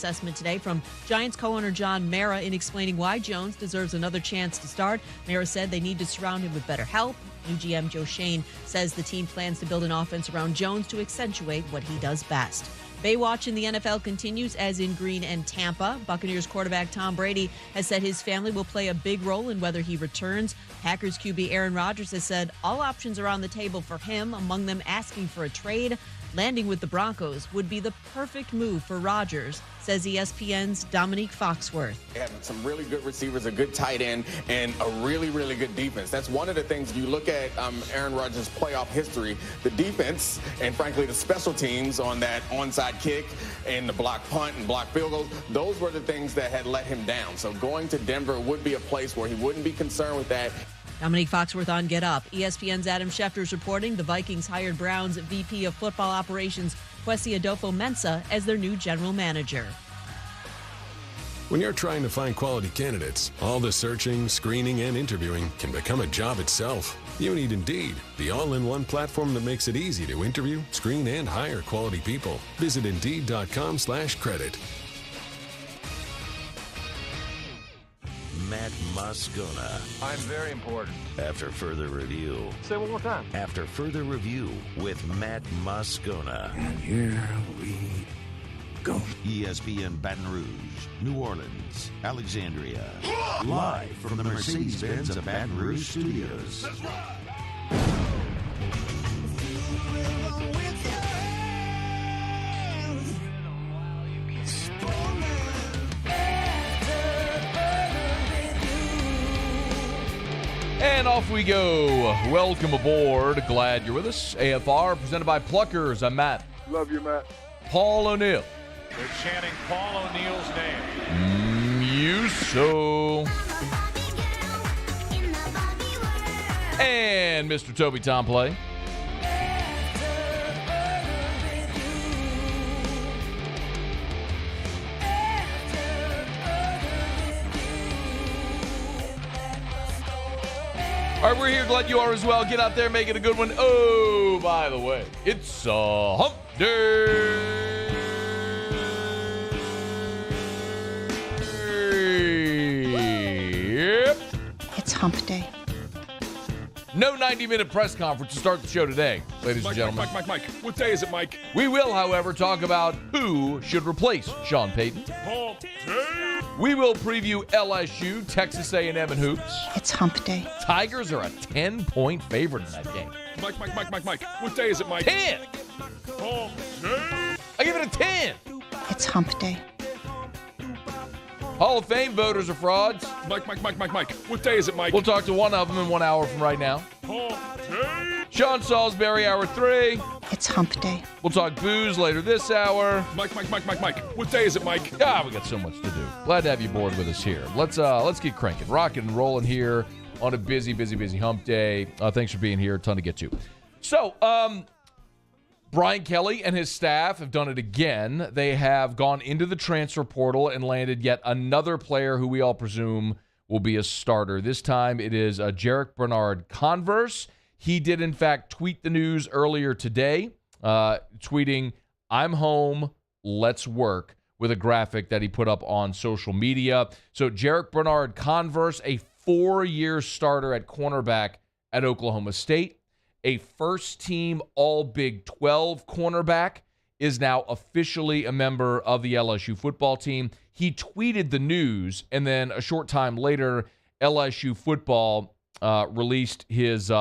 assessment today from Giants co-owner John Mara in explaining why Jones deserves another chance to start. Mara said they need to surround him with better help. New GM Joe Shane says the team plans to build an offense around Jones to accentuate what he does best. Baywatch in the NFL continues, as in Green and Tampa. Buccaneers quarterback Tom Brady has said his family will play a big role in whether he returns. Packers QB Aaron Rodgers has said all options are on the table for him, among them asking for a trade. Landing with the Broncos would be the perfect move for Rodgers, says ESPN's Dominique Foxworth. They have some really good receivers, a good tight end, and a really, really good defense. That's one of the things you look at Aaron Rodgers' playoff history, the defense, and frankly the special teams on that onside kick and the block punt and block field goals. Those were the things that had let him down. So going to Denver would be a place where he wouldn't be concerned with that. Dominique Foxworth on Get Up. ESPN's Adam Schefter is reporting the Vikings hired Browns VP of Football Operations Kwesi Adolfo-Mensah as their new general manager. When you're trying to find quality candidates, all the searching, screening, and interviewing can become a job itself. You need Indeed, the all-in-one platform that makes it easy to interview, screen, and hire quality people. Visit Indeed.com/credit. Matt Moscona. I'm very important. After further review. Say it one more time. After further review with Matt Moscona. And here we go. ESPN Baton Rouge, New Orleans, Alexandria. Live from the Mercedes-Benz of Baton Rouge studios. That's right. And off we go. Welcome aboard. Glad you're with us. AFR presented by Pluckers. I'm Matt. Love you, Matt. Paul O'Neill. They're chanting Paul O'Neill's name. Muso. And Mr. Toby Tomplay. All right, we're here. Glad you are as well. Get out there, make it a good one. Oh, by the way, it's hump day. Yep. It's hump day. No 90-minute press conference to start the show today, ladies and gentlemen. Mike. What day is it, Mike? We will, however, talk about who should replace Sean Payton. Hump day. We will preview LSU, Texas A&M, and hoops. It's hump day. Tigers are a 10-point favorite in that game. Mike. What day is it, Mike? 10. Hump day. I give it a 10. It's hump day. Hall of Fame voters are frauds. Mike. What day is it, Mike? We'll talk to one of them in 1 hour from right now. Hump day. Sean Salisbury, hour 3. It's hump day. We'll talk booze later this hour. Mike. What day is it, Mike? We got so much to do. Glad to have you aboard with us here. Let's get cranking, rocking and rolling here on a busy hump day. Thanks for being here. A ton to get to. So, Brian Kelly and his staff have done it again. They have gone into the transfer portal and landed yet another player who we all presume will be a starter. This time it is Jarrick Bernard-Converse. He did, in fact, tweet the news earlier today, tweeting, "I'm home, let's work," with a graphic that he put up on social media. So Jarrick Bernard-Converse, a 4-year starter at cornerback at Oklahoma State, a first-team All-Big 12 cornerback, is now officially a member of the LSU football team. He tweeted the news, and then a short time later, LSU football released his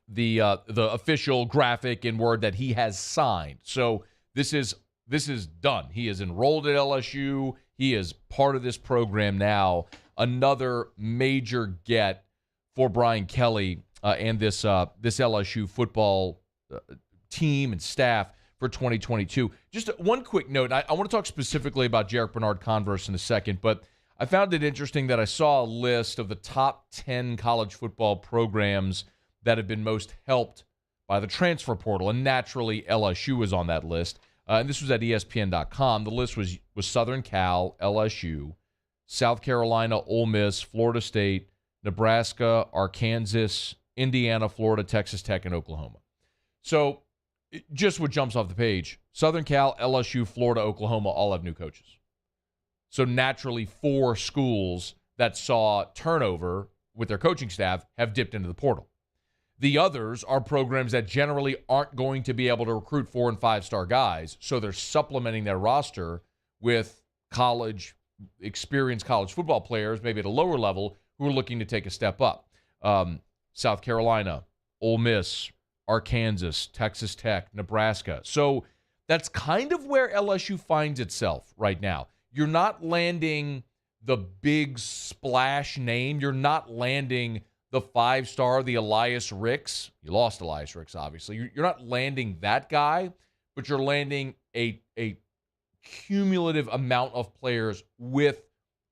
the official graphic and word that he has signed. So this is done. He is enrolled at LSU. He is part of this program now. Another major get for Brian Kelly and this LSU football team and staff for 2022. Just one quick note. I want to talk specifically about Jarrick Bernard-Converse in a second, but I found it interesting that I saw a list of the top 10 college football programs that have been most helped by the transfer portal, and naturally LSU was on that list. And this was at ESPN.com. The list was Southern Cal, LSU, South Carolina, Ole Miss, Florida State, Nebraska, Arkansas, Indiana, Florida, Texas Tech, and Oklahoma. So just what jumps off the page, Southern Cal, LSU, Florida, Oklahoma all have new coaches. So naturally, 4 schools that saw turnover with their coaching staff have dipped into the portal. The others are programs that generally aren't going to be able to recruit 4- and 5-star guys, so they're supplementing their roster with experienced college football players, maybe at a lower level, who are looking to take a step up. South Carolina, Ole Miss, Arkansas, Texas Tech, Nebraska. So that's kind of where LSU finds itself right now. You're not landing the big splash name. You're not landing the 5-star, the Elias Ricks. You lost Elias Ricks, obviously. You're not landing that guy, but you're landing a cumulative amount of players with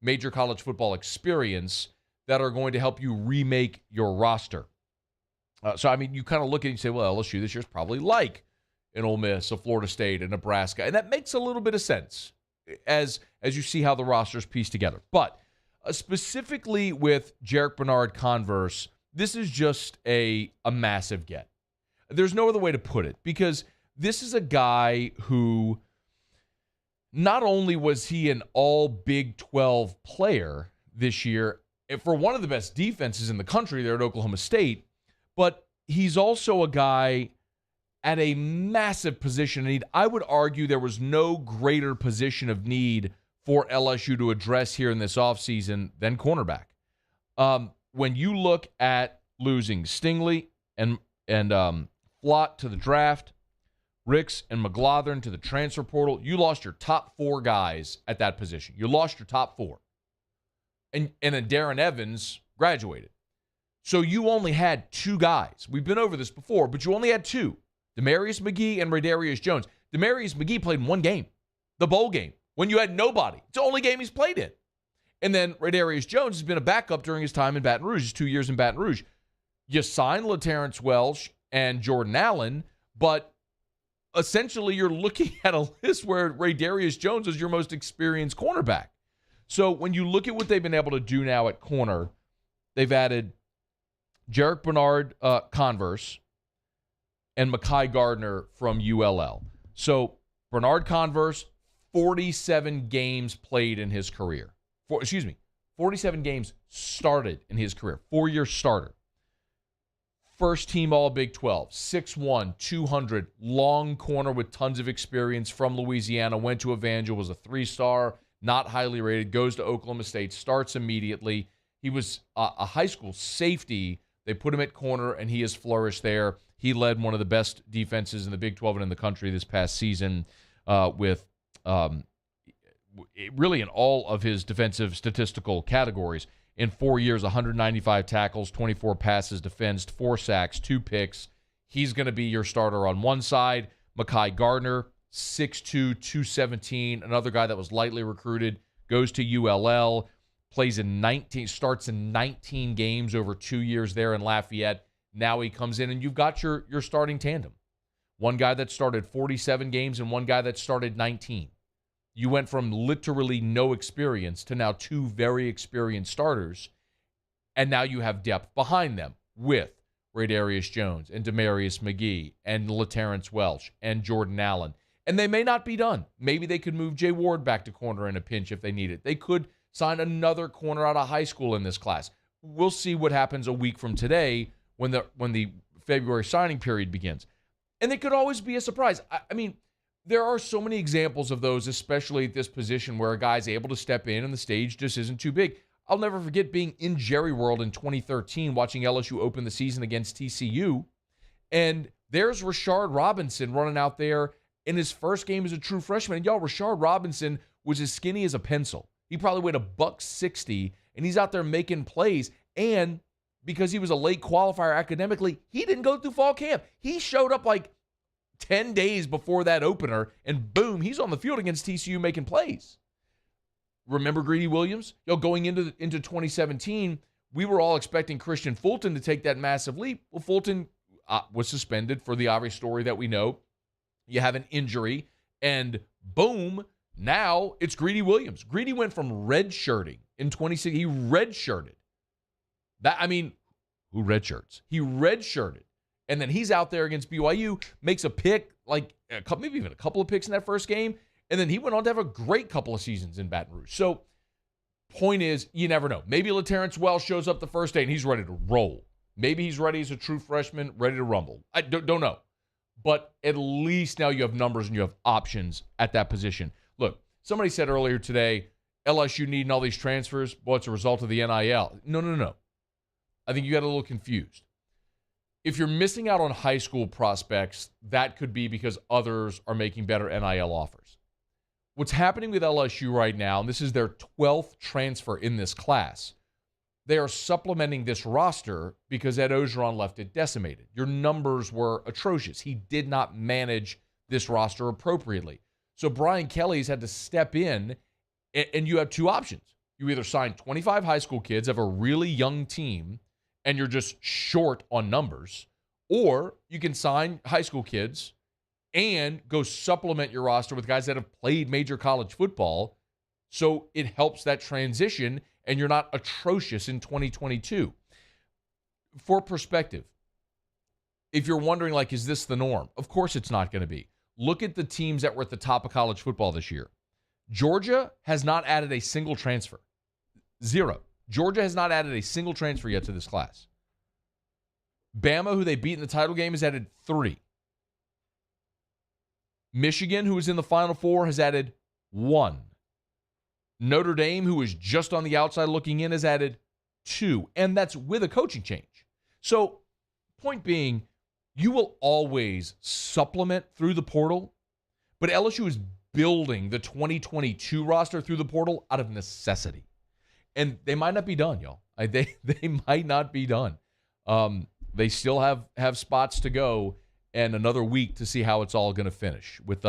major college football experience that are going to help you remake your roster. So, I mean, you kind of look at it and say, well, LSU this year is probably like an Ole Miss, a Florida State, a Nebraska. And that makes a little bit of sense as you see how the rosters piece together. But specifically with Jarrick Bernard-Converse, this is just a massive get. There's no other way to put it, because this is a guy who not only was he an all Big 12 player this year for one of the best defenses in the country there at Oklahoma State, but he's also a guy at a massive position of need. I would argue there was no greater position of need for LSU to address here in this offseason than cornerback. When you look at losing Stingley and Flott to the draft, Ricks and McLaughlin to the transfer portal, you lost your top 4 guys at that position. You lost your top 4. And then Darren Evans graduated. So you only had 2 guys. We've been over this before, but you only had 2. Demarius McGee and Radarius Jones. Demarius McGee played in 1 game, the bowl game, when you had nobody. It's the only game he's played in. And then Radarius Jones has been a backup during his time in Baton Rouge, his 2 years in Baton Rouge. You signed LaTerrence Welsh and Jordan Allen, but essentially you're looking at a list where Radarius Jones is your most experienced cornerback. So when you look at what they've been able to do now at corner, they've added Jarrick Bernard-Converse and Mekhi Gardner from ULL. So Bernard-Converse, 47 games played in his career. 47 games started in his career. 4-year starter. First team all Big 12. 6'1", 200, long corner with tons of experience from Louisiana. Went to Evangel, was a 3-star, not highly rated, goes to Oklahoma State, starts immediately. He was a high school safety. They put him at corner, and he has flourished there. He led one of the best defenses in the Big 12 and in the country this past season with really in all of his defensive statistical categories. In 4 years, 195 tackles, 24 passes defensed, 4 sacks, 2 picks. He's going to be your starter on one side. Mekhi Gardner, 6'2", 217, another guy that was lightly recruited, goes to ULL, starts in 19 games over 2 years there in Lafayette. Now he comes in, and you've got your starting tandem. One guy that started 47 games and one guy that started 19. You went from literally no experience to now 2 very experienced starters, and now you have depth behind them with Radarius Jones and Demarius McGee and LaTerrence Welsh and Jordan Allen. And they may not be done. Maybe they could move Jay Ward back to corner in a pinch if they need it. They could sign another corner out of high school in this class. We'll see what happens a week from today when the February signing period begins. And it could always be a surprise. I mean, there are so many examples of those, especially at this position where a guy's able to step in and the stage just isn't too big. I'll never forget being in Jerry World in 2013, watching LSU open the season against TCU. And there's Rashard Robinson running out there in his first game as a true freshman. And y'all, Rashard Robinson was as skinny as a pencil. He probably weighed $160, and he's out there making plays. And because he was a late qualifier academically, he didn't go through fall camp. He showed up like 10 days before that opener, and boom, he's on the field against TCU making plays. Remember Greedy Williams? Going into 2017, we were all expecting Christian Fulton to take that massive leap. Well, Fulton was suspended for the obvious story that we know. You have an injury, and boom, now it's Greedy Williams. Greedy went from redshirting in 2016. He redshirted. Who redshirts? He redshirted. And then he's out there against BYU, makes a pick like maybe even a couple of picks in that first game. And then he went on to have a great couple of seasons in Baton Rouge. So point is, you never know. Maybe LaTerrence Wells shows up the first day and he's ready to roll. Maybe he's ready as a true freshman, ready to rumble. I don't know. But at least now you have numbers and you have options at that position. Look, somebody said earlier today, LSU needing all these transfers. Well, it's a result of the NIL. No. I think you got a little confused. If you're missing out on high school prospects, that could be because others are making better NIL offers. What's happening with LSU right now, and this is their 12th transfer in this class, they are supplementing this roster because Ed Ogeron left it decimated. Your numbers were atrocious. He did not manage this roster appropriately. So Brian Kelly's had to step in, and you have two options. You either sign 25 high school kids, have a really young team, and you're just short on numbers, or you can sign high school kids and go supplement your roster with guys that have played major college football so it helps that transition and you're not atrocious in 2022. For perspective, if you're wondering, like, is this the norm? Of course it's not going to be. Look at the teams that were at the top of college football this year. Georgia has not added a single transfer. 0. Georgia has not added a single transfer yet to this class. Bama, who they beat in the title game, has added 3. Michigan, who was in the Final Four, has added 1. Notre Dame, who is just on the outside looking in, has added 2. And that's with a coaching change. So, point being, you will always supplement through the portal, but LSU is building the 2022 roster through the portal out of necessity. And they might not be done, y'all. They might not be done. They still have spots to go and another week to see how it's all going to finish. With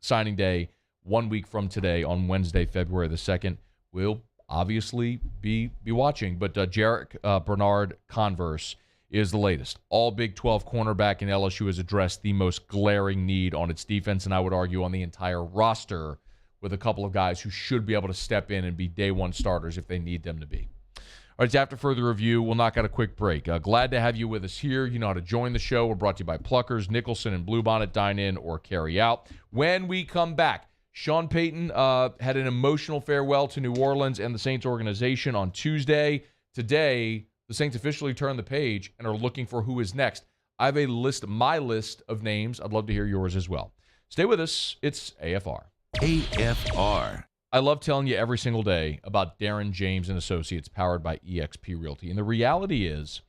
signing day 1 week from today on Wednesday, February the 2nd, we'll obviously be watching. But Jarrick Bernard-Converse is the latest. All Big 12 cornerback, and LSU has addressed the most glaring need on its defense, and I would argue on the entire roster, with a couple of guys who should be able to step in and be day one starters if they need them to be. All right, after further review, we'll knock out a quick break. Glad to have you with us here. You know how to join the show. We're brought to you by Pluckers, Nicholson, and Bluebonnet. Dine in or carry out. When we come back, Sean Payton had an emotional farewell to New Orleans and the Saints organization on Tuesday. Today, the Saints officially turn the page and are looking for who is next. I have my list of names. I'd love to hear yours as well. Stay with us. It's AFR. AFR. I love telling you every single day about Darren James and Associates, powered by eXp Realty. And the reality is,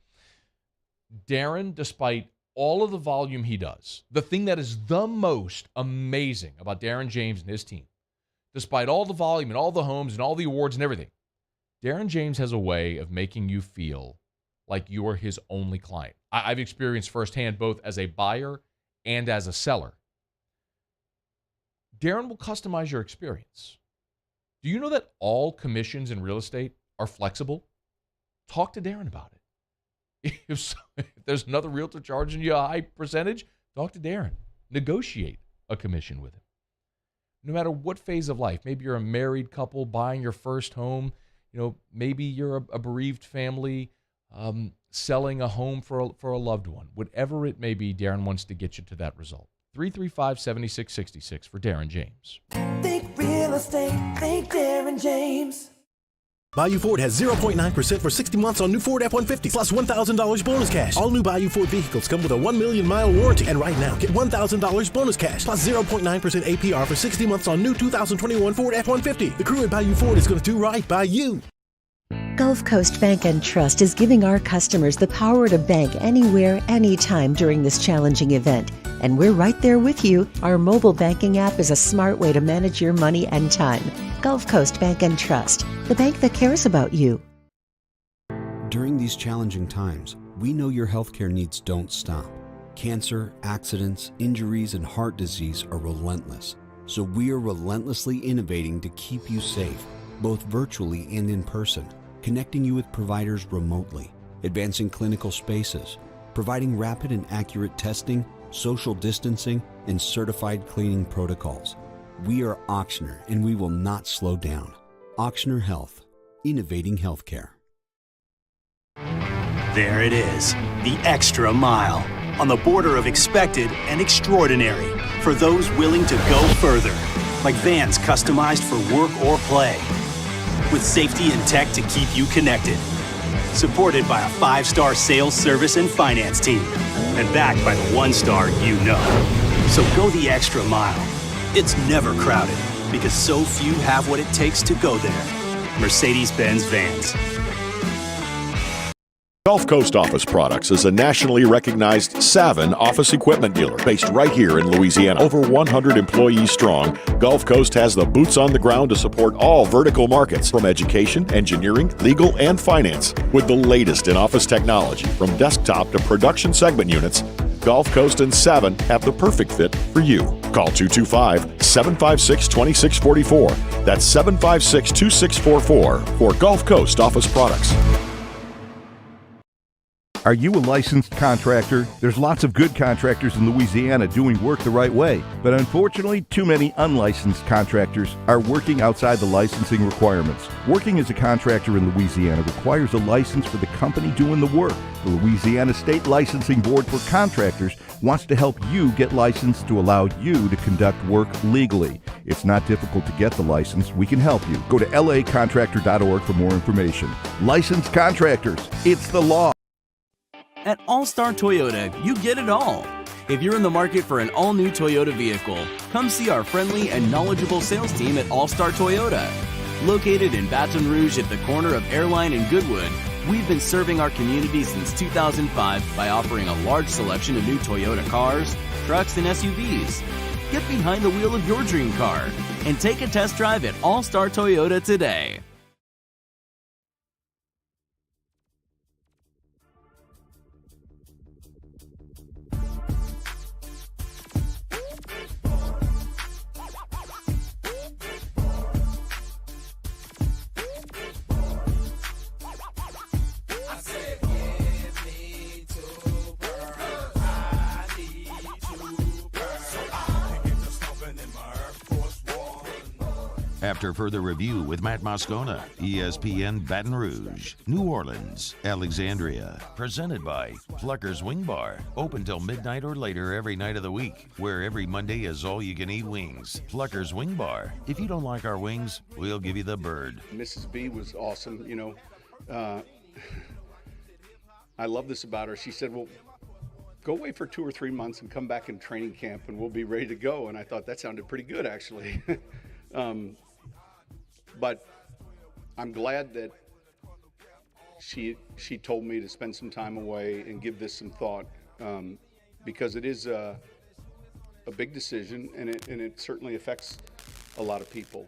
Darren, despite all of the volume he does, the thing that is the most amazing about Darren James and his team, despite all the volume and all the homes and all the awards and everything, Darren James has a way of making you feel like you are his only client. I've experienced firsthand both as a buyer and as a seller. Darren will customize your experience. Do you know that all commissions in real estate are flexible? Talk to Darren about it. If there's another realtor charging you a high percentage, talk to Darren. Negotiate a commission with him. No matter what phase of life, maybe you're a married couple buying your first home, maybe you're a bereaved family selling a home for a loved one. Whatever it may be, Darren wants to get you to that result. 335-7666 for Darren James. Think real estate, think Darren James. Bayou Ford has 0.9% for 60 months on new Ford F-150 plus $1,000 bonus cash. All new Bayou Ford vehicles come with a 1 million-mile warranty. And right now, get $1,000 bonus cash plus 0.9% APR for 60 months on new 2021 Ford F-150. The crew at Bayou Ford is going to do right by you. Gulf Coast Bank and Trust is giving our customers the power to bank anywhere, anytime during this challenging event. And we're right there with you. Our mobile banking app is a smart way to manage your money and time. Gulf Coast Bank and Trust, the bank that cares about you. During these challenging times, we know your healthcare needs don't stop. Cancer, accidents, injuries, and heart disease are relentless. So we are relentlessly innovating to keep you safe, both virtually and in person, connecting you with providers remotely, advancing clinical spaces, providing rapid and accurate testing, social distancing, and certified cleaning protocols. We are Auctioner, and we will not slow down. Auctioner Health, innovating healthcare. There it is, the extra mile, on the border of expected and extraordinary. for those willing to go further, like vans customized for work or play, with safety and tech to keep you connected. Supported by a 5-star sales, service, and finance team, and backed by the 1-star you know. So go the extra mile. It's never crowded, because so few have what it takes to go there. Mercedes-Benz Vans. Gulf Coast Office Products is a nationally recognized Savin office equipment dealer based right here in Louisiana. Over 100 employees strong, Gulf Coast has the boots on the ground to support all vertical markets, from education, engineering, legal, and finance. With the latest in office technology, from desktop to production segment units, Gulf Coast and Savin have the perfect fit for you. Call 225-756-2644. That's 756-2644 for Gulf Coast Office Products. Are you a licensed contractor? There's lots of good contractors in Louisiana doing work the right way, but unfortunately, too many unlicensed contractors are working outside the licensing requirements. Working as a contractor in Louisiana requires a license for the company doing the work. The Louisiana State Licensing Board for Contractors wants to help you get licensed to allow you to conduct work legally. It's not difficult to get the license. We can help you. Go to lacontractor.org for more information. Licensed contractors, it's the law. At All-Star Toyota, you get it all. If you're in the market for an all-new Toyota vehicle, come see our friendly and knowledgeable sales team at All-Star Toyota. Located in Baton Rouge at the corner of Airline and Goodwood, we've been serving our community since 2005 by offering a large selection of new Toyota cars, trucks, and SUVs. Get behind the wheel of your dream car and take a test drive at All-Star Toyota today. After further review with Matt Moscona, ESPN Baton Rouge, New Orleans, Alexandria. Presented by Plucker's Wing Bar. Open till midnight or later every night of the week, where every Monday is all-you-can-eat wings. Plucker's Wing Bar. If you don't like our wings, we'll give you the bird. Mrs. B was awesome. You know, I love this about her. She said, well, go away for 2 or 3 months and come back in training camp and we'll be ready to go. And I thought that sounded pretty good, actually. But I'm glad that she told me to spend some time away and give this some thought, because it is a big decision and it certainly affects a lot of people.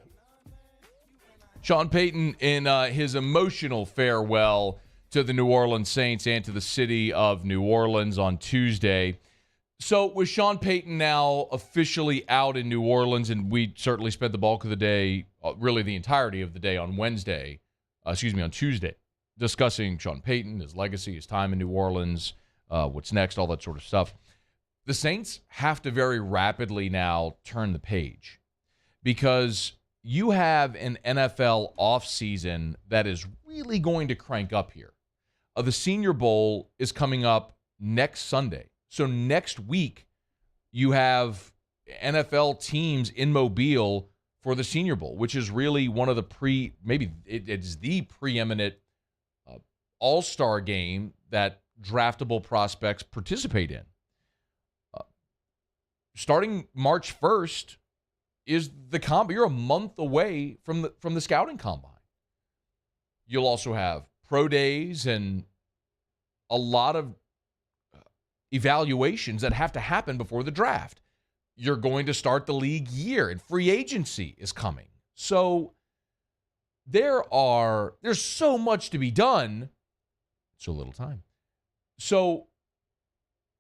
Sean Payton in his emotional farewell to the New Orleans Saints and to the city of New Orleans on Tuesday. So with Sean Payton now officially out in New Orleans, and we certainly spent the bulk of the day, really the entirety of the day on Tuesday, discussing Sean Payton, his legacy, his time in New Orleans, what's next, all that sort of stuff. The Saints have to very rapidly now turn the page, because you have an NFL offseason that is really going to crank up here. The Senior Bowl is coming up next Sunday. So next week, you have NFL teams in Mobile for the Senior Bowl, which is really one of the it's the preeminent all-star game that draftable prospects participate in. Starting March 1st is the combine. You're a month away from the scouting combine. You'll also have pro days and a lot of evaluations that have to happen before the draft. You're going to start the league year, and free agency is coming. So there's so much to be done, so little time. So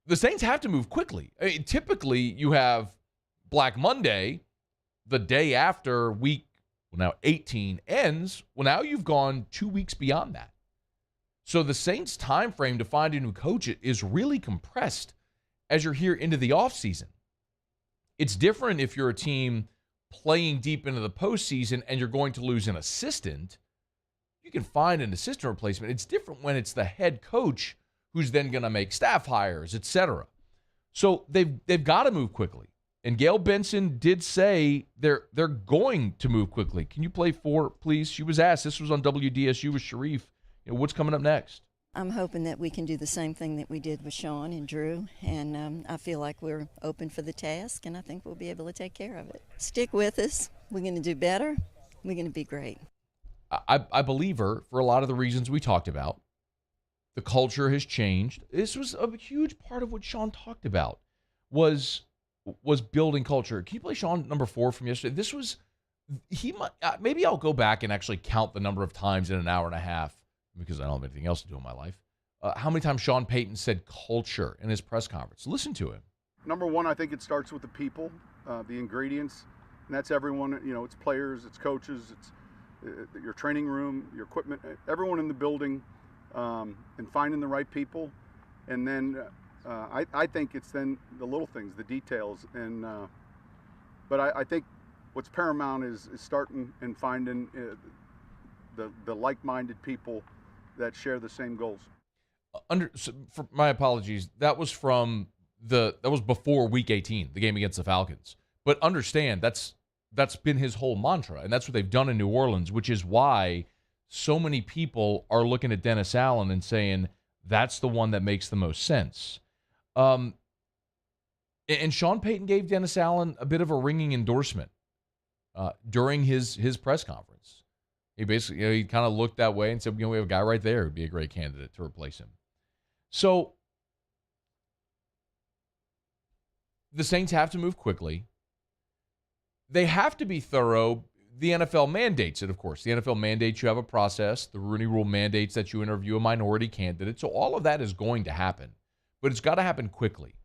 the Saints have to move quickly. I mean, typically, you have Black Monday, the day after week 18 ends. Well, now you've gone 2 weeks beyond that. So the Saints' time frame to find a new coach is really compressed as you're here into the offseason. It's different if you're a team playing deep into the postseason and you're going to lose an assistant. You can find an assistant replacement. It's different when it's the head coach who's then going to make staff hires, etc. So they've got to move quickly. And Gail Benson did say they're going to move quickly. Can you play 4, please? She was asked. This was on WDSU with Sharif. What's coming up next? I'm hoping that we can do the same thing that we did with Sean and Drew, and I feel like we're open for the task, and I think we'll be able to take care of it. Stick with us. We're going to do better. We're going to be great. I believe her for a lot of the reasons we talked about. The culture has changed. This was a huge part of what Sean talked about was building culture. Can you play Sean number 4 from yesterday? This was, maybe I'll go back and actually count the number of times in an hour and a half, because I don't have anything else to do in my life, how many times Sean Payton said culture in his press conference. Listen to him. Number one, I think it starts with the people, the ingredients, and that's everyone. It's players, it's coaches, it's your training room, your equipment, everyone in the building, and finding the right people. And then I think it's then the little things, the details. And but I think what's paramount is starting and finding the like-minded people that share the same goals. For my apologies, that was before Week 18, the game against the Falcons. But understand that's been his whole mantra, and that's what they've done in New Orleans, which is why so many people are looking at Dennis Allen and saying that's the one that makes the most sense. And Sean Payton gave Dennis Allen a bit of a ringing endorsement during his press conference. He basically, he kind of looked that way and said, we have a guy right there who'd be a great candidate to replace him. So the Saints have to move quickly. They have to be thorough. The NFL mandates it, of course. The NFL mandates you have a process. The Rooney Rule mandates that you interview a minority candidate. So all of that is going to happen, but it's got to happen quickly.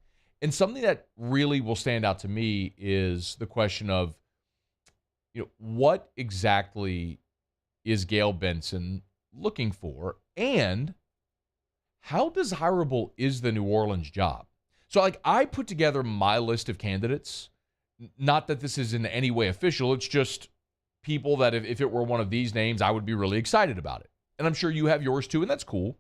And something that really will stand out to me is the question of, what exactly is Gail Benson looking for, and how desirable is the New Orleans job? So, I put together my list of candidates. Not that this is in any way official. It's just people that if it were one of these names, I would be really excited about it. And I'm sure you have yours too, and that's cool.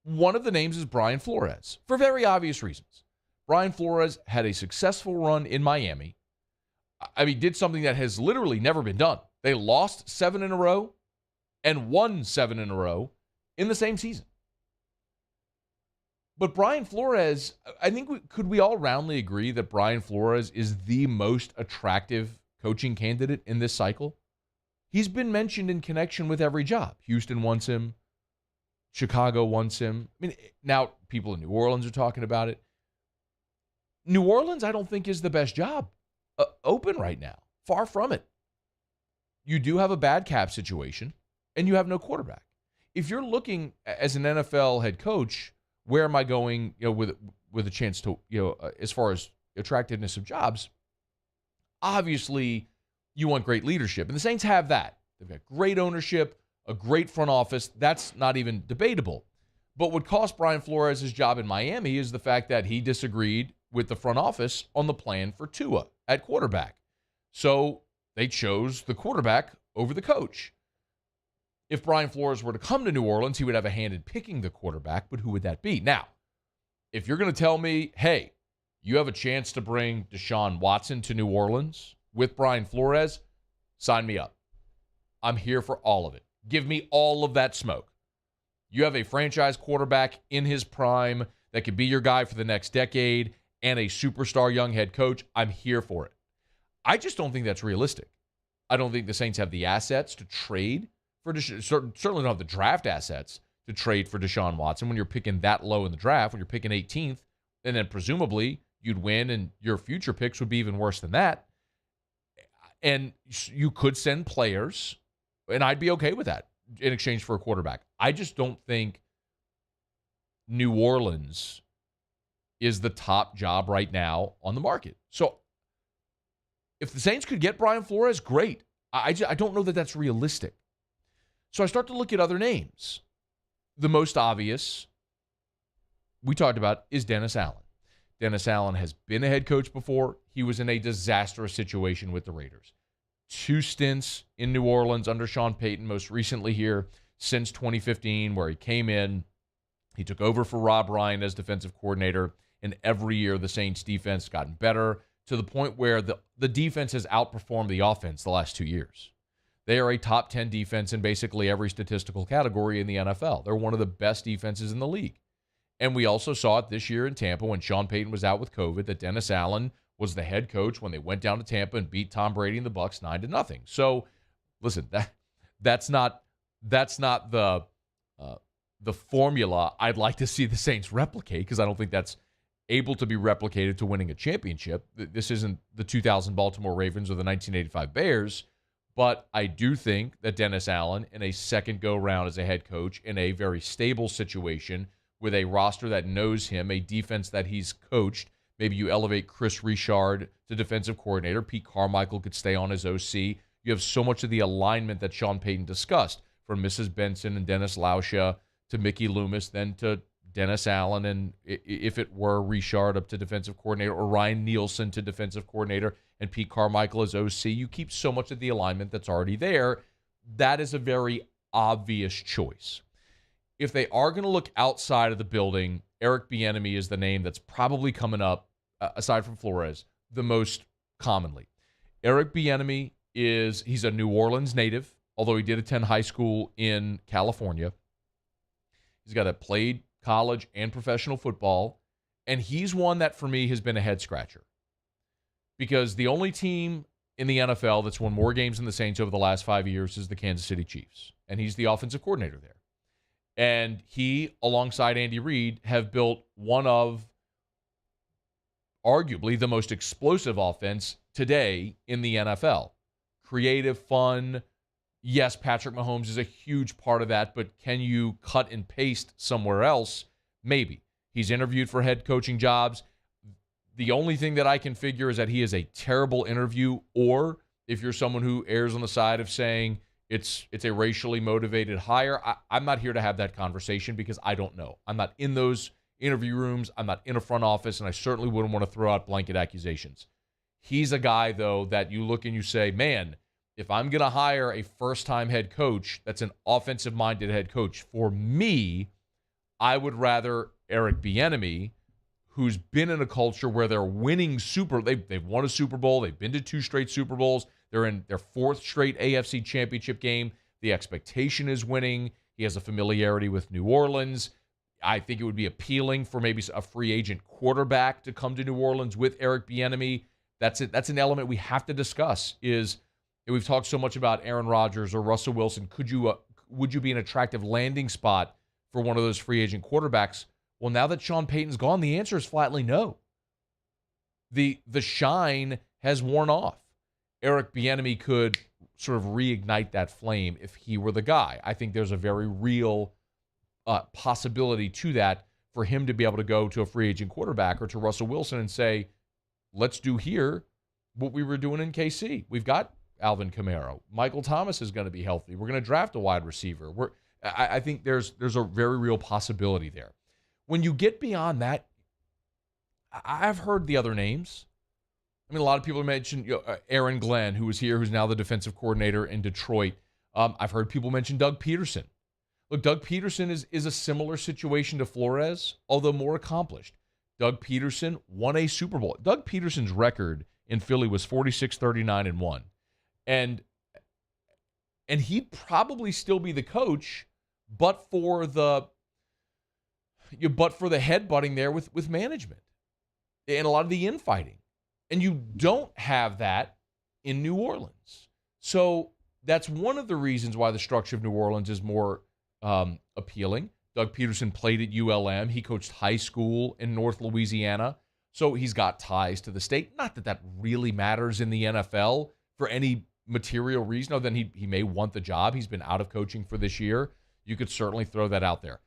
One of the names is Brian Flores, for very obvious reasons. Brian Flores had a successful run in Miami. Did something that has literally never been done. They lost 7 in a row and won 7 in a row in the same season. But Brian Flores, I think could we all roundly agree that Brian Flores is the most attractive coaching candidate in this cycle? He's been mentioned in connection with every job. Houston wants him. Chicago wants him. Now people in New Orleans are talking about it. New Orleans, I don't think, is the best job open right now. Far from it. You do have a bad cap situation, and you have no quarterback. If you're looking as an NFL head coach, where am I going, with a chance to, as far as attractiveness of jobs, obviously you want great leadership. And the Saints have that. They've got great ownership, a great front office. That's not even debatable. But what cost Brian Flores his job in Miami is the fact that he disagreed with the front office on the plan for Tua at quarterback. So they chose the quarterback over the coach. If Brian Flores were to come to New Orleans, he would have a hand in picking the quarterback, but who would that be? Now, if you're going to tell me, hey, you have a chance to bring Deshaun Watson to New Orleans with Brian Flores, sign me up. I'm here for all of it. Give me all of that smoke. You have a franchise quarterback in his prime that could be your guy for the next decade and a superstar young head coach. I'm here for it. I just don't think that's realistic. I don't think the Saints have the assets to trade for certainly don't have the draft assets to trade for Deshaun Watson when you're picking that low in the draft, when you're picking 18th, and then presumably you'd win and your future picks would be even worse than that. And you could send players, and I'd be okay with that in exchange for a quarterback. I just don't think New Orleans is the top job right now on the market. So if the Saints could get Brian Flores, great. I don't know that that's realistic. So I start to look at other names. The most obvious we talked about is Dennis Allen. Dennis Allen has been a head coach before. He was in a disastrous situation with the Raiders. 2 stints in New Orleans under Sean Payton, most recently here since 2015, where he came in. He took over for Rob Ryan as defensive coordinator, and every year the Saints defense gotten better to the point where the defense has outperformed the offense the last 2 years. They are a top 10 defense in basically every statistical category in the NFL. They're one of the best defenses in the league. And we also saw it this year in Tampa when Sean Payton was out with COVID that Dennis Allen was the head coach when they went down to Tampa and beat Tom Brady and the Bucs 9-0. So, listen, that's not the formula I'd like to see the Saints replicate, because I don't think that's able to be replicated to winning a championship. This isn't the 2000 Baltimore Ravens or the 1985 Bears, but I do think that Dennis Allen, in a second go-round as a head coach in a very stable situation with a roster that knows him, a defense that he's coached, maybe you elevate Chris Richard to defensive coordinator. Pete Carmichael could stay on as OC. You have so much of the alignment that Sean Payton discussed, from Mrs. Benson and Dennis Lauscha to Mickey Loomis, then to Dennis Allen, and if it were Richard up to defensive coordinator, or Ryan Nielsen to defensive coordinator, and Pete Carmichael as OC. You keep so much of the alignment that's already there. That is a very obvious choice. If they are going to look outside of the building, Eric Bieniemy is the name that's probably coming up, aside from Flores, the most commonly. Eric Bieniemy he's a New Orleans native, although he did attend high school in California. He's got played college and professional football, and he's one that, for me, has been a head-scratcher. Because the only team in the NFL that's won more games than the Saints over the last 5 years is the Kansas City Chiefs, and he's the offensive coordinator there. And he, alongside Andy Reid, have built one of arguably the most explosive offense today in the NFL. Creative, fun. Yes, Patrick Mahomes is a huge part of that, but can you cut and paste somewhere else? Maybe. He's interviewed for head coaching jobs. The only thing that I can figure is that he is a terrible interview, or if you're someone who errs on the side of saying it's a racially motivated hire, I'm not here to have that conversation because I don't know. I'm not in those interview rooms. I'm not in a front office, and I certainly wouldn't want to throw out blanket accusations. He's a guy, though, that you look and you say, man, if I'm going to hire a first-time head coach that's an offensive-minded head coach, for me, I would rather Eric Bieniemy, who's been in a culture where they're winning they've won a Super Bowl, they've been to 2 straight Super Bowls, they're in their 4th straight AFC championship game. The expectation is winning. He has a familiarity with New Orleans. I think it would be appealing for maybe a free agent quarterback to come to New Orleans with Eric Bieniemy. That's it. That's an element we have to discuss. We've talked so much about Aaron Rodgers or Russell Wilson. Would you be an attractive landing spot for one of those free agent quarterbacks? Well, now that Sean Payton's gone, the answer is flatly no. The shine has worn off. Eric Bieniemy could sort of reignite that flame if he were the guy. I think there's a very real possibility to that for him to be able to go to a free agent quarterback or to Russell Wilson and say, let's do here what we were doing in KC. We've got Alvin Kamara. Michael Thomas is going to be healthy. We're going to draft a wide receiver. I think there's a very real possibility there. When you get beyond that, I've heard the other names. I mean, a lot of people mentioned Aaron Glenn, who was here, who's now the defensive coordinator in Detroit. I've heard people mention Doug Peterson. Look, Doug Peterson is a similar situation to Flores, although more accomplished. Doug Peterson won a Super Bowl. Doug Peterson's record in Philly was 46-39-1. And he'd probably still be the coach, but for the headbutting there with management and a lot of the infighting. And you don't have that in New Orleans. So that's one of the reasons why the structure of New Orleans is more appealing. Doug Peterson played at ULM. He coached high school in North Louisiana. So he's got ties to the state. Not that really matters in the NFL for any material reason, other than he may want the job. He's been out of coaching for this year. You could certainly throw that out there.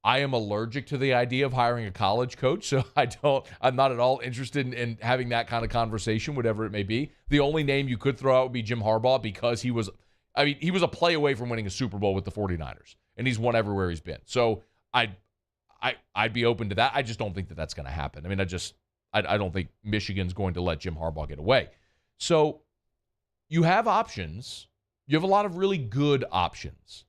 I am allergic to the idea of hiring a college coach, so I'm not at all interested in having that kind of conversation, whatever it may be. The only name you could throw out would be Jim Harbaugh, because he was a play away from winning a Super Bowl with the 49ers, and he's won everywhere he's been. So I'd be open to that. I just don't think that that's going to happen. I mean, I don't think Michigan's going to let Jim Harbaugh get away. So you have options. You have a lot of really good options.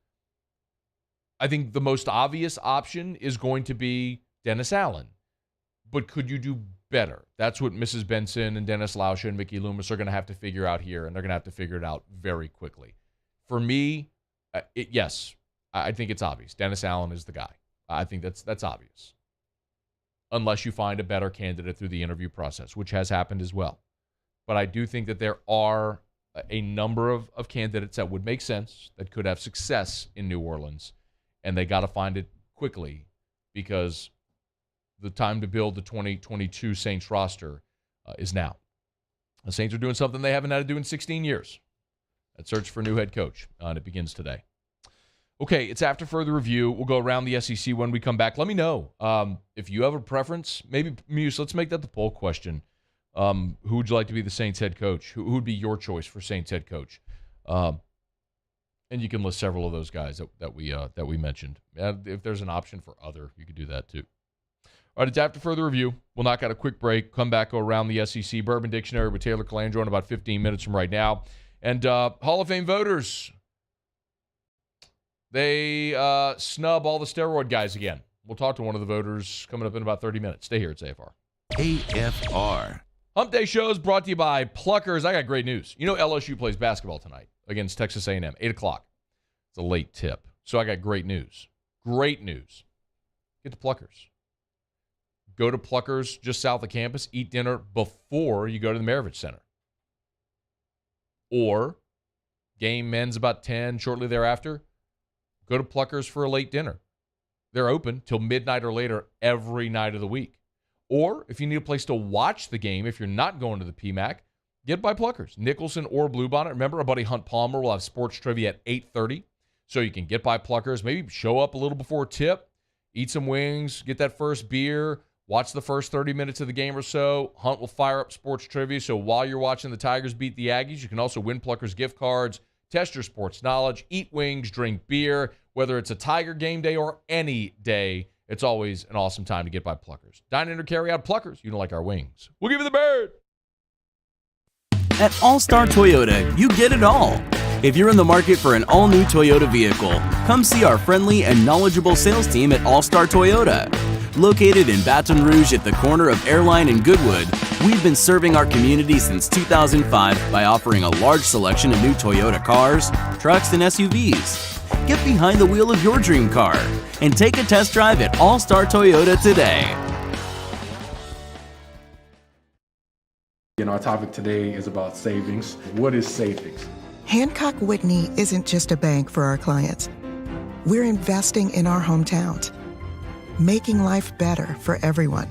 I think the most obvious option is going to be Dennis Allen. but could you do better? That's what Mrs. Benson and Dennis Lauscha and Mickey Loomis are going to have to figure out here, and they're going to have to figure it out very quickly. For me, yes, I think it's obvious. Dennis Allen is the guy. I think that's obvious. Unless you find a better candidate through the interview process, which has happened as well. But I do think that there are a number of candidates that would make sense, that could have success in New Orleans, and they got to find it quickly because the time to build the 2022 Saints roster is now. The Saints are doing something they haven't had to do in 16 years. That search for a new head coach, and it begins today. Okay, it's after further review. We'll go around the SEC when we come back. Let me know if you have a preference. Maybe, Muse, let's make that the poll question. Who would you like to be the Saints head coach? Who would be your choice for Saints head coach? And you can list several of those guys that we mentioned. If there's an option for other, you could do that too. All right, it's after further review. We'll knock out a quick break, come back, go around the SEC Bourbon Dictionary with Taylor Calandro in about 15 minutes from right now. And Hall of Fame voters, they snub all the steroid guys again. We'll talk to one of the voters coming up in about 30 minutes. Stay here. It's AFR. AFR. Hump Day Show is brought to you by Pluckers. I got great news. You know LSU plays basketball tonight against Texas A&M, 8 o'clock. It's a late tip. So I got great news. Great news. Get to Pluckers. Go to Pluckers just south of campus. Eat dinner before you go to the Maravich Center. Or game ends about 10 shortly thereafter. Go to Pluckers for a late dinner. They're open till midnight or later every night of the week. Or if you need a place to watch the game, if you're not going to the PMAC, get by Pluckers. Nicholson or Bluebonnet. Remember, our buddy Hunt Palmer will have sports trivia at 8:30. So you can get by Pluckers. Maybe show up a little before tip. Eat some wings. Get that first beer. Watch the first 30 minutes of the game or so. Hunt will fire up sports trivia. So while you're watching the Tigers beat the Aggies, you can also win Pluckers gift cards. Test your sports knowledge. Eat wings. Drink beer. Whether it's a Tiger game day or any day, it's always an awesome time to get by Pluckers. Dine in or carry out Pluckers. You don't like our wings. We'll give you the bird. At All-Star Toyota, you get it all. If you're in the market for an all-new Toyota vehicle, come see our friendly and knowledgeable sales team at All-Star Toyota. Located in Baton Rouge at the corner of Airline and Goodwood, we've been serving our community since 2005 by offering a large selection of new Toyota cars, trucks, and SUVs. Get behind the wheel of your dream car and take a test drive at All-Star Toyota today. Our topic today is about savings. What is savings? Hancock Whitney isn't just a bank for our clients. We're investing in our hometowns, making life better for everyone.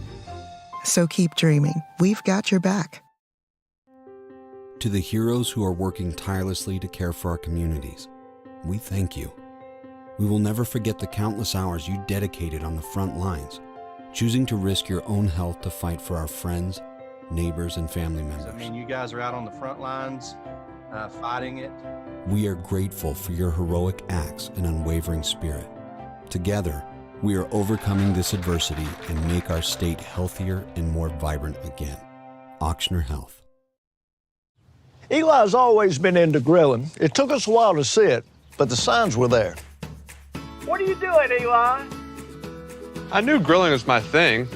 So keep dreaming. We've got your back. To the heroes who are working tirelessly to care for our communities, we thank you. We will never forget the countless hours you dedicated on the front lines, choosing to risk your own health to fight for our friends, neighbors, and family members. I mean, you guys are out on the front lines fighting it. We are grateful for your heroic acts and unwavering spirit. Together, we are overcoming this adversity and make our state healthier and more vibrant again. Ochsner Health. Eli's always been into grilling. It took us a while to see it, but the signs were there. What are you doing, Eli? I knew grilling was my thing.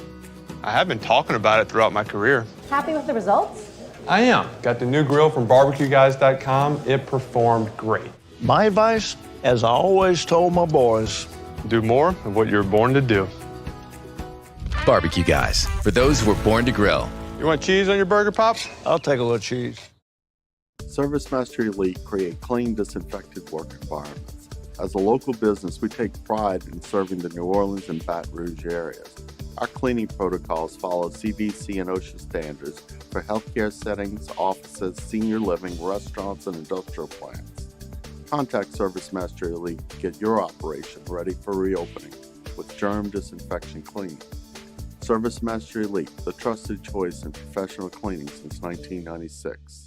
I have been talking about it throughout my career. Happy with the results? I am. Got the new grill from barbecueguys.com. It performed great. My advice, as I always told my boys, do more of what you're born to do. Barbecue Guys, for those who were born to grill. You want cheese on your burger, Pops? I'll take a little cheese. Service Master Elite create clean, disinfected work environments. As a local business, we take pride in serving the New Orleans and Baton Rouge areas. Our cleaning protocols follow CDC and OSHA standards for healthcare settings, offices, senior living, restaurants, and industrial plants. Contact Service Master Elite to get your operation ready for reopening with germ disinfection cleaning. Service Master Elite, the trusted choice in professional cleaning since 1996.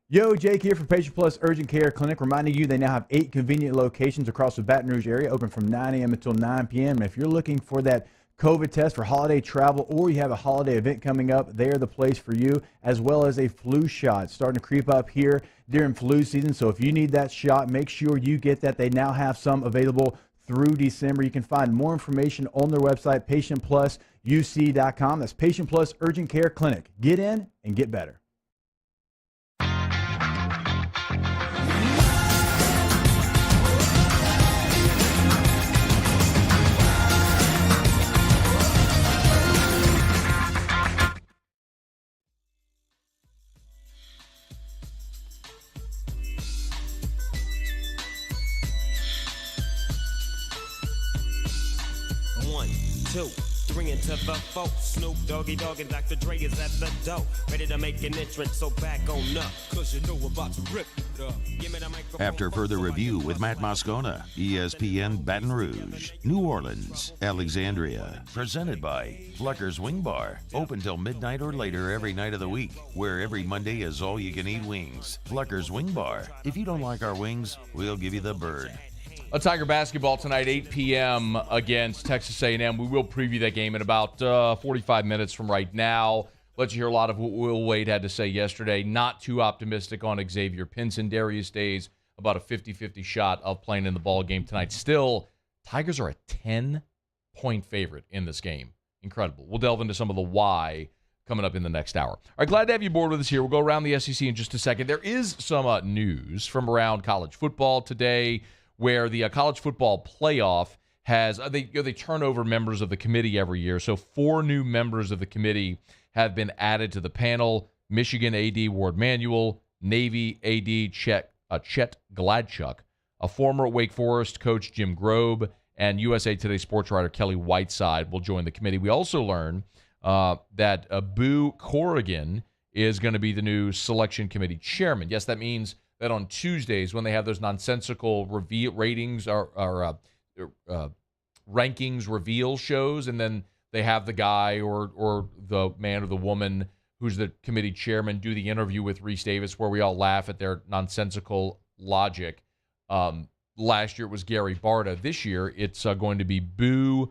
Yo, Jake here from Patient Plus Urgent Care Clinic, reminding you they now have 8 convenient locations across the Baton Rouge area, open from 9 a.m. until 9 p.m. And if you're looking for that COVID test for holiday travel, or you have a holiday event coming up, they're the place for you, as well as a flu shot. It's starting to creep up here during flu season, so if you need that shot, make sure you get that. They now have some available through December. You can find more information on their website, patientplusuc.com. That's Patient Plus Urgent Care Clinic. Get in and get better. Into the folk, Snoop Doggy Dogg and Dr. Dre is at the door, ready to make an entrance, so back on up, cause you know we're about to rip it up. Give me the microphone. After further review with Matt Moscona, ESPN Baton Rouge, New Orleans, Alexandria, presented by Flecker's Wing Bar, open till midnight or later every night of the week, where every Monday is all you can eat wings. Flecker's Wing Bar. If you don't like our wings, we'll give you the bird. Tiger basketball tonight, 8 p.m. against Texas A&M. We will preview that game in about 45 minutes from right now. Let you hear a lot of what Will Wade had to say yesterday. Not too optimistic on Xavier Pinson. Darius Days, about a 50-50 shot of playing in the ball game tonight. Still, Tigers are a 10-point favorite in this game. Incredible. We'll delve into some of the why coming up in the next hour. All right, glad to have you aboard with us here. We'll go around the SEC in just a second. There is some news from around college football today, where the college football playoff has, they turn over members of the committee every year. So 4 new members of the committee have been added to the panel. Michigan AD Ward Manuel, Navy AD Chet Gladchuk, a former Wake Forest coach Jim Grobe, and USA Today sports writer Kelly Whiteside will join the committee. We also learn that Boo Corrigan is going to be the new selection committee chairman. Yes, that means that on Tuesdays, when they have those nonsensical rankings reveal shows, and then they have the guy or the man or the woman who's the committee chairman do the interview with Reese Davis, where we all laugh at their nonsensical logic. Last year it was Gary Barta. This year it's going to be Boo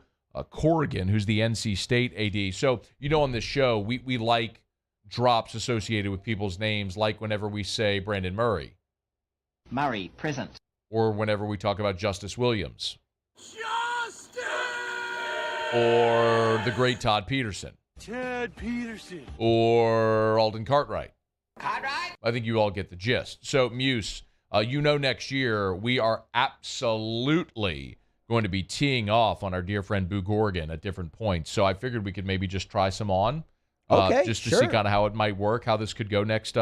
Corrigan, who's the NC State AD. So, on this show, we like drops associated with people's names, like whenever we say Brandon Murray. Murray, present. Or whenever we talk about Justice Williams. Justice! Or the great Todd Peterson. Ted Peterson. Or Alden Cartwright. Cartwright? I think you all get the gist. So, Muse, next year we are absolutely going to be teeing off on our dear friend Boo Corrigan at different points. So I figured we could maybe just try some on. Just to see kind of how it might work, how this could go next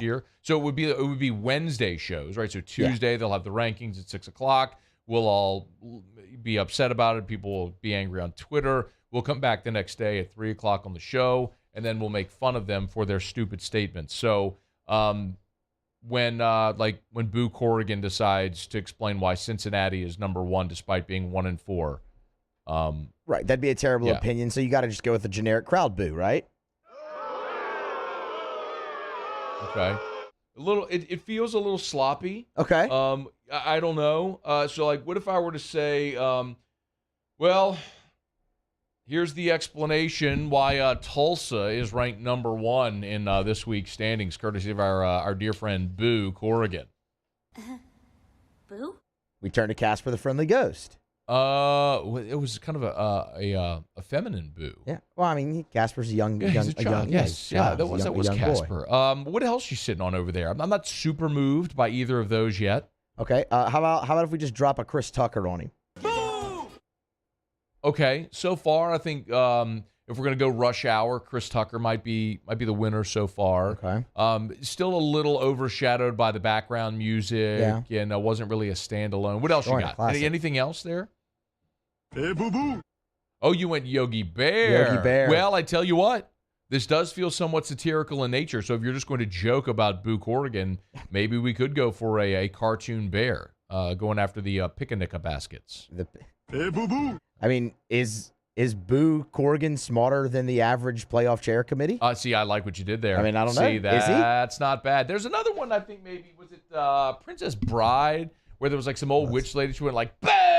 year. So it would be Wednesday shows, right? So Tuesday they'll have the rankings at 6:00. We'll all be upset about it. People will be angry on Twitter. We'll come back the next day at 3:00 on the show, and then we'll make fun of them for their stupid statements. So when Boo Corrigan decides to explain why Cincinnati is number 1 despite being 1-4, right? That'd be a terrible opinion. So you got to just go with the generic crowd boo, right? Okay. It feels a little sloppy. Okay. I don't know. So what if I were to say, well, here's the explanation why Tulsa is ranked number 1 in this week's standings, courtesy of our dear friend Boo Corrigan. Boo? We turn to Casper the Friendly Ghost. It was kind of a feminine Boo. Yeah. Well, I mean, Casper's a young, he's a child. That was Casper. Boy. What else you sitting on over there? I'm not super moved by either of those yet. Okay. How about if we just drop a Chris Tucker on him? Boo! Okay. So far, I think if we're gonna go rush hour, Chris Tucker might be the winner so far. Okay. Still a little overshadowed by the background music, and wasn't really a standalone. What else you got? Anything else there? Hey, boo boo. Oh, you went Yogi Bear. Yogi Bear. Well, I tell you what, this does feel somewhat satirical in nature. So if you're just going to joke about Boo Corrigan, maybe we could go for a cartoon bear going after the pickanicka baskets. Hey, boo boo. I mean, is Boo Corrigan smarter than the average playoff chair committee? See, I like what you did there. I mean, I don't know. See, Is he? That's not bad. There's another one, I think maybe, was it Princess Bride, where there was some old witch lady, she went BAM!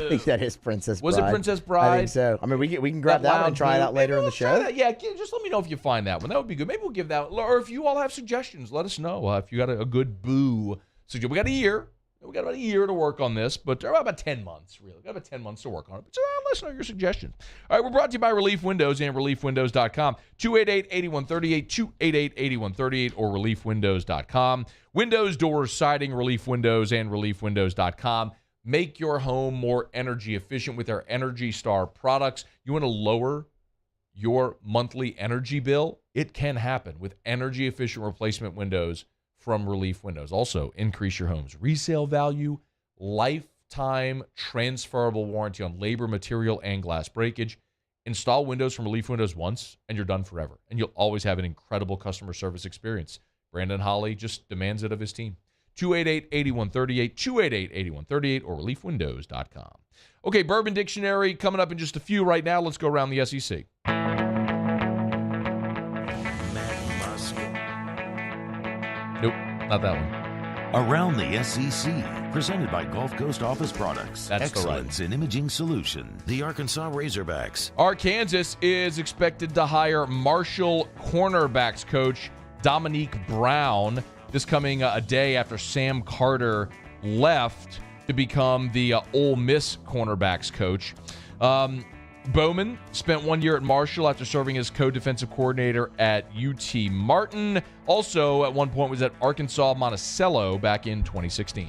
I think that is Princess Bride. Was it Princess Bride? I think so. I mean, we can grab that one and try it out later in the show. Yeah, just let me know if you find that one. That would be good. Maybe we'll give that, or if you all have suggestions, let us know. If you got a good Boo suggestion. We got a year. We got about a year to work on this, but about 10 months, really. Got about 10 months to work on it. But listen to your suggestions. All right, we're brought to you by Relief Windows and ReliefWindows.com. 288-8138, 288-8138, or ReliefWindows.com. Windows, doors, siding, Relief Windows and ReliefWindows.com. Make your home more energy efficient with our Energy Star products. You want to lower your monthly energy bill? It can happen with energy efficient replacement windows from Relief Windows. Also, increase your home's resale value, lifetime transferable warranty on labor, material, and glass breakage. Install windows from Relief Windows once, and you're done forever. And you'll always have an incredible customer service experience. Brandon Holly just demands it of his team. 288-8138, 288-8138, or ReliefWindows.com. Okay, Bourbon Dictionary coming up in just a few. Right now, let's go around the SEC. Nope, not that one. Around the SEC, presented by Gulf Coast Office Products. That's Excellence in Imaging Solution. The Arkansas Razorbacks. Arkansas is expected to hire Marshall cornerbacks coach Dominique Brown. This coming a day after Sam Carter left to become the Ole Miss cornerbacks coach. Bowman spent 1 year at Marshall after serving as co-defensive coordinator at UT Martin. Also, at one point, was at Arkansas Monticello back in 2016.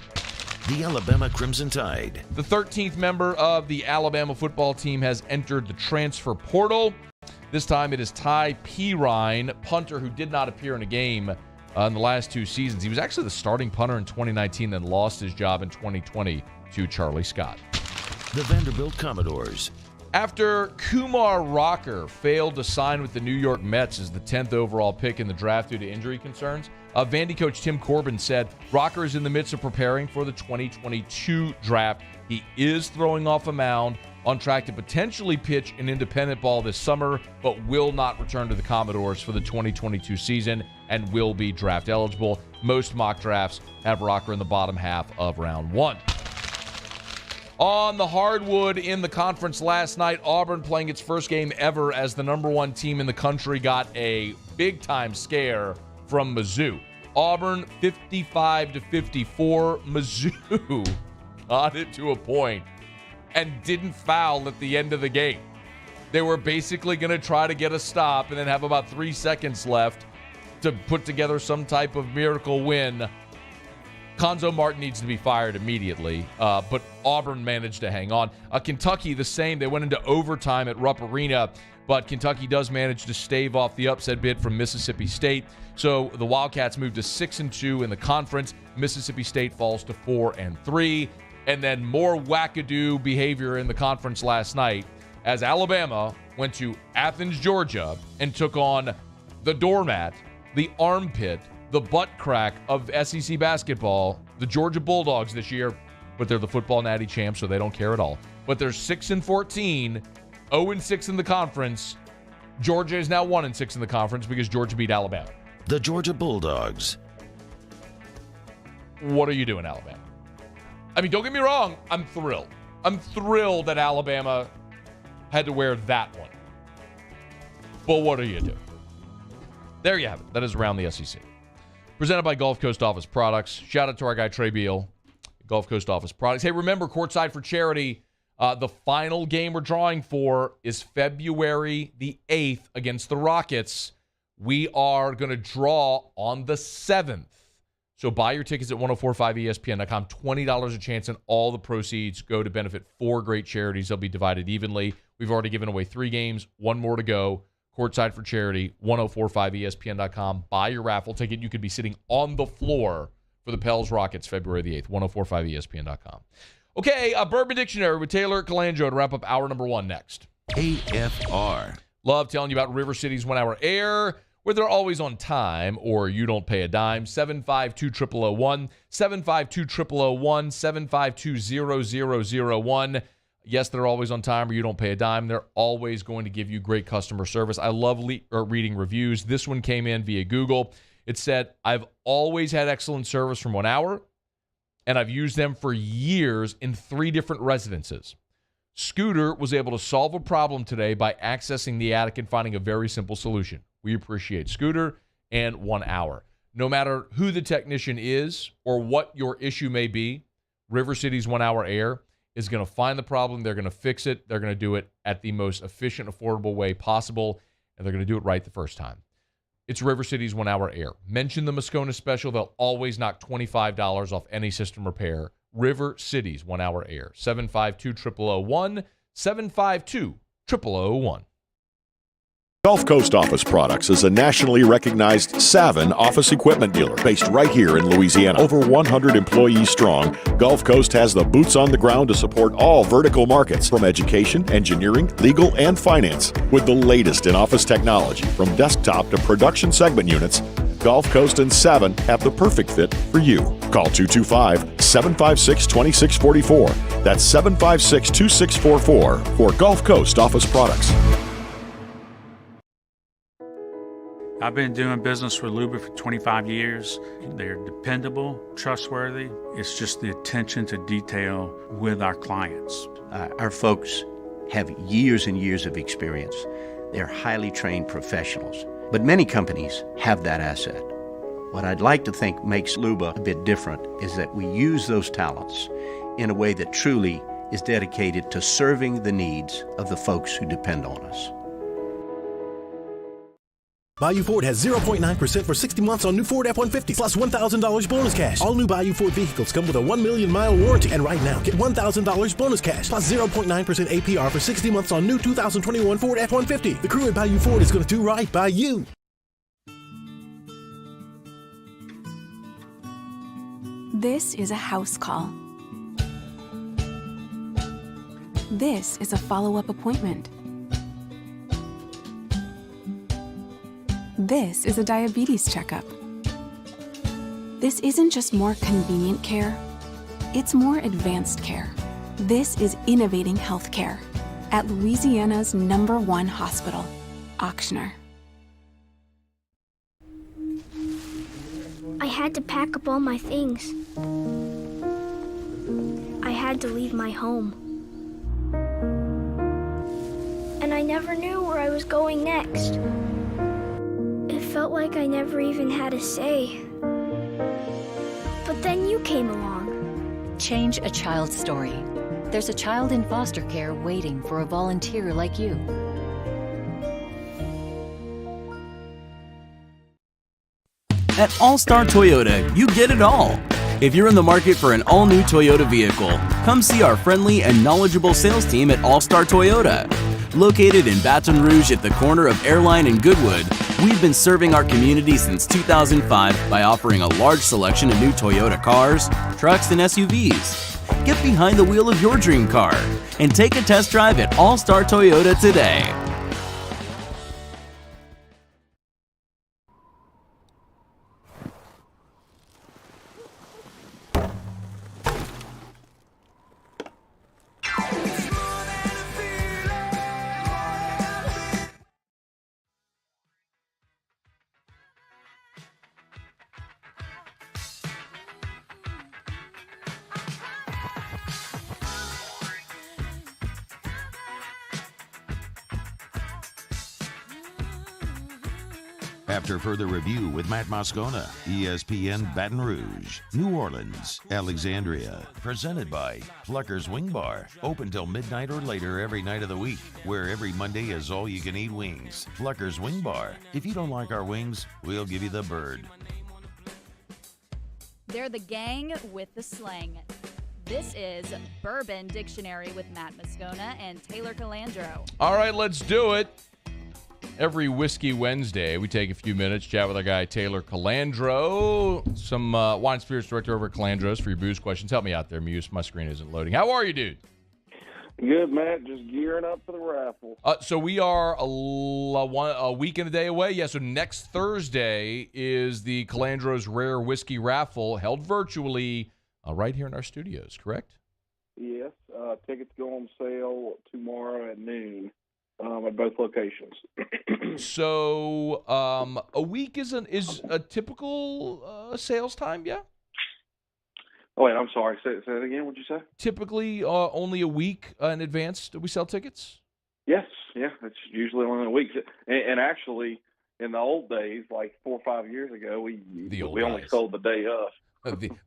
The Alabama Crimson Tide. The 13th member of the Alabama football team has entered the transfer portal. This time it is Ty Pirine, punter who did not appear in a game in the last 2 seasons. He was actually the starting punter in 2019 and lost his job in 2020 to Charlie Scott. The Vanderbilt Commodores. After Kumar Rocker failed to sign with the New York Mets as the 10th overall pick in the draft due to injury concerns, Vandy coach Tim Corbin said Rocker is in the midst of preparing for the 2022 draft. He is throwing off a mound, on track to potentially pitch an independent ball this summer, but will not return to the Commodores for the 2022 season and will be draft eligible. Most mock drafts have Rocker in the bottom half of round 1. On the hardwood in the conference last night, Auburn playing its first game ever as the number 1 team in the country got a big-time scare from Mizzou. Auburn 55-54. Mizzou got it to a point and didn't foul at the end of the game. They were basically going to try to get a stop and then have about 3 seconds left to put together some type of miracle win. Conzo Martin needs to be fired immediately, but Auburn managed to hang on. Kentucky, the same. They went into overtime at Rupp Arena, but Kentucky does manage to stave off the upset bid from Mississippi State. So the Wildcats moved to 6-2 in the conference. Mississippi State falls to 4-3. And then more wackadoo behavior in the conference last night as Alabama went to Athens, Georgia, and took on the doormat, the armpit, the butt crack of SEC basketball, the Georgia Bulldogs this year, but they're the football natty champs, so they don't care at all. But they're 6-14, 0-6 in the conference. Georgia is now 1-6 in the conference because Georgia beat Alabama. The Georgia Bulldogs. What are you doing, Alabama? I mean, don't get me wrong, I'm thrilled. I'm thrilled that Alabama had to wear that one. But what are you doing? There you have it. That is Around the SEC. Presented by Gulf Coast Office Products. Shout out to our guy Trey Beal, Gulf Coast Office Products. Hey, remember, Courtside for Charity, the final game we're drawing for is February the 8th against the Rockets. We are going to draw on the 7th. So buy your tickets at 1045ESPN.com. $20 a chance, and all the proceeds go to benefit 4 great charities. They'll be divided evenly. We've already given away 3 games, 1 more to go. Courtside for Charity, 1045ESPN.com. Buy your raffle ticket. You could be sitting on the floor for the Pels Rockets February the 8th, 1045ESPN.com. Okay, a Bourbon Dictionary with Taylor Calandro to wrap up hour number 1 next. AFR. Love telling you about River City's 1 hour air, where they're always on time or you don't pay a dime. 752-0001, 752-0001, 752-0001. Yes, they're always on time or you don't pay a dime. They're always going to give you great customer service. I love reading reviews. This one came in via Google. It said, I've always had excellent service from 1 hour, and I've used them for years in 3 different residences. Scooter was able to solve a problem today by accessing the attic and finding a very simple solution. We appreciate Scooter and 1 hour. No matter who the technician is or what your issue may be, River City's 1 Hour Air is going to find the problem. They're going to fix it. They're going to do it at the most efficient, affordable way possible, and they're going to do it right the first time. It's River City's 1 Hour Air. Mention the Moscona special. They'll always knock $25 off any system repair. River City's 1 Hour Air. 752-0001. 752-0001. Gulf Coast Office Products is a nationally recognized Savin office equipment dealer based right here in Louisiana. Over 100 employees strong, Gulf Coast has the boots on the ground to support all vertical markets, from education, engineering, legal, and finance. With the latest in office technology, from desktop to production segment units, Gulf Coast and Savin have the perfect fit for you. Call 225-756-2644. That's 756-2644 for Gulf Coast Office Products. I've been doing business with Luba for 25 years. They're dependable, trustworthy. It's just the attention to detail with our clients. Our folks have years and years of experience. They're highly trained professionals. But many companies have that asset. What I'd like to think makes Luba a bit different is that we use those talents in a way that truly is dedicated to serving the needs of the folks who depend on us. Bayou Ford has 0.9% for 60 months on new Ford F-150 plus $1,000 bonus cash. All new Bayou Ford vehicles come with a 1 million mile warranty. And right now, get $1,000 bonus cash plus 0.9% APR for 60 months on new 2021 Ford F-150. The crew at Bayou Ford is going to do right by you. This is a house call. This is a follow-up appointment. This is a diabetes checkup. This isn't just more convenient care, it's more advanced care. This is innovating healthcare at Louisiana's #1 hospital, Ochsner. I had to pack up all my things. I had to leave my home. And I never knew where I was going next. It felt like I never even had a say. But then you came along. Change a child's story. There's a child in foster care waiting for a volunteer like you. At All-Star Toyota, you get it all. If you're in the market for an all-new Toyota vehicle, come see our friendly and knowledgeable sales team at All-Star Toyota. Located in Baton Rouge at the corner of Airline and Goodwood, we've been serving our community since 2005 by offering a large selection of new Toyota cars, trucks, and SUVs. Get behind the wheel of your dream car and take a test drive at All-Star Toyota today. After further review with Matt Moscona, ESPN Baton Rouge, New Orleans, Alexandria. Presented by Plucker's Wing Bar. Open till midnight or later every night of the week, where every Monday is all-you-can-eat wings. Plucker's Wing Bar. If you don't like our wings, we'll give you the bird. They're the gang with the slang. This is Bourbon Dictionary with Matt Moscona and Taylor Calandro. All right, let's do it. Every Whiskey Wednesday, we take a few minutes, chat with our guy Taylor Calandro, some wine and spirits director over at Calandro's for your booze questions. Help me out there, Muse. My screen isn't loading. How are you, dude? Good, Matt. Just gearing up for the raffle. So we are a week and a day away. Yeah, so next Thursday is the Calandro's Rare Whiskey Raffle, held virtually right here in our studios, correct? Yes. Tickets go on sale tomorrow at noon. At both locations. So a week is a typical sales time, yeah? Oh, wait, I'm sorry. Say that again. What'd you say? Typically only a week in advance do we sell tickets? Yes. Yeah, it's usually only a week. And actually, in the old days, like 4 or 5 years ago, we only sold the day of.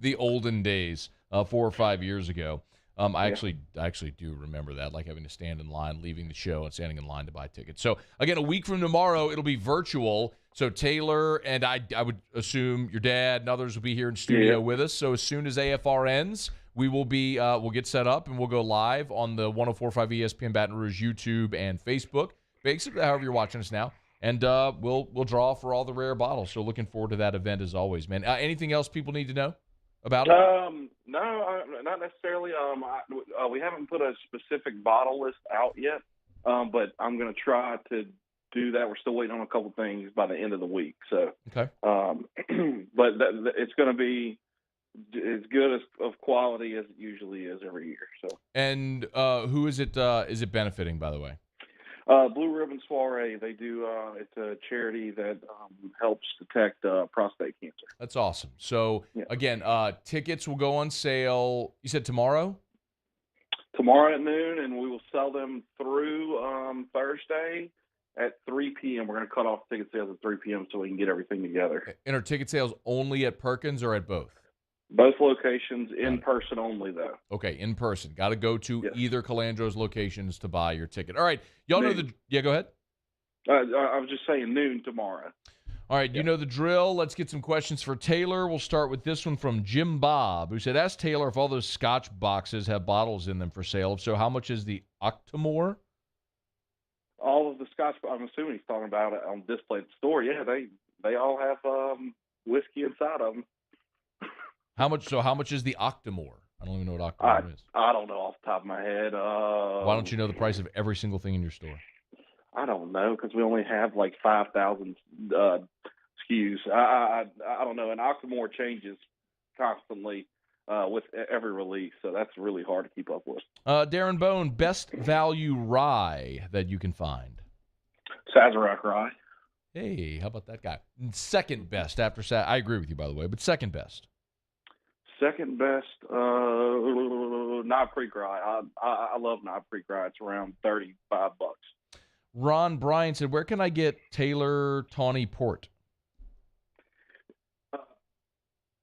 The olden days. 4 or 5 years ago. I actually do remember that, like having to stand in line, leaving the show, and standing in line to buy tickets. So, again, a week from tomorrow, it'll be virtual. So Taylor and I would assume your dad and others will be here in studio with us. So as soon as AFR ends, we will be we'll get set up and we'll go live on the 104.5 ESPN Baton Rouge YouTube and Facebook, basically however you're watching us now. And we'll draw for all the rare bottles. So looking forward to that event as always, man. Anything else people need to know about it? No, not necessarily. We haven't put a specific bottle list out yet, but I'm going to try to do that. We're still waiting on a couple things by the end of the week. So, okay. But it's going to be as good of quality as it usually is every year. So. And who is it? Is it benefiting, by the way? Blue Ribbon Soiree. They do. It's a charity that helps detect prostate cancer. That's awesome. So again, tickets will go on sale. You said tomorrow? Tomorrow at noon, and we will sell them through Thursday at 3 p.m. We're going to cut off ticket sales at 3 p.m. so we can get everything together. And are ticket sales only at Perkins or at both? Both locations, in person only, though. Okay, in person. Got to go to either Calandro's locations to buy your ticket. All right, y'all know the... Yeah, go ahead. I was just saying noon tomorrow. All right, you know the drill. Let's get some questions for Taylor. We'll start with this one from Jim Bob, who said, ask Taylor if all those Scotch boxes have bottles in them for sale. If so, how much is the Octomore? All of the Scotch, I'm assuming he's talking about it on display at the store. Yeah, they all have whiskey inside of them. How much is the Octomore? I don't even know what Octomore is. I don't know off the top of my head. Why don't you know the price of every single thing in your store? I don't know, because we only have like 5,000 SKUs. I don't know. And Octomore changes constantly with every release, so that's really hard to keep up with. Darren Bone, best value rye that you can find? Sazerac rye. Hey, how about that guy? Second best after I agree with you, by the way, but second best. Second best, Knob Creek rye. I love Knob Creek rye. It's around $35. Ron Bryan said, where can I get Taylor Tawny Port?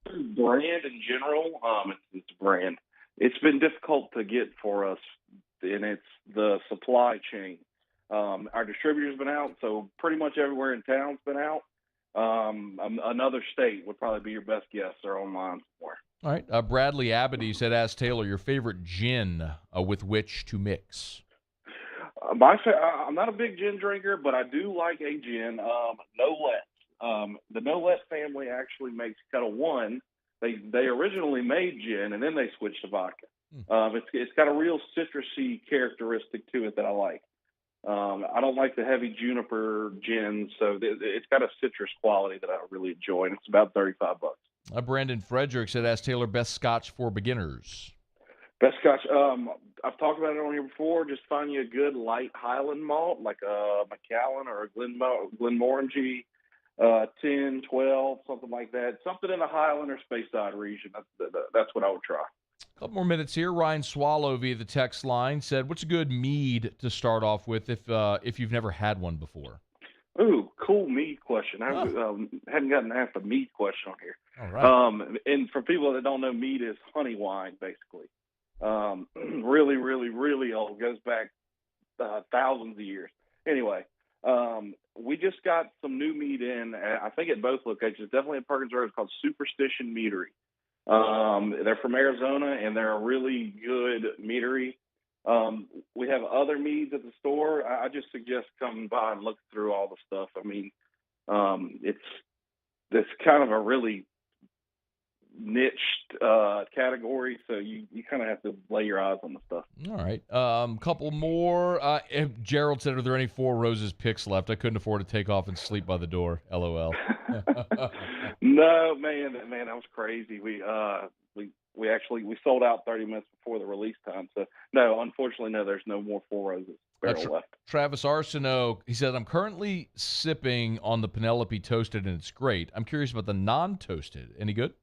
Brand in general, it's a brand. It's been difficult to get for us, and it's the supply chain. Our distributor's been out, so pretty much everywhere in town's been out. Another state would probably be your best guess. They're online somewhere. All right. Bradley Abity said, ask Taylor your favorite gin with which to mix. I'm not a big gin drinker, but I do like a gin. Nolet. The Nolet family actually makes Kettle One. They originally made gin, and then they switched to vodka. It's got a real citrusy characteristic to it that I like. I don't like the heavy juniper gin, so it's got a citrus quality that I really enjoy, and it's about $35. Brandon Frederick said, ask Taylor best Scotch for beginners. Best Scotch. I've talked about it on here before. Just find you a good light Highland malt, like a Macallan or a Glenmorangie, 10, 12, something like that. Something in the Highland or Speyside region. That's what I would try. A couple more minutes here. Ryan Swallow via the text line said, what's a good mead to start off with if you've never had one before? Ooh, cool mead question. I hadn't gotten asked a mead question on here. All right. And for people that don't know, mead is honey wine, basically. Really, really, really old. Goes back thousands of years. Anyway, we just got some new mead in, I think at both locations. Definitely at Perkins Road. It's called Superstition Meadery. They're from Arizona, and they're a really good meadery. We have other meads at the store. I just suggest coming by and look through all the stuff. I mean, it's kind of a really niched category, so you kind of have to lay your eyes on the stuff. All right. Couple more. Gerald said, are there any Four Roses picks left? I couldn't afford to take off and sleep by the door. LOL. No, man, that was crazy. We sold out 30 minutes before the release time. So, no, unfortunately, no, there's no more Four Roses barrel left. Travis Arsenault, he said, I'm currently sipping on the Penelope Toasted, and it's great. I'm curious about the non-toasted. Any good?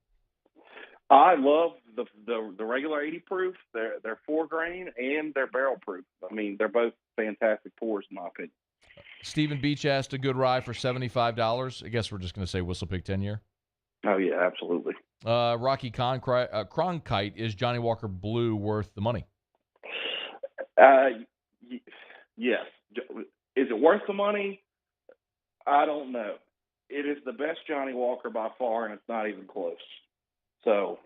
I love the regular 80 proof. They're 4 grain and they're barrel proof. I mean, they're both fantastic pours in my opinion. Stephen Beach asked a good rye for $75. I guess we're just going to say Whistle Pig 10-year. Oh, yeah, absolutely. Rocky Cronkite, is Johnny Walker Blue worth the money? Yes. Is it worth the money? I don't know. It is the best Johnny Walker by far, and it's not even close. So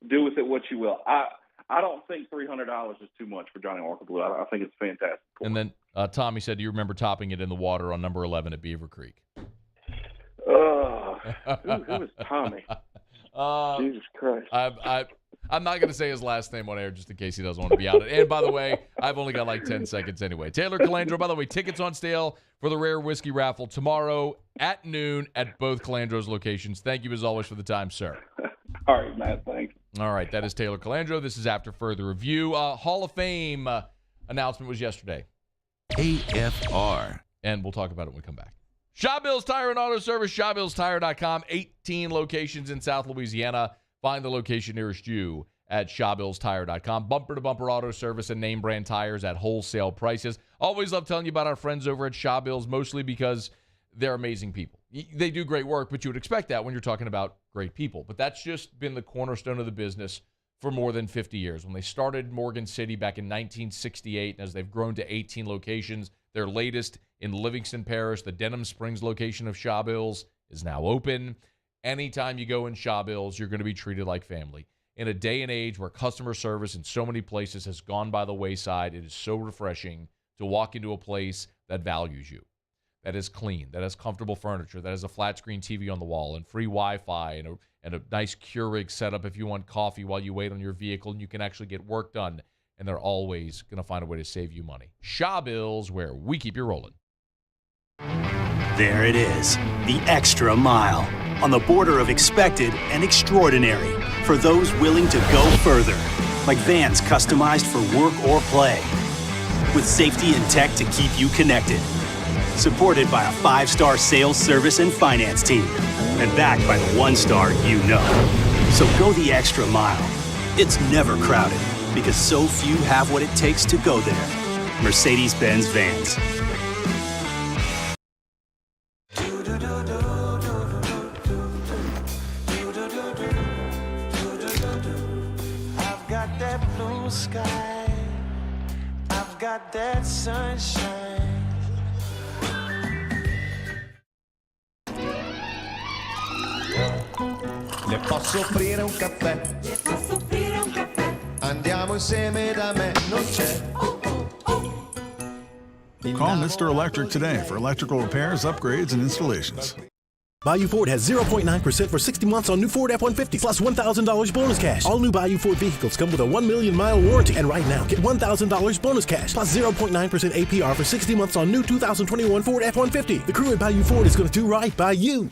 do with it what you will. I don't think $300 is too much for Johnny Walker Blue. I think it's fantastic. And then Tommy said, do you remember topping it in the water on number 11 at Beaver Creek? Who is Tommy? Jesus Christ. I'm not going to say his last name on air just in case he doesn't want to be out. And by the way, I've only got like 10 seconds anyway. Taylor Calandro, by the way, tickets on sale for the Rare Whiskey Raffle tomorrow at noon at both Calandro's locations. Thank you as always for the time, sir. All right, Matt, thanks. All right, that is Taylor Calandro. This is After Further Review. Hall of Fame announcement was yesterday. AFR. And we'll talk about it when we come back. Shaw Bill's Tire and Auto Service, ShawBillsTire.com, 18 locations in South Louisiana. Find the location nearest you at ShawBillsTire.com. Bumper-to-bumper auto service and name brand tires at wholesale prices. Always love telling you about our friends over at Shaw Bills, mostly because they're amazing people. They do great work, but you would expect that when you're talking about great people. But that's just been the cornerstone of the business for more than 50 years. When they started Morgan City back in 1968, and as they've grown to 18 locations, their latest in Livingston Parish, the Denham Springs location of Shaw Bills, is now open. Anytime you go in Shaw Bills, you're going to be treated like family. In a day and age where customer service in so many places has gone by the wayside, it is so refreshing to walk into a place that values you, that is clean, that has comfortable furniture, that has a flat screen TV on the wall and free Wi-Fi and a nice Keurig setup if you want coffee while you wait on your vehicle and you can actually get work done. And they're always going to find a way to save you money. Shaw Bills, where we keep you rolling. There it is, the extra mile, on the border of expected and extraordinary for those willing to go further, like vans customized for work or play, with safety and tech to keep you connected, supported by a 5-star sales, service, and finance team, and backed by the 1-star you know. So go the extra mile. It's never crowded, because so few have what it takes to go there. Mercedes-Benz Vans. I've got that blue sky. I've got that sunshine. Le posso offrire un caffè? Le posso offrire un caffè? Andiamo insieme da me, non c'è. Call Mr. Electric today for electrical repairs, upgrades, and installations. Bayou Ford has 0.9% for 60 months on new Ford F-150 plus $1,000 bonus cash. All new Bayou Ford vehicles come with a 1 million mile warranty. And right now, get $1,000 bonus cash plus 0.9% APR for 60 months on new 2021 Ford F-150. The crew at Bayou Ford is going to do right by you.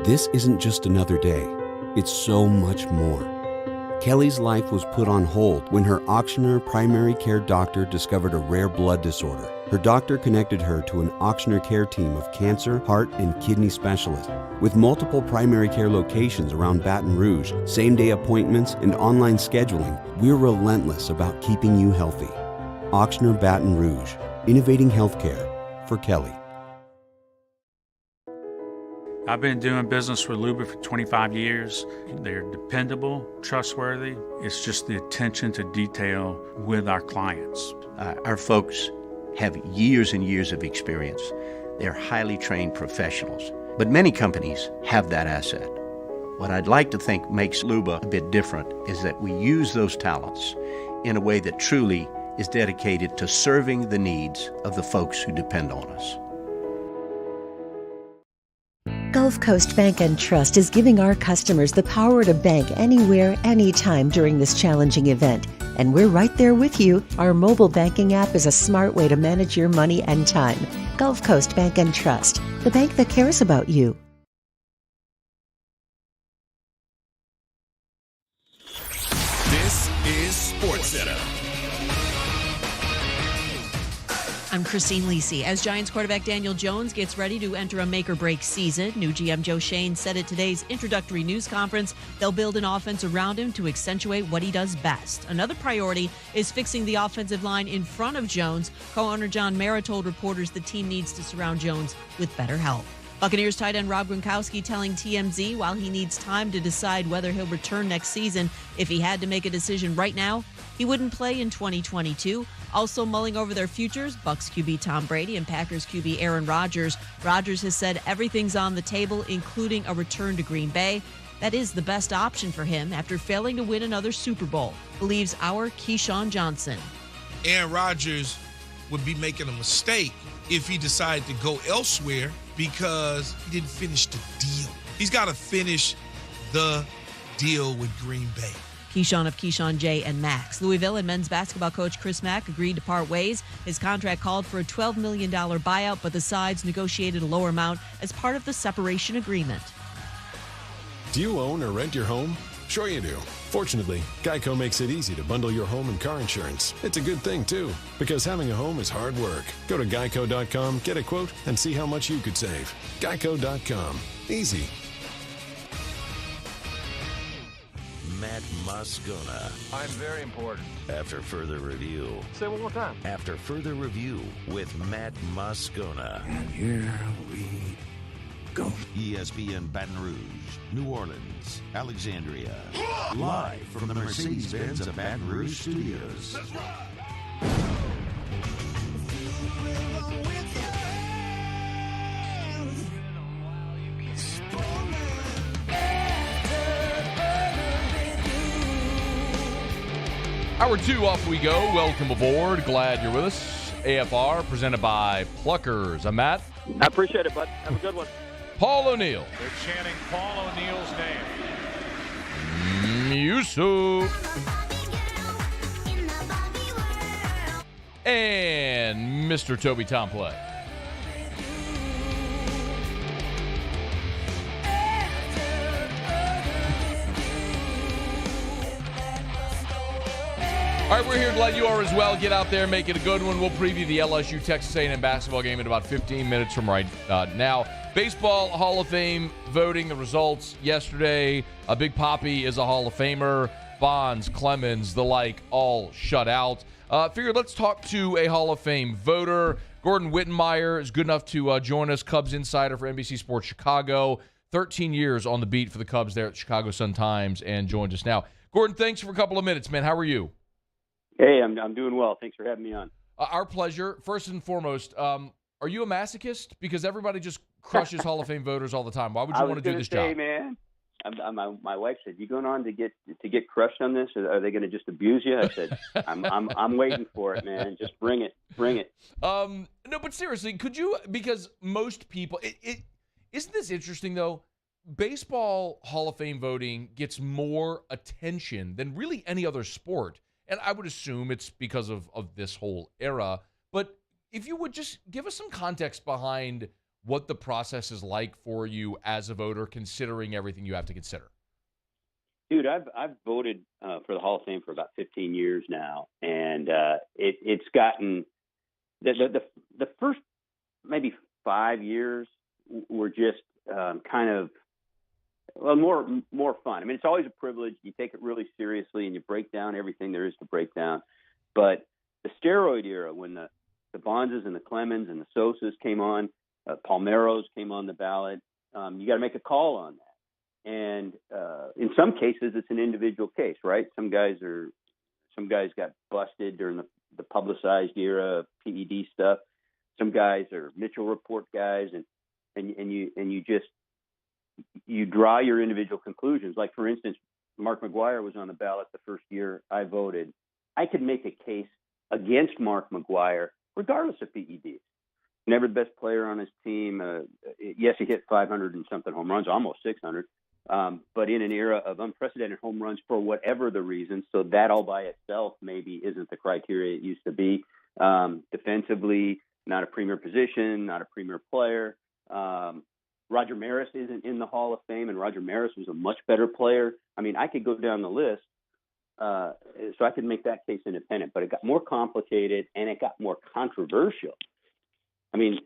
This isn't just another day, it's so much more. Kelly's life was put on hold when her auctioneer primary care doctor discovered a rare blood disorder. Her doctor connected her to an auctioneer care team of cancer, heart, and kidney specialists. With multiple primary care locations around Baton Rouge, same-day appointments, and online scheduling, we're relentless about keeping you healthy. Auctioneer Baton Rouge, innovating healthcare for Kelly. I've been doing business with Luba for 25 years. They're dependable, trustworthy. It's just the attention to detail with our clients. Our folks have years and years of experience. They're highly trained professionals. But many companies have that asset. What I'd like to think makes Luba a bit different is that we use those talents in a way that truly is dedicated to serving the needs of the folks who depend on us. Gulf Coast Bank and Trust is giving our customers the power to bank anywhere, anytime during this challenging event. And we're right there with you. Our mobile banking app is a smart way to manage your money and time. Gulf Coast Bank and Trust, the bank that cares about you. This is SportsCenter. I'm Christine Lisi. As Giants quarterback Daniel Jones gets ready to enter a make-or-break season, new GM Joe Schoen said at today's introductory news conference they'll build an offense around him to accentuate what he does best. Another priority is fixing the offensive line in front of Jones. Co-owner John Mara told reporters the team needs to surround Jones with better help. Buccaneers tight end Rob Gronkowski telling TMZ while he needs time to decide whether he'll return next season, if he had to make a decision right now, he wouldn't play in 2022. Also mulling over their futures, Bucs QB Tom Brady and Packers QB Aaron Rodgers. Rodgers has said everything's on the table, including a return to Green Bay. That is the best option for him after failing to win another Super Bowl, believes our Keyshawn Johnson. Aaron Rodgers would be making a mistake if he decided to go elsewhere because he didn't finish the deal. He's got to finish the deal with Green Bay. Keyshawn of Keyshawn J and Max. Louisville and men's basketball coach Chris Mack agreed to part ways. His contract called for a $12 million buyout, but the sides negotiated a lower amount as part of the separation agreement. Do you own or rent your home? Sure you do. Fortunately, Geico makes it easy to bundle your home and car insurance. It's a good thing, too, because having a home is hard work. Go to geico.com, get a quote, and see how much you could save. Geico.com. Easy. Matt Moscona. I'm very important. After further review. Say it one more time. After further review with Matt Moscona. And here we go. ESPN Baton Rouge, New Orleans, Alexandria. Live from the Mercedes-Benz of Baton Rouge studios. That's right. Hour 2, off we go. Welcome aboard. Glad you're with us. AFR presented by Pluckers. I'm Matt. I appreciate it, bud. Have a good one. Paul O'Neill. They're chanting Paul O'Neill's name. Yusuf. And Mr. Toby Tomplay. All right, we're here. Glad you are as well. Get out there, make it a good one. We'll preview the LSU Texas A&M basketball game in about 15 minutes from right now. Baseball Hall of Fame voting, the results yesterday. Big Papi is a Hall of Famer. Bonds, Clemens, the like, all shut out. Figured let's talk to a Hall of Fame voter. Gordon Whittmeyer is good enough to join us, Cubs insider for NBC Sports Chicago. 13 years on the beat for the Cubs there at Chicago Sun-Times and joins us now. Gordon, thanks for a couple of minutes, man. How are you? Hey, I'm doing well. Thanks for having me on. Our pleasure. First and foremost, are you a masochist? Because everybody just crushes Hall of Fame voters all the time. Why would you want to do this job? Man, my wife said, "You going on to get crushed on this? Or are they going to just abuse you?" I said, "I'm waiting for it, man. Just bring it." No, but seriously, could you? Because most people, isn't this interesting though? Baseball Hall of Fame voting gets more attention than really any other sport. And I would assume it's because of this whole era. But if you would just give us some context behind what the process is like for you as a voter, considering everything you have to consider. Dude, I've voted for the Hall of Fame for about 15 years now, and it's gotten the first maybe 5 years were just kind of. Well, more fun. I mean, it's always a privilege. You take it really seriously, and you break down everything there is to break down. But the steroid era, when the Bonzes and the Clemens and the Sosas came on, Palmeiros came on the ballot, you got to make a call on that. And in some cases, it's an individual case, right? Some guys got busted during the publicized era of PED stuff. Some guys are Mitchell Report guys, and you draw your individual conclusions. Like, for instance, Mark McGwire was on the ballot the first year I voted. I could make a case against Mark McGwire regardless of PEDs. Never the best player on his team. Yes, he hit 500 and something home runs, almost 600, but in an era of unprecedented home runs for whatever the reason. So that all by itself maybe isn't the criteria it used to be. Defensively, not a premier position, not a premier player. Roger Maris isn't in the Hall of Fame, and Roger Maris was a much better player. I mean, I could go down the list, so I could make that case independent, but it got more complicated and it got more controversial. I mean,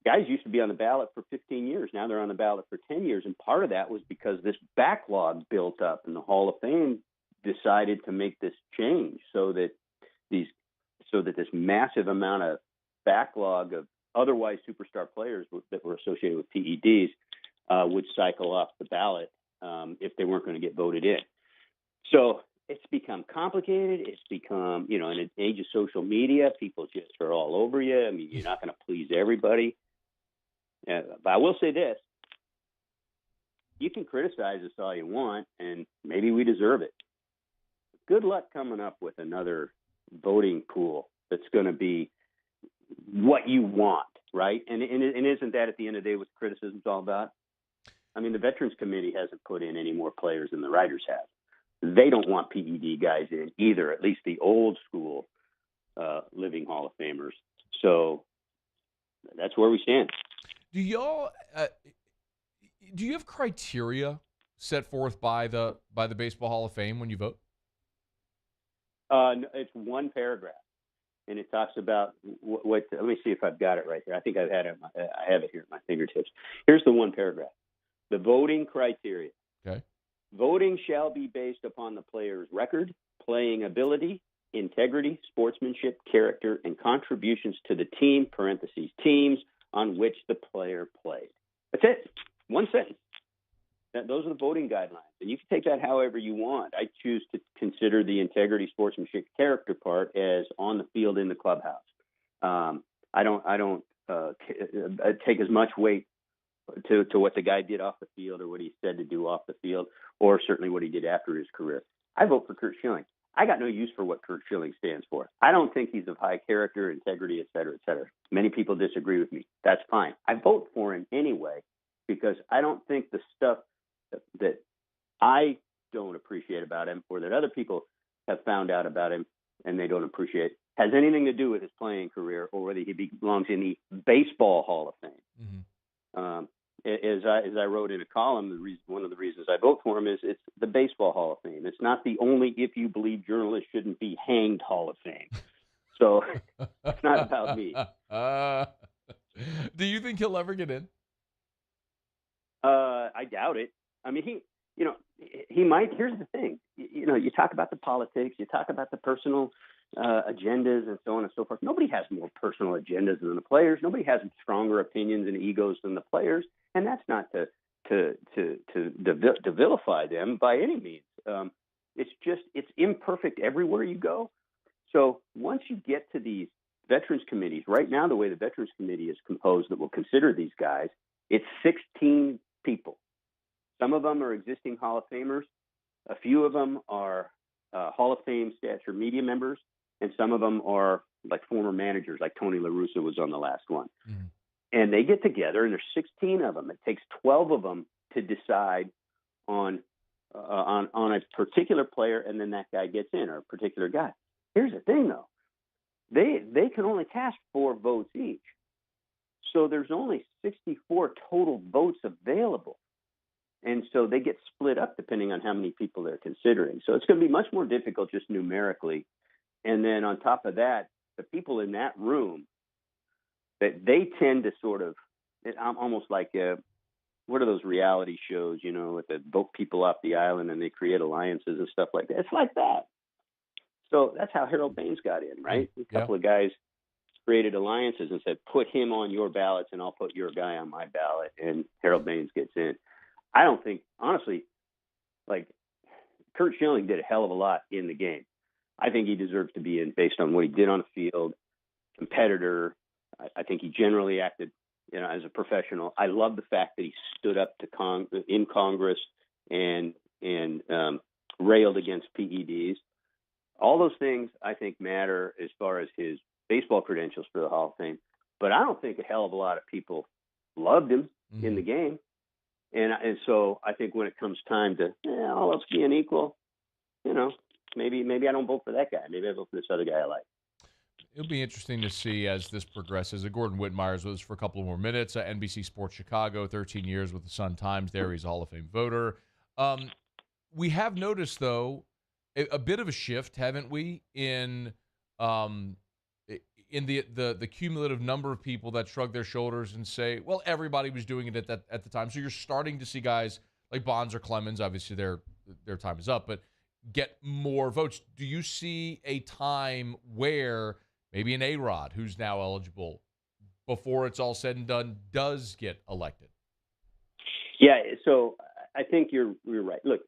guys used to be on the ballot for 15 years. Now they're on the ballot for 10 years, and part of that was because this backlog built up, and the Hall of Fame decided to make this change so that this massive amount of backlog of otherwise superstar players that were associated with PEDs would cycle off the ballot if they weren't going to get voted in. So it's become complicated. It's become, in an age of social media, people just are all over you. I mean, you're not going to please everybody. But I will say this. You can criticize us all you want, and maybe we deserve it. Good luck coming up with another voting pool that's going to be what you want, right? And isn't that at the end of the day what criticism's all about? I mean, the Veterans Committee hasn't put in any more players than the writers have. They don't want PED guys in either, at least the old school living Hall of Famers. So that's where we stand. Do y'all do you have criteria set forth by the Baseball Hall of Fame when you vote? It's one paragraph, and it talks about what. Let me see if I've got it right here. I think I have it here at my fingertips. Here's the one paragraph. The voting criteria. Okay. Voting shall be based upon the player's record, playing ability, integrity, sportsmanship, character, and contributions to the team, parentheses, teams on which the player played. That's it. One sentence. Those are the voting guidelines. And you can take that however you want. I choose to consider the integrity, sportsmanship, character part as on the field in the clubhouse. I don't take as much weight to what the guy did off the field or what he said to do off the field, or certainly what he did after his career. I vote for Curt Schilling. I got no use for what Curt Schilling stands for. I don't think he's of high character, integrity, et cetera, et cetera. Many people disagree with me. That's fine. I vote for him anyway because I don't think the stuff that I don't appreciate about him or that other people have found out about him and they don't appreciate has anything to do with his playing career or whether he belongs in the Baseball Hall of Fame. Mm-hmm. As I wrote in a column, one of the reasons I vote for him is it's the Baseball Hall of Fame. It's not the only if you believe journalists shouldn't be hanged Hall of Fame. So it's not about me. Do you think he'll ever get in? I doubt it. I mean, he might. Here's the thing. You talk about the politics, you talk about the personal agendas and so on and so forth. Nobody has more personal agendas than the players. Nobody has stronger opinions and egos than the players. And that's not to vilify them by any means. It's imperfect everywhere you go. So once you get to these veterans committees, right now the way the Veterans Committee is composed that will consider these guys, it's 16 people. Some of them are existing Hall of Famers. A few of them are Hall of Fame stature media members, and some of them are like former managers, like Tony La Russa was on the last one. Mm-hmm. And they get together, and there's 16 of them. It takes 12 of them to decide on a particular player, and then that guy gets in, or a particular guy. Here's the thing, though. They can only cast 4 votes each. So there's only 64 total votes available. And so they get split up depending on how many people they're considering. So it's going to be much more difficult just numerically. And then on top of that, the people in that room, that they tend to sort of, almost like, what are those reality shows, with the vote people off the island and they create alliances and stuff like that. It's like that. So that's how Harold Baines got in, right? A couple of guys created alliances and said, put him on your ballots and I'll put your guy on my ballot. And Harold Baines gets in. I don't think, honestly, like Curt Schilling did a hell of a lot in the game. I think he deserves to be in based on what he did on the field, competitor. I think he generally acted, as a professional. I love the fact that he stood up to in Congress and railed against PEDs. All those things I think matter as far as his baseball credentials for the Hall of Fame. But I don't think a hell of a lot of people loved him in the game. And so I think when it comes time to all else being equal, maybe I don't vote for that guy. Maybe I vote for this other guy I like. It'll be interesting to see as this progresses. Gordon Whittmeyer is with us for a couple more minutes. NBC Sports Chicago, 13 years with the Sun-Times there. He's a Hall of Fame voter. We have noticed, though, a bit of a shift, haven't we, in the cumulative number of people that shrug their shoulders and say, well, everybody was doing it at the time. So you're starting to see guys like Bonds or Clemens, obviously their time is up, but get more votes. Do you see a time where maybe an A-Rod, who's now eligible, before it's all said and done, does get elected? Yeah, so I think you're right. Look,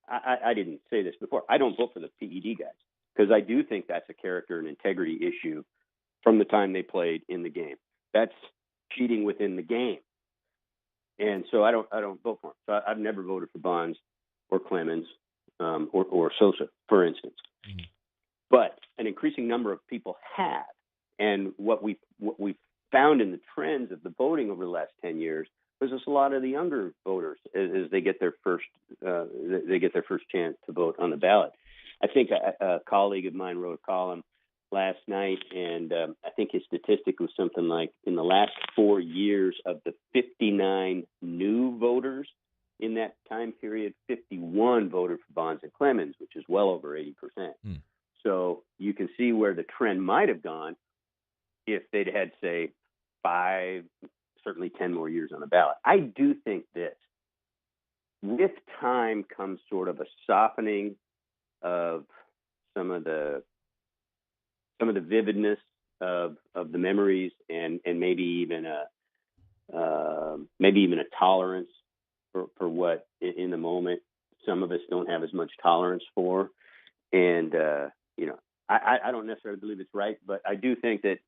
I didn't say this before. I don't vote for the PED guys because I do think that's a character and integrity issue from the time they played in the game. That's cheating within the game. And so I don't vote for them. So I've never voted for Bonds or Clemens or Sosa, for instance. Mm-hmm. But an increasing number of people have. And what we found in the trends of the voting over the last 10 years was just a lot of the younger voters as they get their first chance to vote on the ballot. I think a colleague of mine wrote a column last night, and I think his statistic was something like in the last 4 years of the 59 new voters in that time period, 51 voted for Bonds and Clemens, which is well over 80%. Mm. So you can see where the trend might have gone if they'd had, say, 5, certainly 10 more years on the ballot. I do think this. With time comes sort of a softening of some of the vividness of the memories and maybe even a tolerance for what in the moment some of us don't have as much tolerance for. And I don't necessarily believe it's right, but I do think that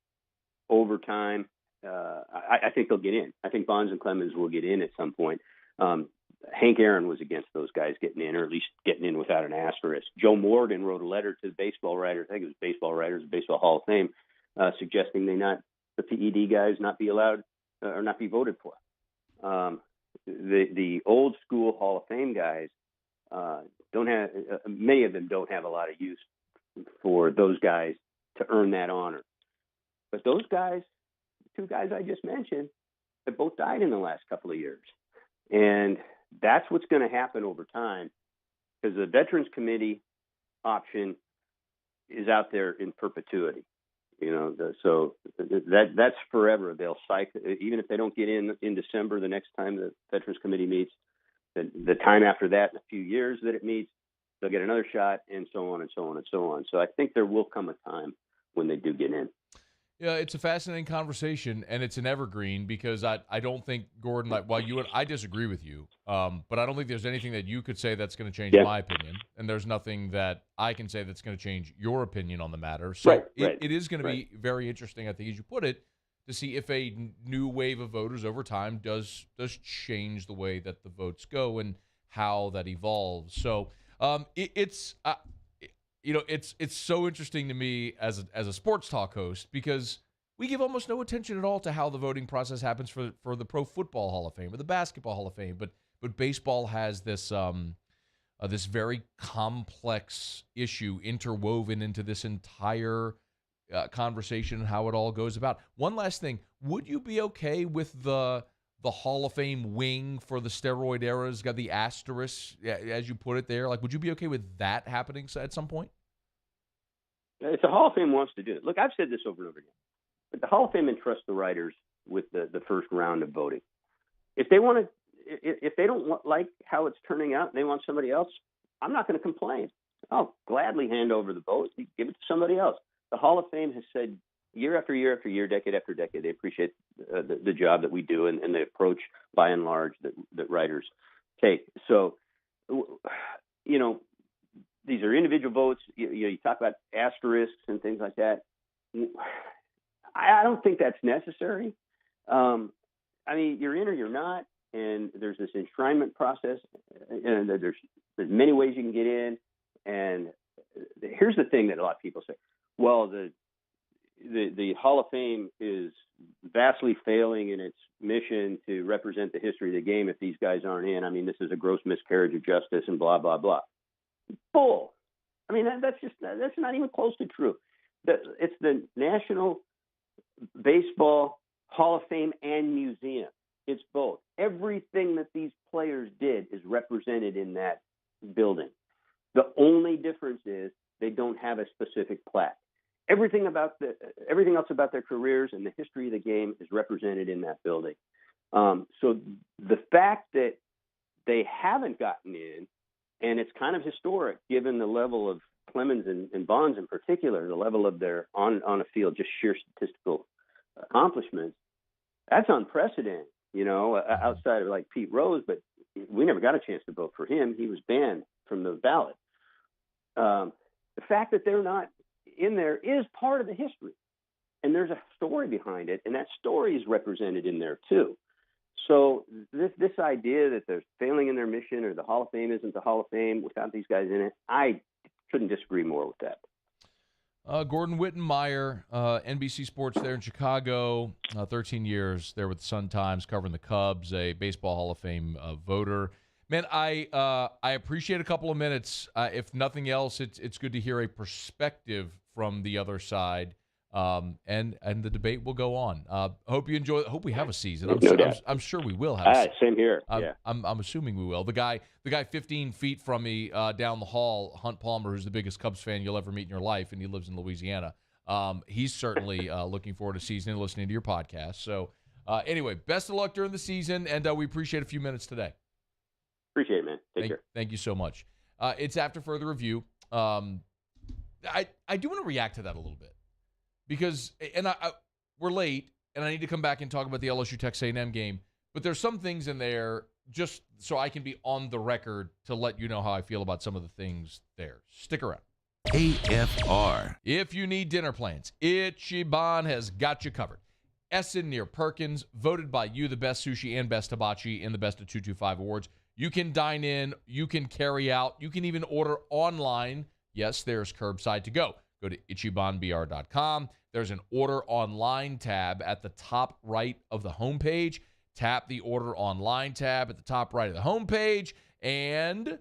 over time I think they'll get in. I think Bonds and Clemens will get in at some point. Hank Aaron was against those guys getting in, or at least getting in without an asterisk. Joe Morgan wrote a letter to the baseball writers, I think it was Baseball Writers, Baseball Hall of Fame, suggesting the PED guys not be allowed or not be voted for. The old school Hall of Fame guys don't have many of them don't have a lot of use for those guys to earn that honor. But those guys, the two guys I just mentioned, have both died in the last couple of years. And that's what's going to happen over time, because the Veterans Committee option is out there in perpetuity. So that's forever. They'll cycle, even if they don't get in December, the next time the Veterans Committee meets, the time after that, in a few years that it meets, they'll get another shot, and so on and so on and so on. So I think there will come a time when they do get in. Yeah, it's a fascinating conversation, and it's an evergreen because I don't think, Gordon, I disagree with you, but I don't think there's anything that you could say that's going to change my opinion, and there's nothing that I can say that's going to change your opinion on the matter. So it is going to be very interesting, I think, as you put it, to see if a new wave of voters over time does change the way that the votes go and how that evolves. So it's so interesting to me as a sports talk host, because we give almost no attention at all to how the voting process happens for the Pro Football Hall of Fame or the Basketball Hall of Fame, but baseball has this this very complex issue interwoven into this entire conversation and how it all goes about. One last thing, would you be okay with the Hall of Fame wing for the steroid eras, got the asterisk, as you put it there? Like, would you be okay with that happening at some point? If the Hall of Fame wants to do it, look, I've said this over and over again, but the Hall of Fame entrusts the writers with the first round of voting. If they want to, if they don't like how it's turning out and they want somebody else, I'm not going to complain. I'll gladly hand over the vote, give it to somebody else. The Hall of Fame has said year after year after year, decade after decade, they appreciate the job that we do and the approach, by and large, that writers take. So, these are individual votes. You talk about asterisks and things like that. I don't think that's necessary. You're in or you're not, and there's this enshrinement process, and there's many ways you can get in. And here's the thing that a lot of people say: well, the Hall of Fame is vastly failing in its mission to represent the history of the game if these guys aren't in. This is a gross miscarriage of justice and blah, blah, blah. Bull. That's not even close to true. It's the National Baseball Hall of Fame and Museum. It's both. Everything that these players did is represented in that building. The only difference is they don't have a specific plaque. Everything else about their careers and the history of the game is represented in that building. So the fact that they haven't gotten in, and it's kind of historic given the level of Clemens and Bonds in particular, the level of their on a field, just sheer statistical accomplishments, that's unprecedented, outside of like Pete Rose, but we never got a chance to vote for him. He was banned from the ballot. The fact that they're not in there is part of the history, and there's a story behind it, and that story is represented in there too. So this idea that they're failing in their mission or the Hall of Fame isn't the Hall of Fame without these guys in it, I couldn't disagree more with that. Gordon Whittmeyer, NBC Sports there in Chicago, 13 years there with the Sun-Times covering the Cubs, a Baseball Hall of Fame voter. Man, I appreciate a couple of minutes. If nothing else, it's good to hear a perspective from the other side, and the debate will go on. Hope you enjoy. Hope we have a season. I'm sure we will have. Same here. Yeah. I'm assuming we will. The guy 15 feet from me down the hall, Hunt Palmer, who's the biggest Cubs fan you'll ever meet in your life, and he lives in Louisiana. He's certainly looking forward to season and listening to your podcast. So anyway, best of luck during the season, and we appreciate a few minutes today. Appreciate it, man. Take care. Thank you so much. It's after further review. I do want to react to that a little bit because, we're late, and I need to come back and talk about the LSU Texas A&M game. But there's some things in there just so I can be on the record to let you know how I feel about some of the things there. Stick around. AFR. If you need dinner plans, Ichiban has got you covered. Essen near Perkins, voted by you the best sushi and best hibachi in the Best of 225 awards. You can dine in, you can carry out, you can even order online. Yes, there's curbside to go. Go to ichibanbr.com. There's an order online tab at the top right of the homepage. Tap the order online tab at the top right of the homepage and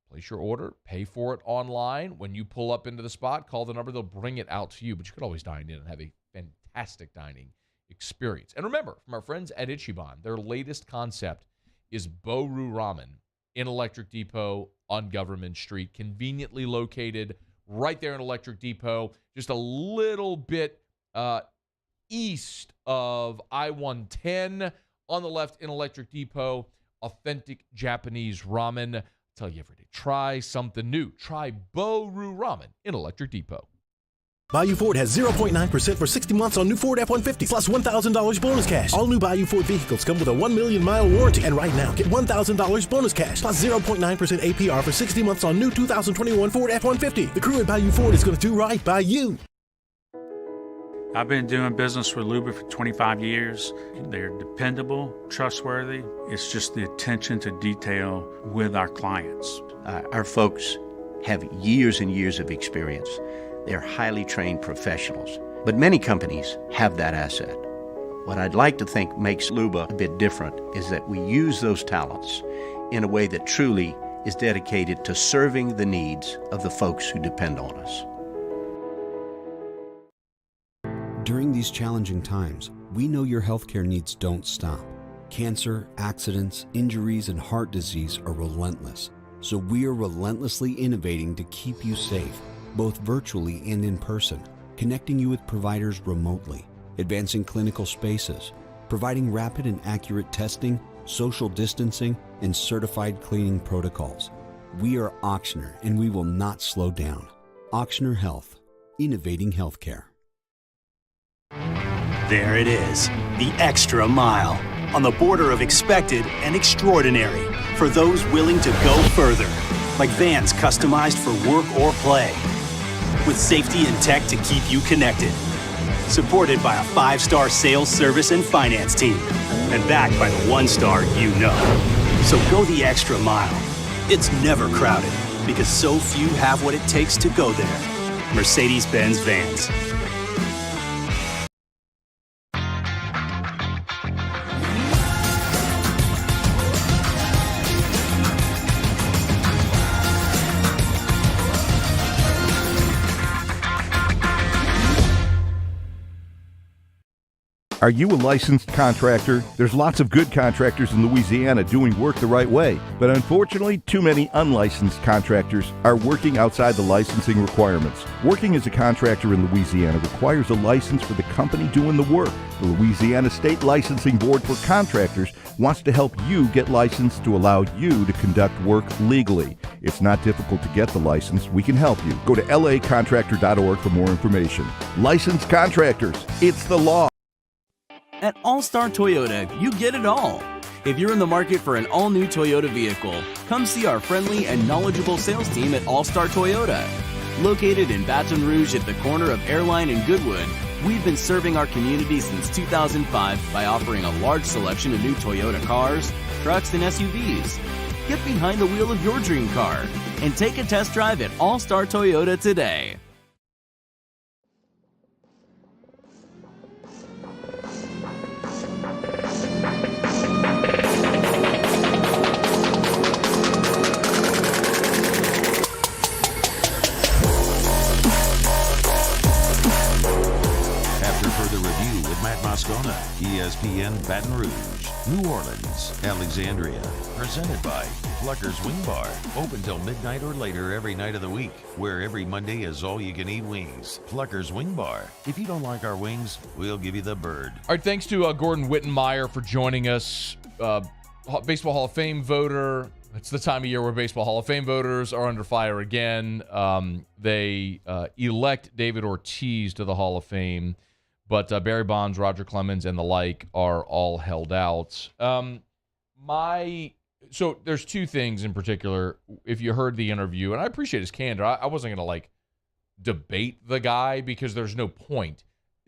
place your order, pay for it online. When you pull up into the spot, call the number, they'll bring it out to you. But you could always dine in and have a fantastic dining experience. And remember, from our friends at Ichiban, their latest concept is Boru Ramen in Electric Depot on Government Street, conveniently located right there in Electric Depot, just a little bit east of I-110 on the left in Electric Depot. Authentic Japanese ramen. I tell you every day, try something new. Try Boru Ramen in Electric Depot. Bayou Ford has 0.9% for 60 months on new Ford F-150 plus $1,000 bonus cash. All new Bayou Ford vehicles come with a 1 million mile warranty. And right now, get $1,000 bonus cash plus 0.9% APR for 60 months on new 2021 Ford F-150. The crew at Bayou Ford is going to do right by you. I've been doing business with Luba for 25 years. They're dependable, trustworthy. It's just the attention to detail with our clients. Our folks have years and years of experience. They're highly trained professionals, but many companies have that asset. What I'd like to think makes Luba a bit different is that we use those talents in a way that truly is dedicated to serving the needs of the folks who depend on us. During these challenging times, we know your healthcare needs don't stop. Cancer, accidents, injuries, and heart disease are relentless. So we are relentlessly innovating to keep you safe, both virtually and in person, connecting you with providers remotely, advancing clinical spaces, providing rapid and accurate testing, social distancing, and certified cleaning protocols. We are Auctioner, and we will not slow down. Auctioner Health, innovating healthcare. There it is, the extra mile, on the border of expected and extraordinary, for those willing to go further, like vans customized for work or play, with safety and tech to keep you connected. Supported by a 5-star sales, service, and finance team. And backed by the 1-star you know. So go the extra mile. It's never crowded, because so few have what it takes to go there. Mercedes-Benz Vans. Are you a licensed contractor? There's lots of good contractors in Louisiana doing work the right way, but unfortunately, too many unlicensed contractors are working outside the licensing requirements. Working as a contractor in Louisiana requires a license for the company doing the work. The Louisiana State Licensing Board for Contractors wants to help you get licensed to allow you to conduct work legally. It's not difficult to get the license. We can help you. Go to lacontractor.org for more information. Licensed contractors, it's the law. At All-Star Toyota, you get it all. If you're in the market for an all-new Toyota vehicle, come see our friendly and knowledgeable sales team at All-Star Toyota. Located in Baton Rouge at the corner of Airline and Goodwood, we've been serving our community since 2005 by offering a large selection of new Toyota cars, trucks, and SUVs. Get behind the wheel of your dream car and take a test drive at All-Star Toyota today. Moscona, ESPN Baton Rouge, New Orleans, Alexandria. Presented by Plucker's Wing Bar. Open till midnight or later every night of the week, where every Monday is all-you-can-eat wings. Plucker's Wing Bar. If you don't like our wings, we'll give you the bird. All right, thanks to Gordon Whittmeyer for joining us. Baseball Hall of Fame voter. It's the time of year where Baseball Hall of Fame voters are under fire again. They elect David Ortiz to the Hall of Fame. But Barry Bonds, Roger Clemens, and the like are all held out. So there's two things in particular. If you heard the interview, and I appreciate his candor, I wasn't going to debate the guy because there's no point.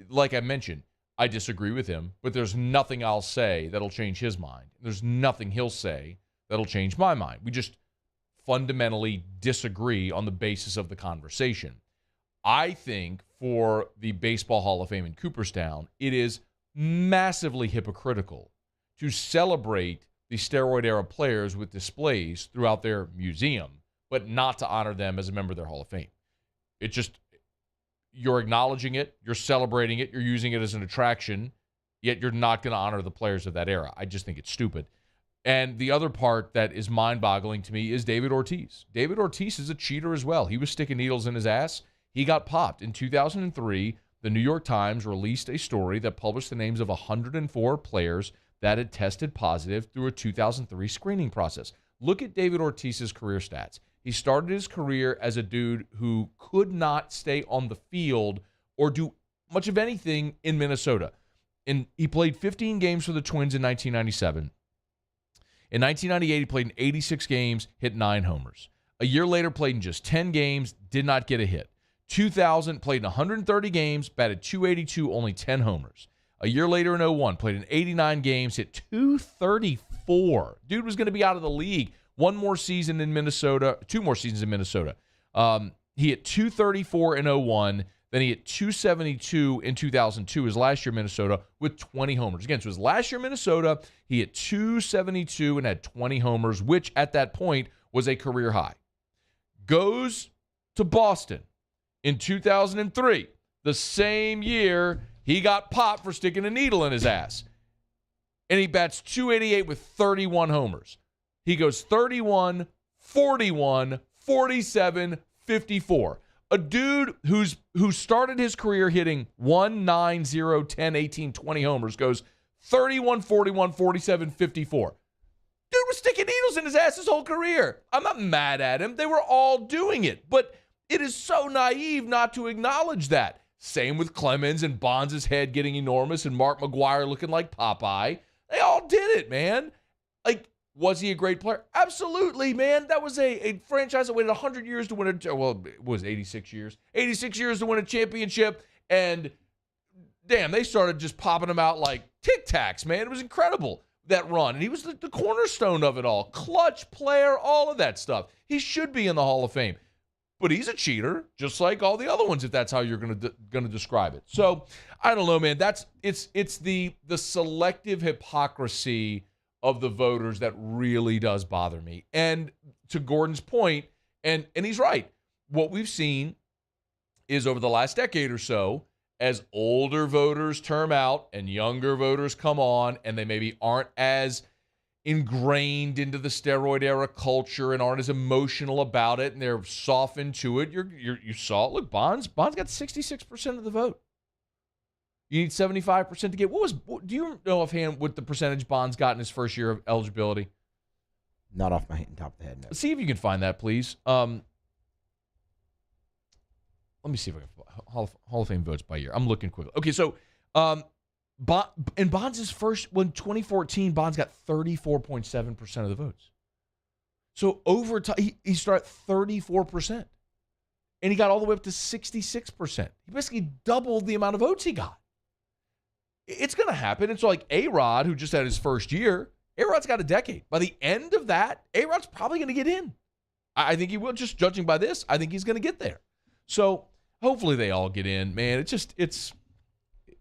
Like I mentioned, I disagree with him, but there's nothing I'll say that'll change his mind. There's nothing he'll say that'll change my mind. We just fundamentally disagree on the basis of the conversation. I think for the Baseball Hall of Fame in Cooperstown, it is massively hypocritical to celebrate the steroid-era players with displays throughout their museum, but not to honor them as a member of their Hall of Fame. It just, you're acknowledging it, you're celebrating it, you're using it as an attraction, yet you're not going to honor the players of that era. I just think it's stupid. And the other part that is mind-boggling to me is David Ortiz. David Ortiz is a cheater as well. He was sticking needles in his ass. He got popped. In 2003, the New York Times released a story that published the names of 104 players that had tested positive through a 2003 screening process. Look at David Ortiz's career stats. He started his career as a dude who could not stay on the field or do much of anything in Minnesota. And he played 15 games for the Twins in 1997. In 1998, he played in 86 games, hit 9 homers. A year later, played in just 10 games, did not get a hit. 2000, played in 130 games, batted .282, only 10 homers. A year later in 01, played in 89 games, hit .234. Dude was going to be out of the league. Two more seasons in Minnesota. He hit .234 in 01, then he hit .272 in 2002, his last year in Minnesota, with 20 homers. Again, so his last year in Minnesota, he hit .272 and had 20 homers, which at that point was a career high. Goes to Boston. In 2003, the same year, he got popped for sticking a needle in his ass. And he bats .288 with 31 homers. He goes 31, 41, 47, 54. A dude who started his career hitting 1, 9, 0, 10, 18, 20 homers goes 31, 41, 47, 54. Dude was sticking needles in his ass his whole career. I'm not mad at him. They were all doing it. But it is so naive not to acknowledge that. Same with Clemens and Bonds' head getting enormous and Mark McGwire looking like Popeye. They all did it, man. Was he a great player? Absolutely, man. That was a franchise that waited 100 years to win it was 86 years. 86 years to win a championship, and damn, they started just popping him out like Tic Tacs, man. It was incredible, that run. And he was the cornerstone of it all. Clutch player, all of that stuff. He should be in the Hall of Fame. But he's a cheater, just like all the other ones, if that's how you're going to describe it. So, I don't know, man. It's the selective hypocrisy of the voters that really does bother me. And to Gordon's point, and he's right, what we've seen is over the last decade or so, as older voters term out and younger voters come on, and they maybe aren't as ingrained into the steroid era culture and aren't as emotional about it, and they're softened to it. You saw it. Look, Bonds got 66% of the vote. You need 75% to get. Do you know offhand what the percentage Bonds got in his first year of eligibility? Not off my top of the head. No. See if you can find that, please. Let me see if I can. Hall of Fame votes by year. I'm looking quickly. Okay, so in Bonds' first, when 2014, Bonds got 34.7% of the votes. So over time, he started at 34%. And he got all the way up to 66%. He basically doubled the amount of votes he got. It's going to happen. It's like A-Rod, who just had his first year. A-Rod's got a decade. By the end of that, A-Rod's probably going to get in. I think he will, just judging by this. I think he's going to get there. So hopefully they all get in. Man,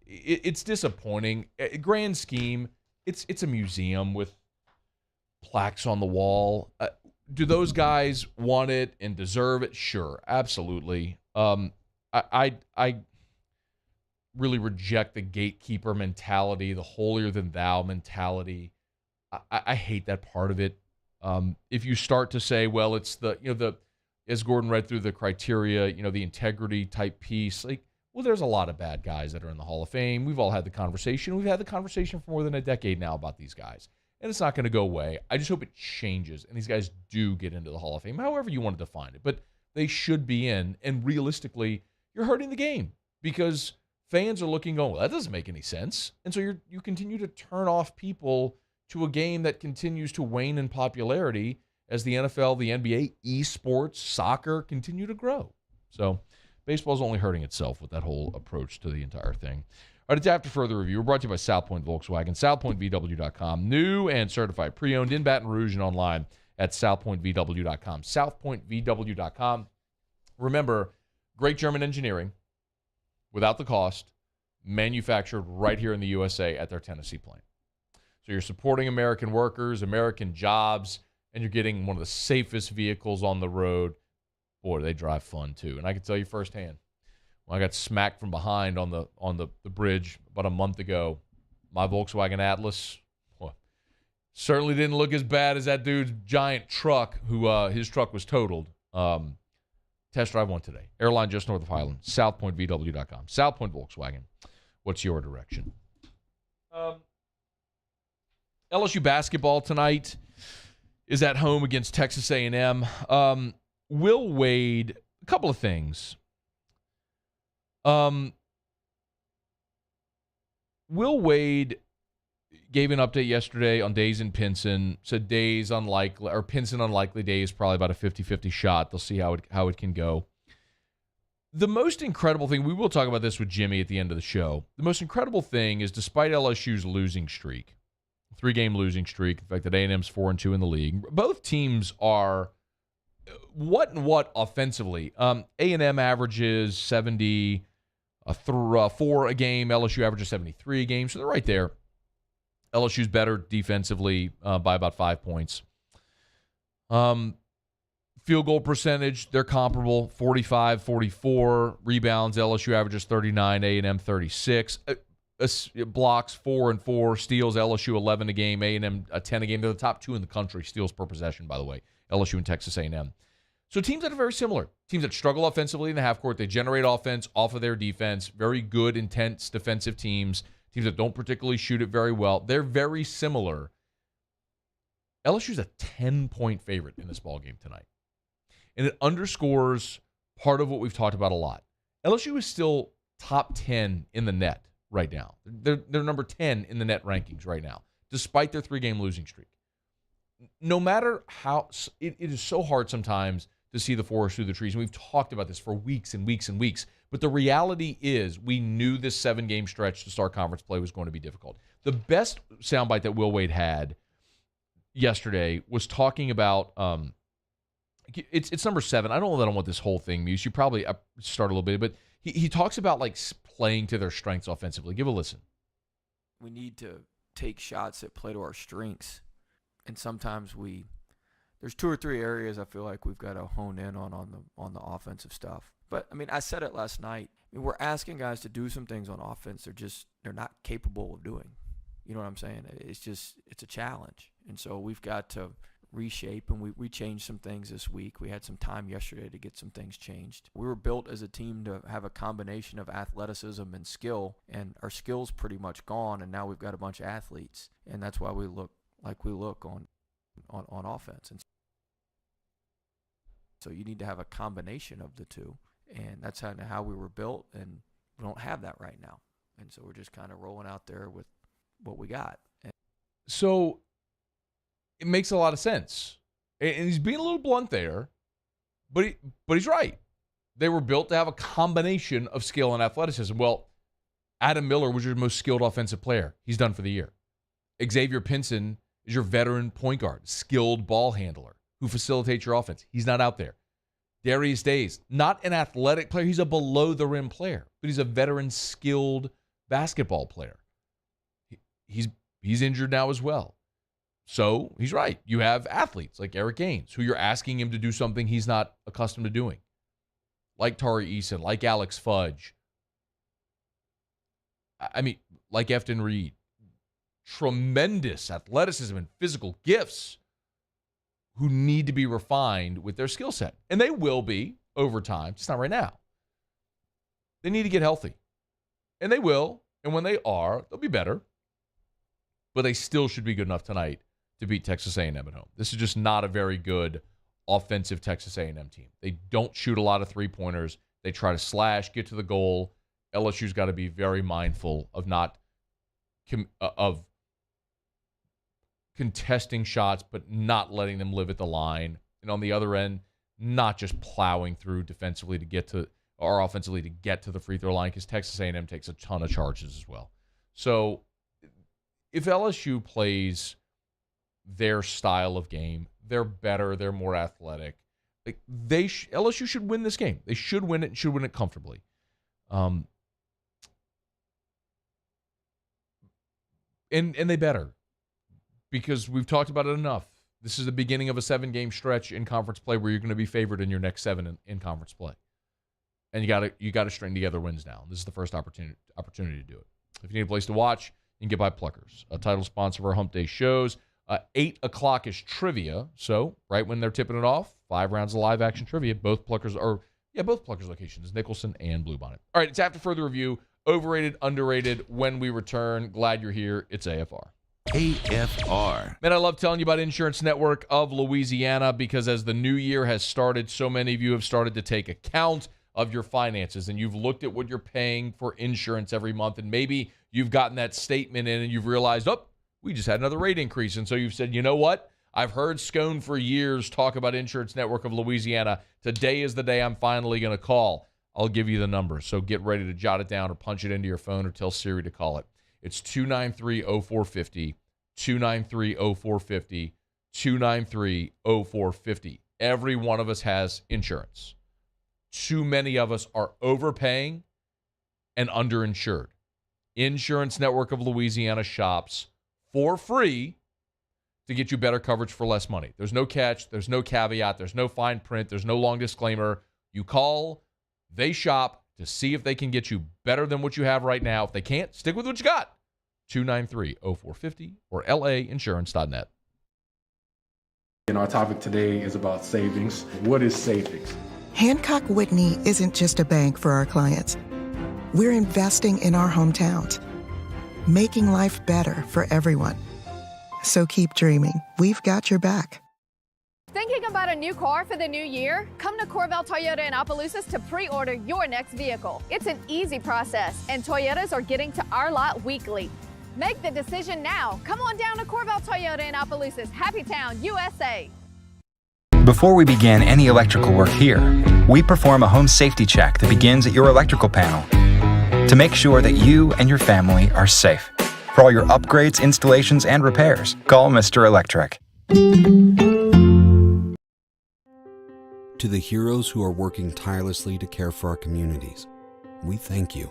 it's disappointing. Grand scheme, it's a museum with plaques on the wall. Do those guys want it and deserve it? Sure, absolutely. I really reject the gatekeeper mentality, the holier than thou mentality. I hate that part of it. If you start to say, well, it's the as Gordon read through the criteria, the integrity type piece, well, there's a lot of bad guys that are in the Hall of Fame. We've all had the conversation. We've had the conversation for more than a decade now about these guys. And it's not going to go away. I just hope it changes and these guys do get into the Hall of Fame, however you want to define it. But they should be in. And realistically, you're hurting the game because fans are looking, going, well, that doesn't make any sense. And so you continue to turn off people to a game that continues to wane in popularity as the NFL, the NBA, esports, soccer continue to grow. So baseball's only hurting itself with that whole approach to the entire thing. All right, it's After Further Review. We're brought to you by South Point Volkswagen, southpointvw.com. New and certified pre-owned in Baton Rouge and online at southpointvw.com. Southpointvw.com. Remember, great German engineering without the cost, manufactured right here in the USA at their Tennessee plant. So you're supporting American workers, American jobs, and you're getting one of the safest vehicles on the road. Boy, they drive fun too. And I can tell you firsthand, when I got smacked from behind on the bridge about a month ago, my Volkswagen Atlas certainly didn't look as bad as that dude's giant truck who his truck was totaled. Test drive one today. Airline just north of Highland. SouthPointVW.com. South Point Volkswagen. What's your direction? LSU basketball tonight is at home against Texas A&M. Will Wade, a couple of things. Will Wade gave an update yesterday on Days and Pinson. Said Days unlikely, or Pinson unlikely. Days probably about a 50-50 shot. They'll see how it can go. The most incredible thing, we will talk about this with Jimmy at the end of the show. The most incredible thing is despite LSU's losing streak, 3-game losing streak, the fact that A&M's 4-2 in the league, both teams are what offensively. A&M averages 74 a game. LSU averages 73 a game, so they're right there. LSU's better defensively by about 5 points. Field goal percentage, they're comparable, 45, 44. Rebounds, LSU averages 39, A&M 36. Blocks 4 and 4. Steals, LSU 11 a game, A&M 10 a game. They're the top 2 in the country, steals per possession, by the way, LSU and Texas A&M. So teams that are very similar. Teams that struggle offensively in the half court. They generate offense off of their defense. Very good, intense defensive teams. Teams that don't particularly shoot it very well. They're very similar. LSU's a 10-point favorite in this ballgame tonight. And it underscores part of what we've talked about a lot. LSU is still top 10 in the net right now. They're number 10 in the net rankings right now, despite their 3-game losing streak. No matter how, it is so hard sometimes to see the forest through the trees. And we've talked about this for weeks and weeks and weeks. But the reality is we knew this 7-game stretch to start conference play was going to be difficult. The best soundbite that Will Wade had yesterday was talking about it's number 7. I don't know that I want this whole thing, Muse. You probably start a little bit, but he talks about like playing to their strengths offensively. Give a listen. We need to take shots that play to our strengths. And sometimes there's 2 or 3 areas I feel like we've got to hone in on the offensive stuff. But, I mean, I said it last night. I mean, we're asking guys to do some things on offense they're not capable of doing. You know what I'm saying? It's a challenge. And so we've got to reshape, and we changed some things this week. We had some time yesterday to get some things changed. We were built as a team to have a combination of athleticism and skill, and our skill's pretty much gone, and now we've got a bunch of athletes, and that's why we look like we look on offense. And so you need to have a combination of the two, and that's how we were built, and we don't have that right now. And so we're just kind of rolling out there with what we got. So it makes a lot of sense. And he's being a little blunt there, but he's right. They were built to have a combination of skill and athleticism. Well, Adam Miller was your most skilled offensive player. He's done for the year. Xavier Pinson is your veteran point guard, skilled ball handler who facilitates your offense. He's not out there. Darius Days, not an athletic player. He's a below-the-rim player, but he's a veteran, skilled basketball player. He's injured now as well. So he's right. You have athletes like Eric Gaines, who you're asking him to do something he's not accustomed to doing, like Tari Eason, like Alex Fudge. I mean, like Efton Reed. Tremendous athleticism and physical gifts who need to be refined with their skill set. And they will be over time. It's not right now. They need to get healthy. And they will. And when they are, they'll be better. But they still should be good enough tonight to beat Texas A&M at home. This is just not a very good offensive Texas A&M team. They don't shoot a lot of three-pointers. They try to slash, get to the goal. LSU's got to be very mindful of of contesting shots, but not letting them live at the line. And on the other end, not just plowing through defensively to get to, or offensively to get to the free throw line, because Texas A&M takes a ton of charges as well. So if LSU plays their style of game, they're better, they're more athletic. LSU should win this game. They should win it and should win it comfortably. And they better, because we've talked about it enough. This is the beginning of a 7-game stretch in conference play where you're going to be favored in your next 7 in conference play. And you got to string together wins now. This is the first opportunity to do it. If you need a place to watch, you can get by Pluckers, a title sponsor of our Hump Day shows. 8 o'clock is trivia. So right when they're tipping it off, 5 rounds of live action trivia. Both Pluckers locations, Nicholson and Bluebonnet. All right, it's after further review. Overrated, underrated. When we return, glad you're here. It's AFR. AFR. Man, I love telling you about Insurance Network of Louisiana, because as the new year has started, so many of you have started to take account of your finances, and you've looked at what you're paying for insurance every month, and maybe you've gotten that statement in and you've realized, we just had another rate increase. And so you've said, you know what? I've heard Scone for years talk about Insurance Network of Louisiana. Today is the day I'm finally going to call. I'll give you the number. So get ready to jot it down or punch it into your phone or tell Siri to call it. It's 293-0450, 293-0450, 293-0450. Every one of us has insurance. Too many of us are overpaying and underinsured. Insurance Network of Louisiana shops for free to get you better coverage for less money. There's no catch. There's no caveat. There's no fine print. There's no long disclaimer. You call, they shop to see if they can get you better than what you have right now. If they can't, stick with what you got. 293-0450 or lainsurance.net. And our topic today is about savings. What is savings? Hancock Whitney isn't just a bank for our clients. We're investing in our hometowns, making life better for everyone. So keep dreaming. We've got your back. Thinking about a new car for the new year? Come to Corval Toyota in Opelousas to pre-order your next vehicle. It's an easy process, and Toyotas are getting to our lot weekly. Make the decision now. Come on down to Corval Toyota in Opelousas, Happy Town, USA. Before we begin any electrical work here, we perform a home safety check that begins at your electrical panel to make sure that you and your family are safe. For all your upgrades, installations, and repairs, call Mr. Electric. To the heroes who are working tirelessly to care for our communities, we thank you.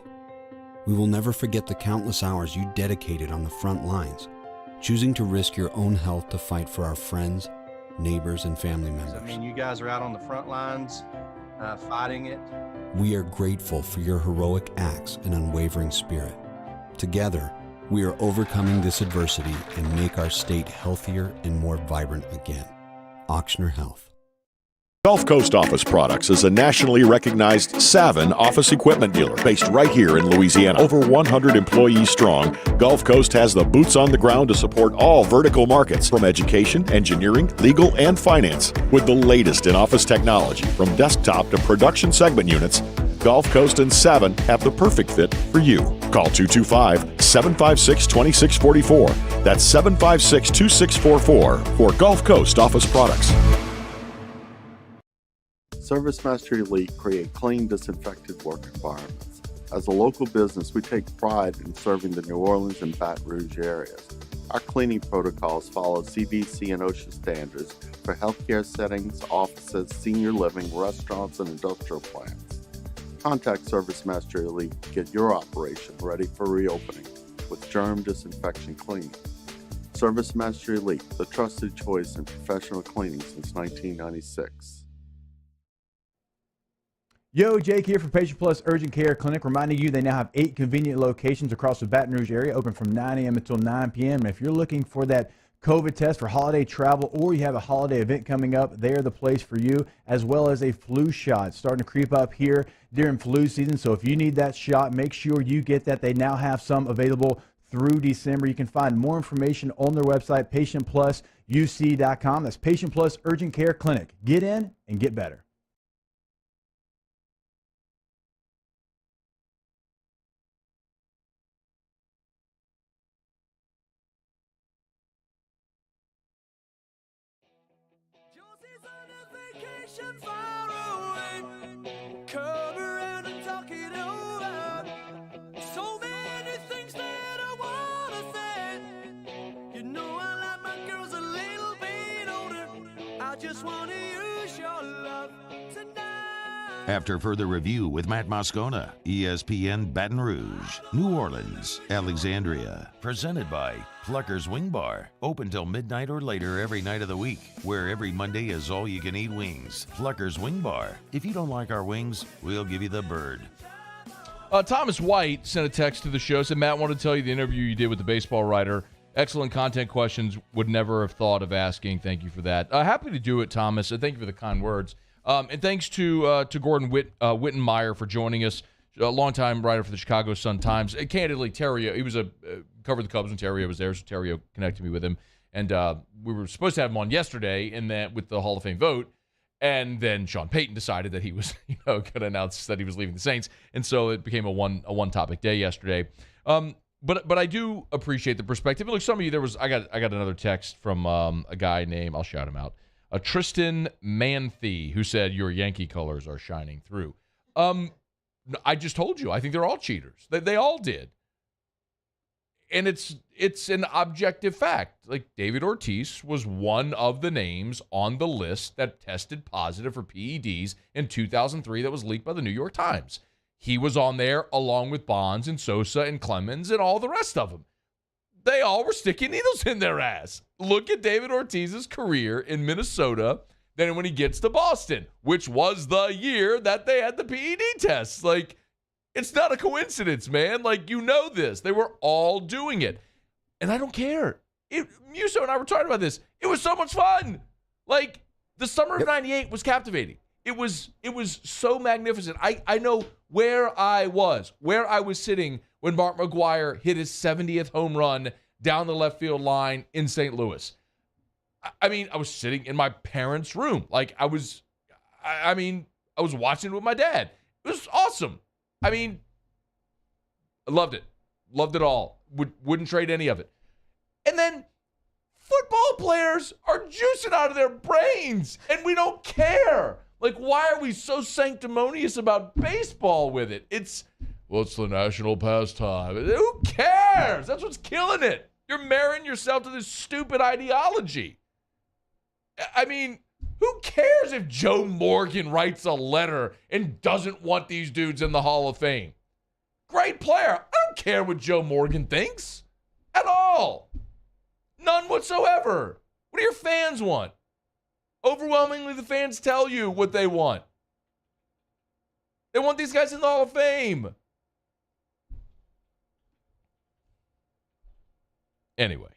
We will never forget the countless hours you dedicated on the front lines, choosing to risk your own health to fight for our friends, neighbors, and family members. You guys are out on the front lines fighting it. We are grateful for your heroic acts and unwavering spirit. Together, we are overcoming this adversity and make our state healthier and more vibrant again. Auctioner Health. Gulf Coast Office Products is a nationally recognized Savin office equipment dealer based right here in Louisiana. Over 100 employees strong, Gulf Coast has the boots on the ground to support all vertical markets from education, engineering, legal, and finance. With the latest in office technology from desktop to production segment units, Gulf Coast and Savin have the perfect fit for you. Call 225-756-2644. That's 756-2644 for Gulf Coast Office Products. ServiceMaster Elite create clean, disinfected work environments. As a local business, we take pride in serving the New Orleans and Baton Rouge areas. Our cleaning protocols follow CDC and OSHA standards for healthcare settings, offices, senior living, restaurants, and industrial plants. Contact ServiceMaster Elite to get your operation ready for reopening with germ disinfection cleaning. ServiceMaster Elite, the trusted choice in professional cleaning since 1996. Yo, Jake here from Patient Plus Urgent Care Clinic, reminding you they now have 8 convenient locations across the Baton Rouge area, open from 9 a.m. until 9 p.m. And if you're looking for that COVID test for holiday travel, or you have a holiday event coming up, they're the place for you, as well as a flu shot. It's starting to creep up here during flu season, so if you need that shot, make sure you get that. They now have some available through December. You can find more information on their website, patientplusuc.com. That's Patient Plus Urgent Care Clinic. Get in and get better. Come around and talk it over. So many things that I wanna say. You know I like my girls a little bit older. I just wanna use your love tonight. After further review with Matt Moscona, ESPN Baton Rouge, New Orleans, Alexandria. Presented by Plucker's Wing Bar. Open till midnight or later every night of the week, where every Monday is all-you-can-eat wings. Plucker's Wing Bar. If you don't like our wings, we'll give you the bird. Thomas White sent a text to the show, said, Matt, wanted to tell you the interview you did with the baseball writer. Excellent content questions. Would never have thought of asking. Thank you for that. Happy to do it, Thomas. And thank you for the kind words. And thanks to Gordon Whittmeyer for joining us, a longtime writer for the Chicago Sun-Times. Candidly, Terrio, he was covered the Cubs when Terrio was there, so Terrio connected me with him. And we were supposed to have him on yesterday and then with the Hall of Fame vote. And then Sean Payton decided that he was, going to announce that he was leaving the Saints. And so it became a one-topic day yesterday. But I do appreciate the perspective. And look, some of you, I got another text from a guy named, I'll shout him out, Tristan Manthe, who said, your Yankee colors are shining through. I just told you, I think they're all cheaters. They all did. And it's an objective fact. Like, David Ortiz was one of the names on the list that tested positive for PEDs in 2003 that was leaked by the New York Times. He was on there along with Bonds and Sosa and Clemens and all the rest of them. They all were sticking needles in their ass. Look at David Ortiz's career in Minnesota then when he gets to Boston, which was the year that they had the PED tests. Like, it's not a coincidence, man. Like, you know this. They were all doing it. And I don't care. Musso and I were talking about this. It was so much fun. Like, the summer of 98 was captivating. It was so magnificent. I know where I was sitting when Mark McGwire hit his 70th home run down the left field line in St. Louis. I mean, I was sitting in my parents' room. Like, I was watching it with my dad. It was awesome. I mean, I loved it. Loved it all. Wouldn't trade any of it. And then football players are juicing out of their brains, and we don't care. Like, why are we so sanctimonious about baseball with it? It's the national pastime. Who cares? That's what's killing it. You're marrying yourself to this stupid ideology. I mean, who cares if Joe Morgan writes a letter and doesn't want these dudes in the Hall of Fame? Great player. I don't care what Joe Morgan thinks at all. None whatsoever. What do your fans want? Overwhelmingly, the fans tell you what they want. They want these guys in the Hall of Fame. Anyway.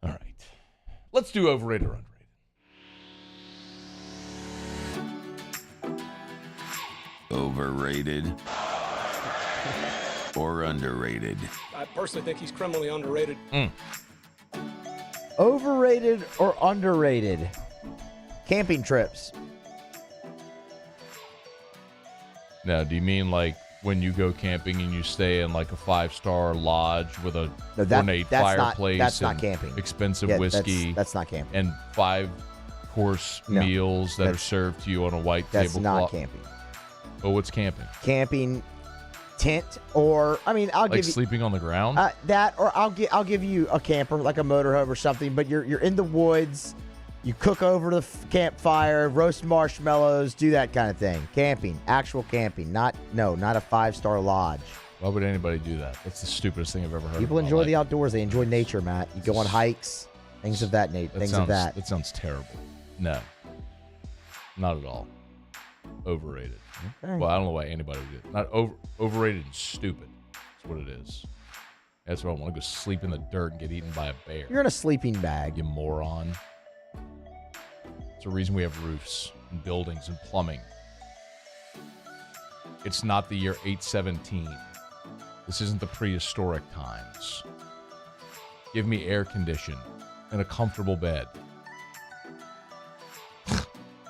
All right. Let's do overrated or underrated. Overrated or underrated? I personally think he's criminally underrated. Overrated or underrated? Camping trips. Now, do you mean like when you go camping and you stay in like a 5-star lodge with a ornate fireplace? That's not camping. Expensive Yeah, whiskey. That's not camping. And 5-course meals that are served to you on a white That's tablecloth. not camping. Oh, what's camping? Camping, tent, or I'll Like give you sleeping on the ground? that, or I'll give you a camper, like a motorhome or something. But you're in the woods. You cook over the campfire, roast marshmallows, do that kind of thing. Camping, actual camping, not a 5-star lodge. Why would anybody do that? That's the stupidest thing I've ever heard. People enjoy the outdoors. They enjoy nature, Matt. You go on hikes, things of that nature. That sounds terrible. No, not at all. Overrated. Okay. Well, I don't know why anybody would do it. Not overrated and stupid. That's what it is. That's why I want to go sleep in the dirt and get eaten by a bear. You're in a sleeping bag. You moron. It's the reason we have roofs and buildings and plumbing. It's not the year 817. This isn't the prehistoric times. Give me air condition and a comfortable bed.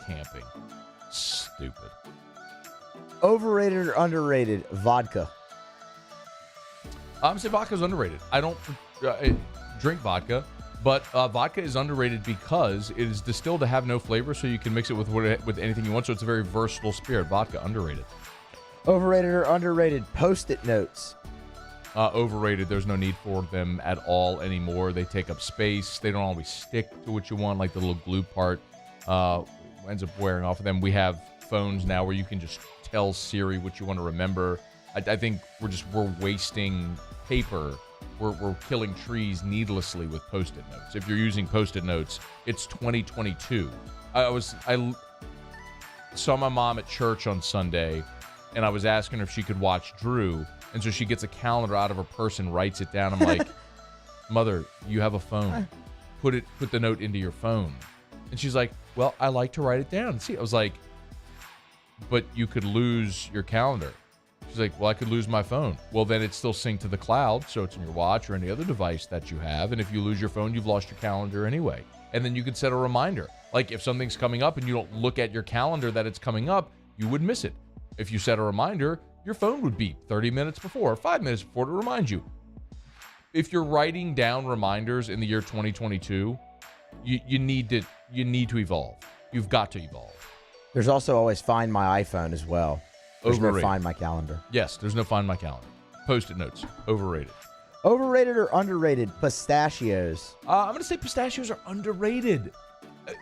Camping. Stupid. Overrated or underrated? Vodka. I'm going to say vodka is underrated. I don't drink vodka, but vodka is underrated because it is distilled to have no flavor, so you can mix it with anything you want. So it's a very versatile spirit. Vodka, underrated. Overrated or underrated? Post-it notes. Overrated. There's no need for them at all anymore. They take up space. They don't always stick to what you want, like the little glue part ends up wearing off of them. We have phones now where you can just tell Siri what you want to remember. I think we're wasting paper. We're killing trees needlessly with Post-it notes. If you're using Post-it notes, it's 2022. I saw my mom at church on Sunday, and I was asking her if she could watch Drew, and so she gets a calendar out of her purse and writes it down. I'm like, Mother, you have a phone. Put the note into your phone. And she's like, well, I like to write it down. See, I was like, but you could lose your calendar. She's like, well, I could lose my phone. Well, then it's still synced to the cloud, so it's in your watch or any other device that you have. And if you lose your phone, you've lost your calendar anyway. And then you could set a reminder. Like if something's coming up and you don't look at your calendar that it's coming up, you would miss it. If you set a reminder, your phone would beep 30 minutes before or 5 minutes before to remind you. If you're writing down reminders in the year 2022, you need to evolve. You've got to evolve. There's also always Find My iPhone as well. There's Overrated. no Find My Calendar. Yes, there's no Find My Calendar. Post-it notes. Overrated. Overrated or underrated? Pistachios. I'm going to say pistachios are underrated.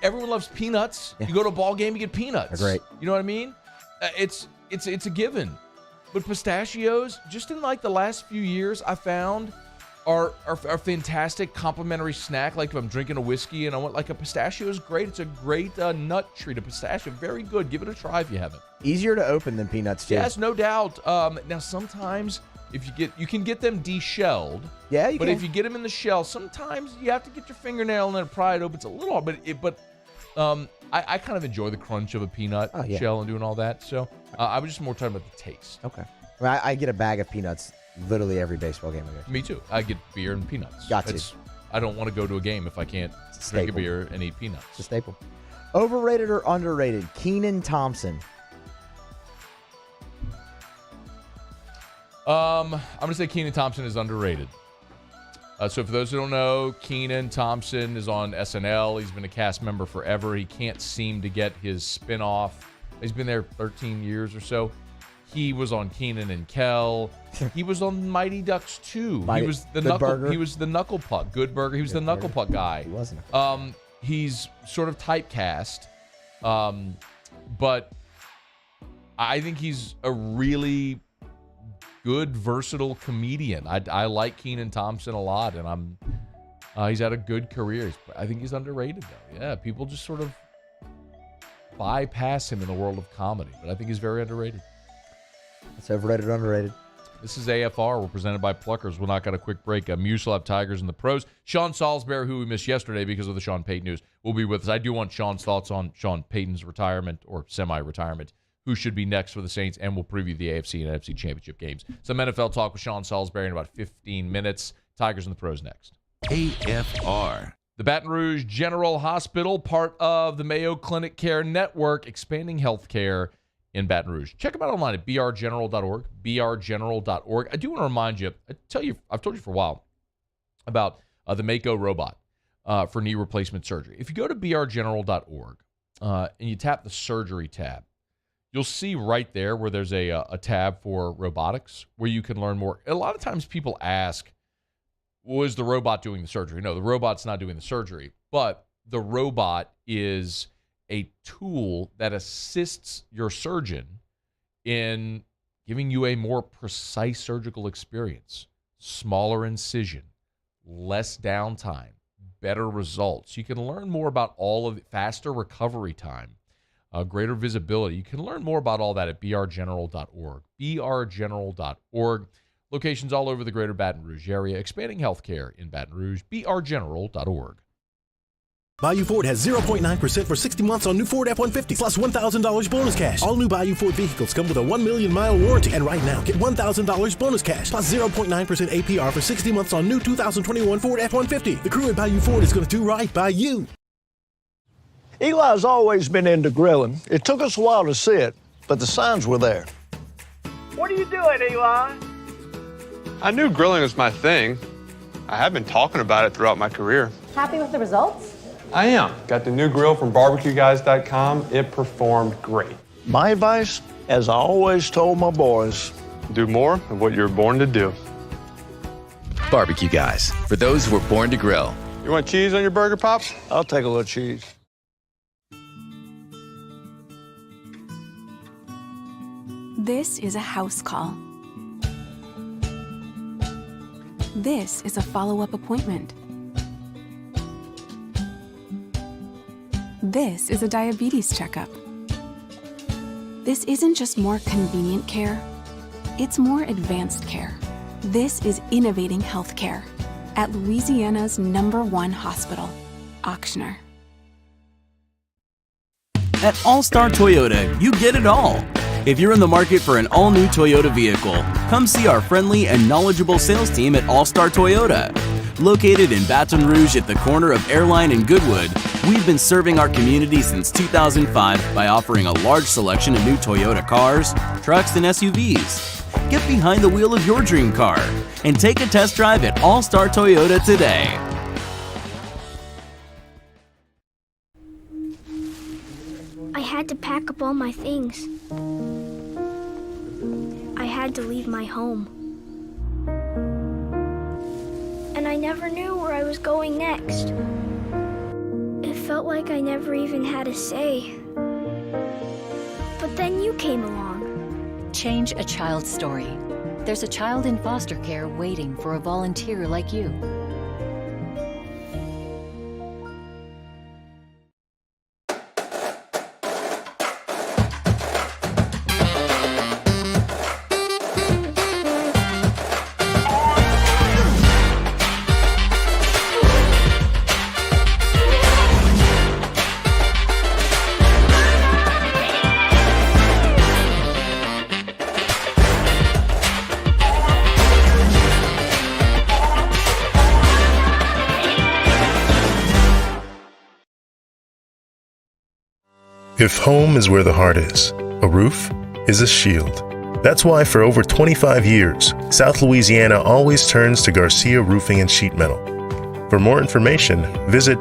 Everyone loves peanuts. Yeah. You go to a ball game, you get peanuts. They're great. You know what I mean? It's a given. But pistachios, just in like the last few years, I found are fantastic complimentary snack. Like if I'm drinking a whiskey and I want like a pistachio is great. It's a great nut treat. A pistachio, very good. Give it a try if you haven't. Easier to open than peanuts too. Yes, no doubt. Now sometimes if you can get them deshelled. Yeah, you but can. if you get them in the shell, sometimes you have to get your fingernail and then pry it open. It's a little hard, I kind of enjoy the crunch of a peanut shell and doing all that. So I was just more talking about the taste. Okay. I get a bag of peanuts literally every baseball game I go to. Me too. I get beer and peanuts. Got to. I don't want to go to a game if I can't drink a beer and eat peanuts. It's a staple. Overrated or underrated? Keenan Thompson. I'm going to say Keenan Thompson is underrated. So for those who don't know, Keenan Thompson is on SNL. He's been a cast member forever. He can't seem to get his spin-off. He's been there 13 years or so. He was on Keenan and Kel. He was on Mighty Ducks 2. He was the knuckle puck. Good Burger. He was the knuckle puck guy. He wasn't. He's sort of typecast, but I think he's a really good, versatile comedian. I like Keenan Thompson a lot, and he's had a good career. I think he's underrated though. Yeah, people just sort of bypass him in the world of comedy, but I think he's very underrated. It's overrated, underrated. This is AFR. We're presented by Pluckers. We'll knock out a quick break. Musil have Tigers in the pros. Sean Salisbury, who we missed yesterday because of the Sean Payton news, will be with us. I do want Sean's thoughts on Sean Payton's retirement or semi-retirement, who should be next for the Saints, and we'll preview the AFC and NFC championship games. Some NFL talk with Sean Salisbury in about 15 minutes. Tigers in the pros next. AFR. The Baton Rouge General Hospital, part of the Mayo Clinic Care Network, expanding health care in Baton Rouge. Check them out online at brgeneral.org, brgeneral.org. I do want to remind you, I've told you for a while about the Mako robot for knee replacement surgery. If you go to brgeneral.org and you tap the surgery tab, you'll see right there where there's a tab for robotics where you can learn more. A lot of times people ask, was the robot doing the surgery? No, the robot's not doing the surgery, but the robot is a tool that assists your surgeon in giving you a more precise surgical experience, smaller incision, less downtime, better results. You can learn more about all of it, faster recovery time, greater visibility. You can learn more about all that at brgeneral.org, brgeneral.org. Locations all over the greater Baton Rouge area, expanding healthcare in Baton Rouge, brgeneral.org. Bayou Ford has 0.9% for 60 months on new Ford F-150 plus $1,000 bonus cash. All new Bayou Ford vehicles come with a 1 million mile warranty. And right now, get $1,000 bonus cash plus 0.9% APR for 60 months on new 2021 Ford F-150. The crew at Bayou Ford is going to do right by you. Eli's always been into grilling. It took us a while to see it, but the signs were there. What are you doing, Eli? I knew grilling was my thing. I have been talking about it throughout my career. Happy with the results? I am. Got the new grill from barbecueguys.com. It performed great. My advice, as I always told my boys, do more of what you're born to do. Barbecue Guys, for those who were born to grill. You want cheese on your burger, Pops? I'll take a little cheese. This is a house call. This is a follow-up appointment. This is a diabetes checkup. This isn't just more convenient care, it's more advanced care. This is innovating healthcare at Louisiana's #1 hospital, Auctioner. At All-Star Toyota, you get it all. If you're in the market for an all-new Toyota vehicle, come see our friendly and knowledgeable sales team at All-Star Toyota. Located in Baton Rouge at the corner of Airline and Goodwood, we've been serving our community since 2005 by offering a large selection of new Toyota cars, trucks, and SUVs. Get behind the wheel of your dream car and take a test drive at All-Star Toyota today. I had to pack up all my things. I had to leave my home. And I never knew where I was going next. It felt like I never even had a say. But then you came along. Change a child's story. There's a child in foster care waiting for a volunteer like you. If home is where the heart is, a roof is a shield. That's why for over 25 years, South Louisiana always turns to Garcia Roofing and Sheet Metal. For more information, visit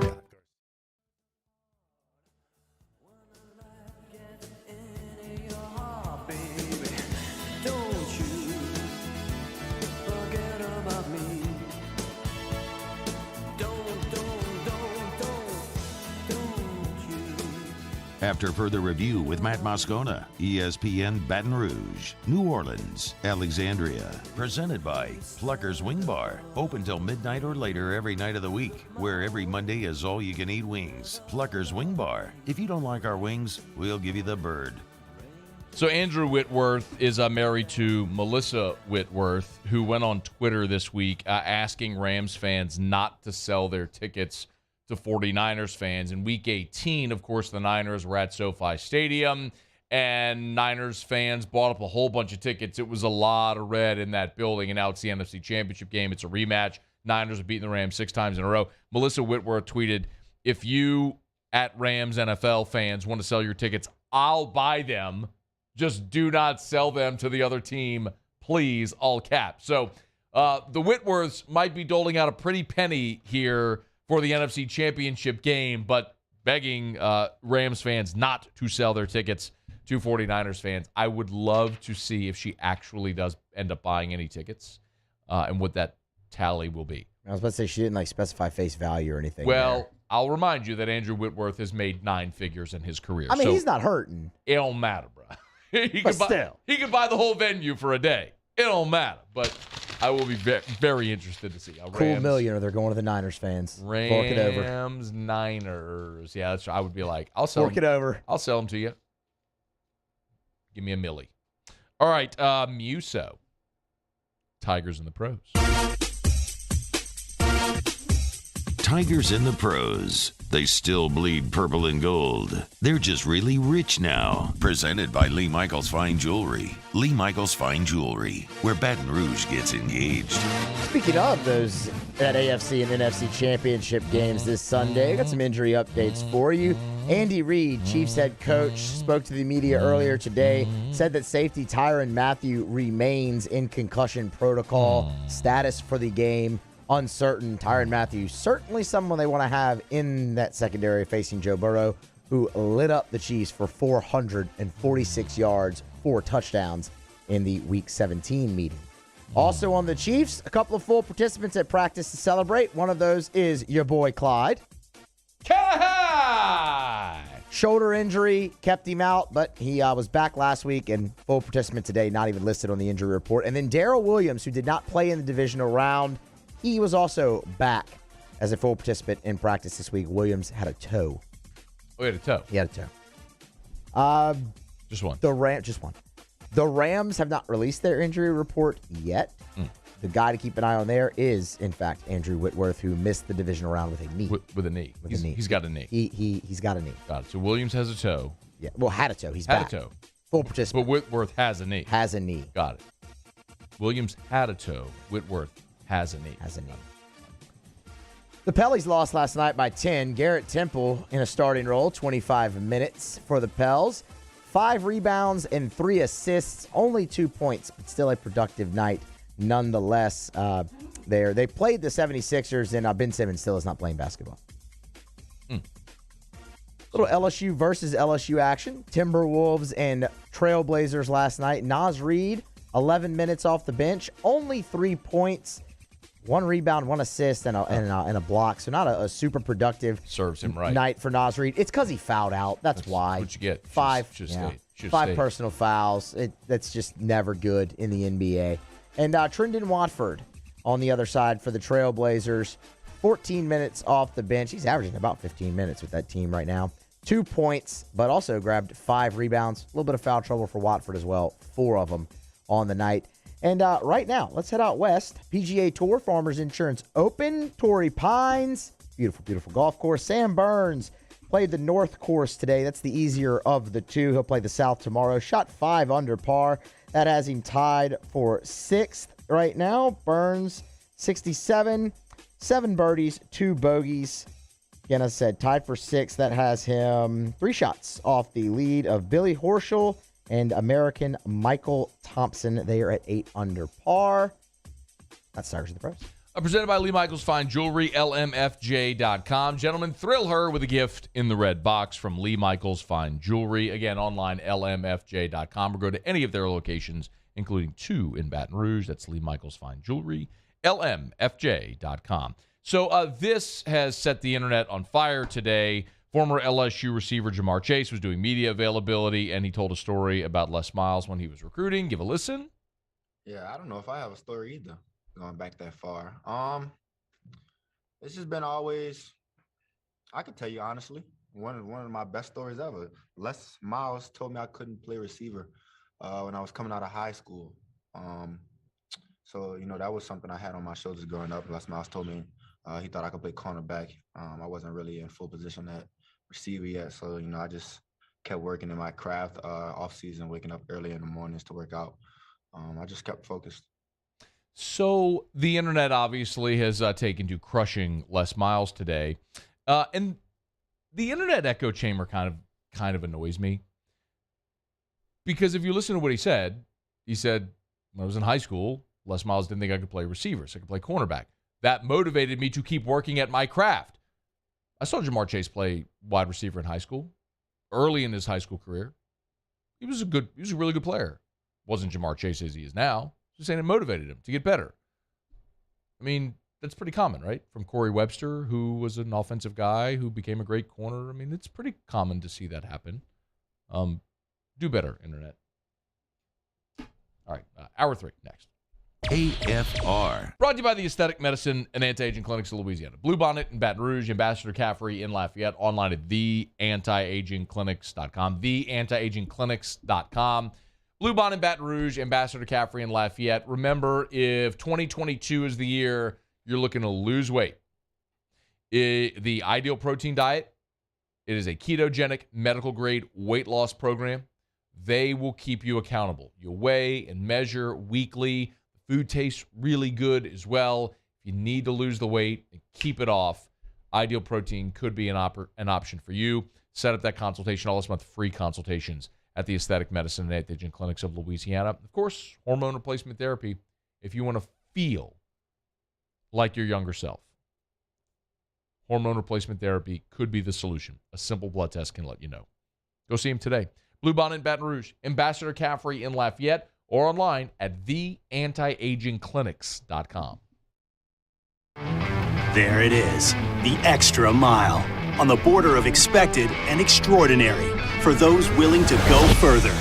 After further review with Matt Moscona, ESPN Baton Rouge, New Orleans, Alexandria. Presented by Plucker's Wing Bar. Open till midnight or later every night of the week, where every Monday is all-you-can-eat wings. Plucker's Wing Bar. If you don't like our wings, we'll give you the bird. So Andrew Whitworth is married to Melissa Whitworth, who went on Twitter this week asking Rams fans not to sell their tickets to 49ers fans. In Week 18, of course, the Niners were at SoFi Stadium, and Niners fans bought up a whole bunch of tickets. It was a lot of red in that building, and now it's the NFC Championship game. It's a rematch. Niners have beaten the Rams 6 times in a row. Melissa Whitworth tweeted, "If you, at Rams NFL fans, want to sell your tickets, I'll buy them. Just do not sell them to the other team, please," all caps. So the Whitworths might be doling out a pretty penny here for the NFC Championship game, but begging Rams fans not to sell their tickets to 49ers fans. I would love to see if she actually does end up buying any tickets and what that tally will be. I was about to say she didn't specify face value or anything. Well, there. I'll remind you that Andrew Whitworth has made 9 figures in his career. I mean, so he's not hurting. It don't matter, bro. He But still. he could buy the whole venue for a day. It don't matter. But I will be very interested to see how Cool million, or they're going to the Niners fans. Fork it over. Rams, Niners. Yeah, that's. I would be like, I'll sell Fork it over. I'll sell them to you. Give me a milli. All right, Muso. Tigers in the pros. Tigers in the pros. They still bleed purple and gold. They're just really rich now. Presented by Lee Michaels Fine Jewelry. Lee Michaels Fine Jewelry, where Baton Rouge gets engaged. Speaking of that AFC and NFC championship games this Sunday, I got some injury updates for you. Andy Reid, Chiefs head coach, spoke to the media earlier today, said that safety Tyrann Mathieu remains in concussion protocol. Status for the game uncertain. Tyrann Mathieu, certainly someone they want to have in that secondary facing Joe Burrow, who lit up the Chiefs for 446 yards, 4 touchdowns in the Week 17 meeting. Also on the Chiefs, a couple of full participants at practice to celebrate. One of those is your boy Clyde. Shoulder injury kept him out, but he was back last week and full participant today, not even listed on the injury report. And then Darrell Williams, who did not play in the divisional round, he was also back as a full participant in practice this week. Williams had a toe. Oh, he had a toe? He had a toe. Just one. Just one. The Rams have not released their injury report yet. The guy to keep an eye on there is, in fact, Andrew Whitworth, who missed the divisional round with a knee. With a knee. He's got a knee. He's got a knee. Got it. So Williams has a toe. Yeah. Well, had a toe. He's back. Had a toe. Full participant. But Whitworth has a knee. Has a knee. Got it. Williams had a toe. Whitworth has a knee. Has a knee. The Pellies lost last night by 10. Garrett Temple in a starting role, 25 minutes for the Pels. 5 rebounds and 3 assists, only 2 points, but still a productive night nonetheless. They played the 76ers, and Ben Simmons still is not playing basketball. Little LSU versus LSU action. Timberwolves and Trailblazers last night. Naz Reid, 11 minutes off the bench, only 3 points. 1 rebound, 1 assist, and a block. So not a super productive serves him right night for Naz Reid. It's because he fouled out. That's why. What you get? 5 Five personal fouls. That's just never good in the NBA. And Trendon Watford on the other side for the Trailblazers. 14 minutes off the bench. He's averaging about 15 minutes with that team right now. 2 points, but also grabbed 5 rebounds. A little bit of foul trouble for Watford as well. 4 of them on the night. And right now, let's head out west. PGA Tour, Farmers Insurance Open, Torrey Pines. Beautiful, beautiful golf course. Sam Burns played the North course today. That's the easier of the two. He'll play the South tomorrow. Shot 5 under par. That has him tied for 6th right now. Burns, 67, 7 birdies, 2 bogeys. Again, as I said, tied for 6th. That has him 3 shots off the lead of Billy Horschel and American Michael Thompson. They are at 8 under par. That's Tigers in the Pros. Presented by Lee Michaels Fine Jewelry, LMFJ.com. Gentlemen, thrill her with a gift in the red box from Lee Michaels Fine Jewelry. Again, online, LMFJ.com, or go to any of their locations, including 2 in Baton Rouge. That's Lee Michaels Fine Jewelry, LMFJ.com. So this has set the internet on fire today Former LSU receiver Jamar Chase was doing media availability, and he told a story about Les Miles when he was recruiting. Give a listen. Yeah, I don't know if I have a story either, going back that far. It's just been always, I could tell you honestly, one of my best stories ever. Les Miles told me I couldn't play receiver when I was coming out of high school. So, that was something I had on my shoulders growing up. Les Miles told me he thought I could play cornerback. I wasn't really in full position at receiver yet. So, I just kept working in my craft off season, waking up early in the mornings to work out. I just kept focused. So the internet obviously has taken to crushing Les Miles today. And the internet echo chamber kind of annoys me. Because if you listen to what he said, when I was in high school, Les Miles didn't think I could play receiver, so I could play cornerback. That motivated me to keep working at my craft. I saw Jamar Chase play wide receiver in high school, early in his high school career. He was a really good player. Wasn't Jamar Chase as he is now. Just saying it motivated him to get better. I mean, that's pretty common, right? From Corey Webster, who was an offensive guy who became a great corner. I mean, it's pretty common to see that happen. Do better, internet. All right, hour 3 next. AFR. Brought to you by the Aesthetic Medicine and Anti-Aging Clinics of Louisiana. Bluebonnet in Baton Rouge, Ambassador Caffrey in Lafayette. Online at theantiagingclinics.com. Theantiagingclinics.com. Bluebonnet in Baton Rouge, Ambassador Caffrey in Lafayette. Remember, if 2022 is the year you're looking to lose weight, the Ideal Protein Diet, it is a ketogenic, medical-grade weight loss program. They will keep you accountable. You weigh and measure weekly. Food tastes really good as well. If you need to lose the weight and keep it off, Ideal Protein could be an option for you. Set up that consultation all this month, free consultations at the Aesthetic Medicine and Anti-Aging Clinics of Louisiana. Of course, hormone replacement therapy if you want to feel like your younger self. Hormone replacement therapy could be the solution. A simple blood test can let you know. Go see him today. Bluebonnet in Baton Rouge, Ambassador Caffrey in Lafayette, or online at theantiagingclinics.com. There it is, the extra mile, on the border of expected and extraordinary, for those willing to go further,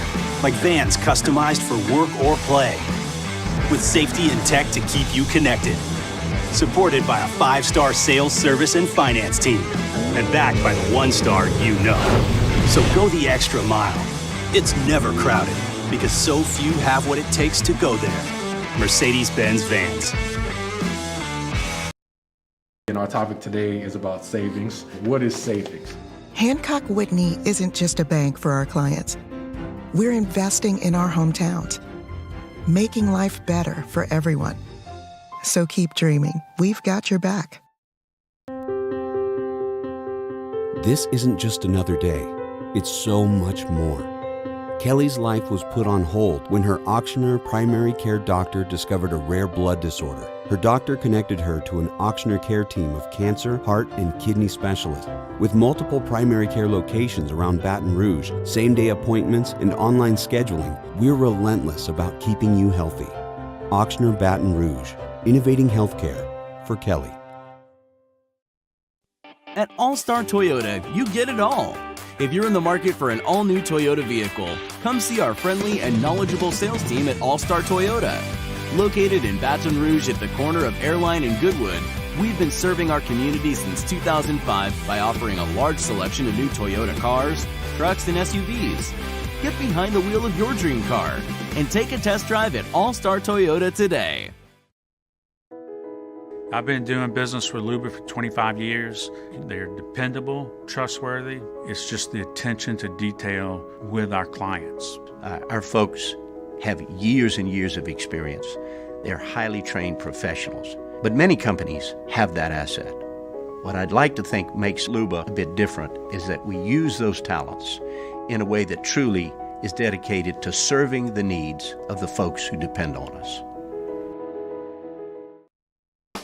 like vans customized for work or play, with safety and tech to keep you connected, supported by a 5-star sales, service, and finance team, and backed by the 1-star you know. So go the extra mile. It's never crowded, because so few have what it takes to go there. Mercedes-Benz Vans. And our topic today is about savings. What is savings? Hancock Whitney isn't just a bank for our clients. We're investing in our hometowns, making life better for everyone. So keep dreaming. We've got your back. This isn't just another day. It's so much more. Kelly's life was put on hold when her auctioneer primary care doctor discovered a rare blood disorder. Her doctor connected her to an auctioneer care team of cancer, heart, and kidney specialists. With multiple primary care locations around Baton Rouge, same-day appointments, and online scheduling, we're relentless about keeping you healthy. Auctioneer Baton Rouge, innovating healthcare for Kelly. At All-Star Toyota, you get it all. If you're in the market for an all-new Toyota vehicle, come see our friendly and knowledgeable sales team at All-Star Toyota. Located in Baton Rouge at the corner of Airline and Goodwood, we've been serving our community since 2005 by offering a large selection of new Toyota cars, trucks, and SUVs. Get behind the wheel of your dream car and take a test drive at All-Star Toyota today. I've been doing business with Luba for 25 years. They're dependable, trustworthy. It's just the attention to detail with our clients. Our folks have years and years of experience. They're highly trained professionals. But many companies have that asset. What I'd like to think makes Luba a bit different is that we use those talents in a way that truly is dedicated to serving the needs of the folks who depend on us.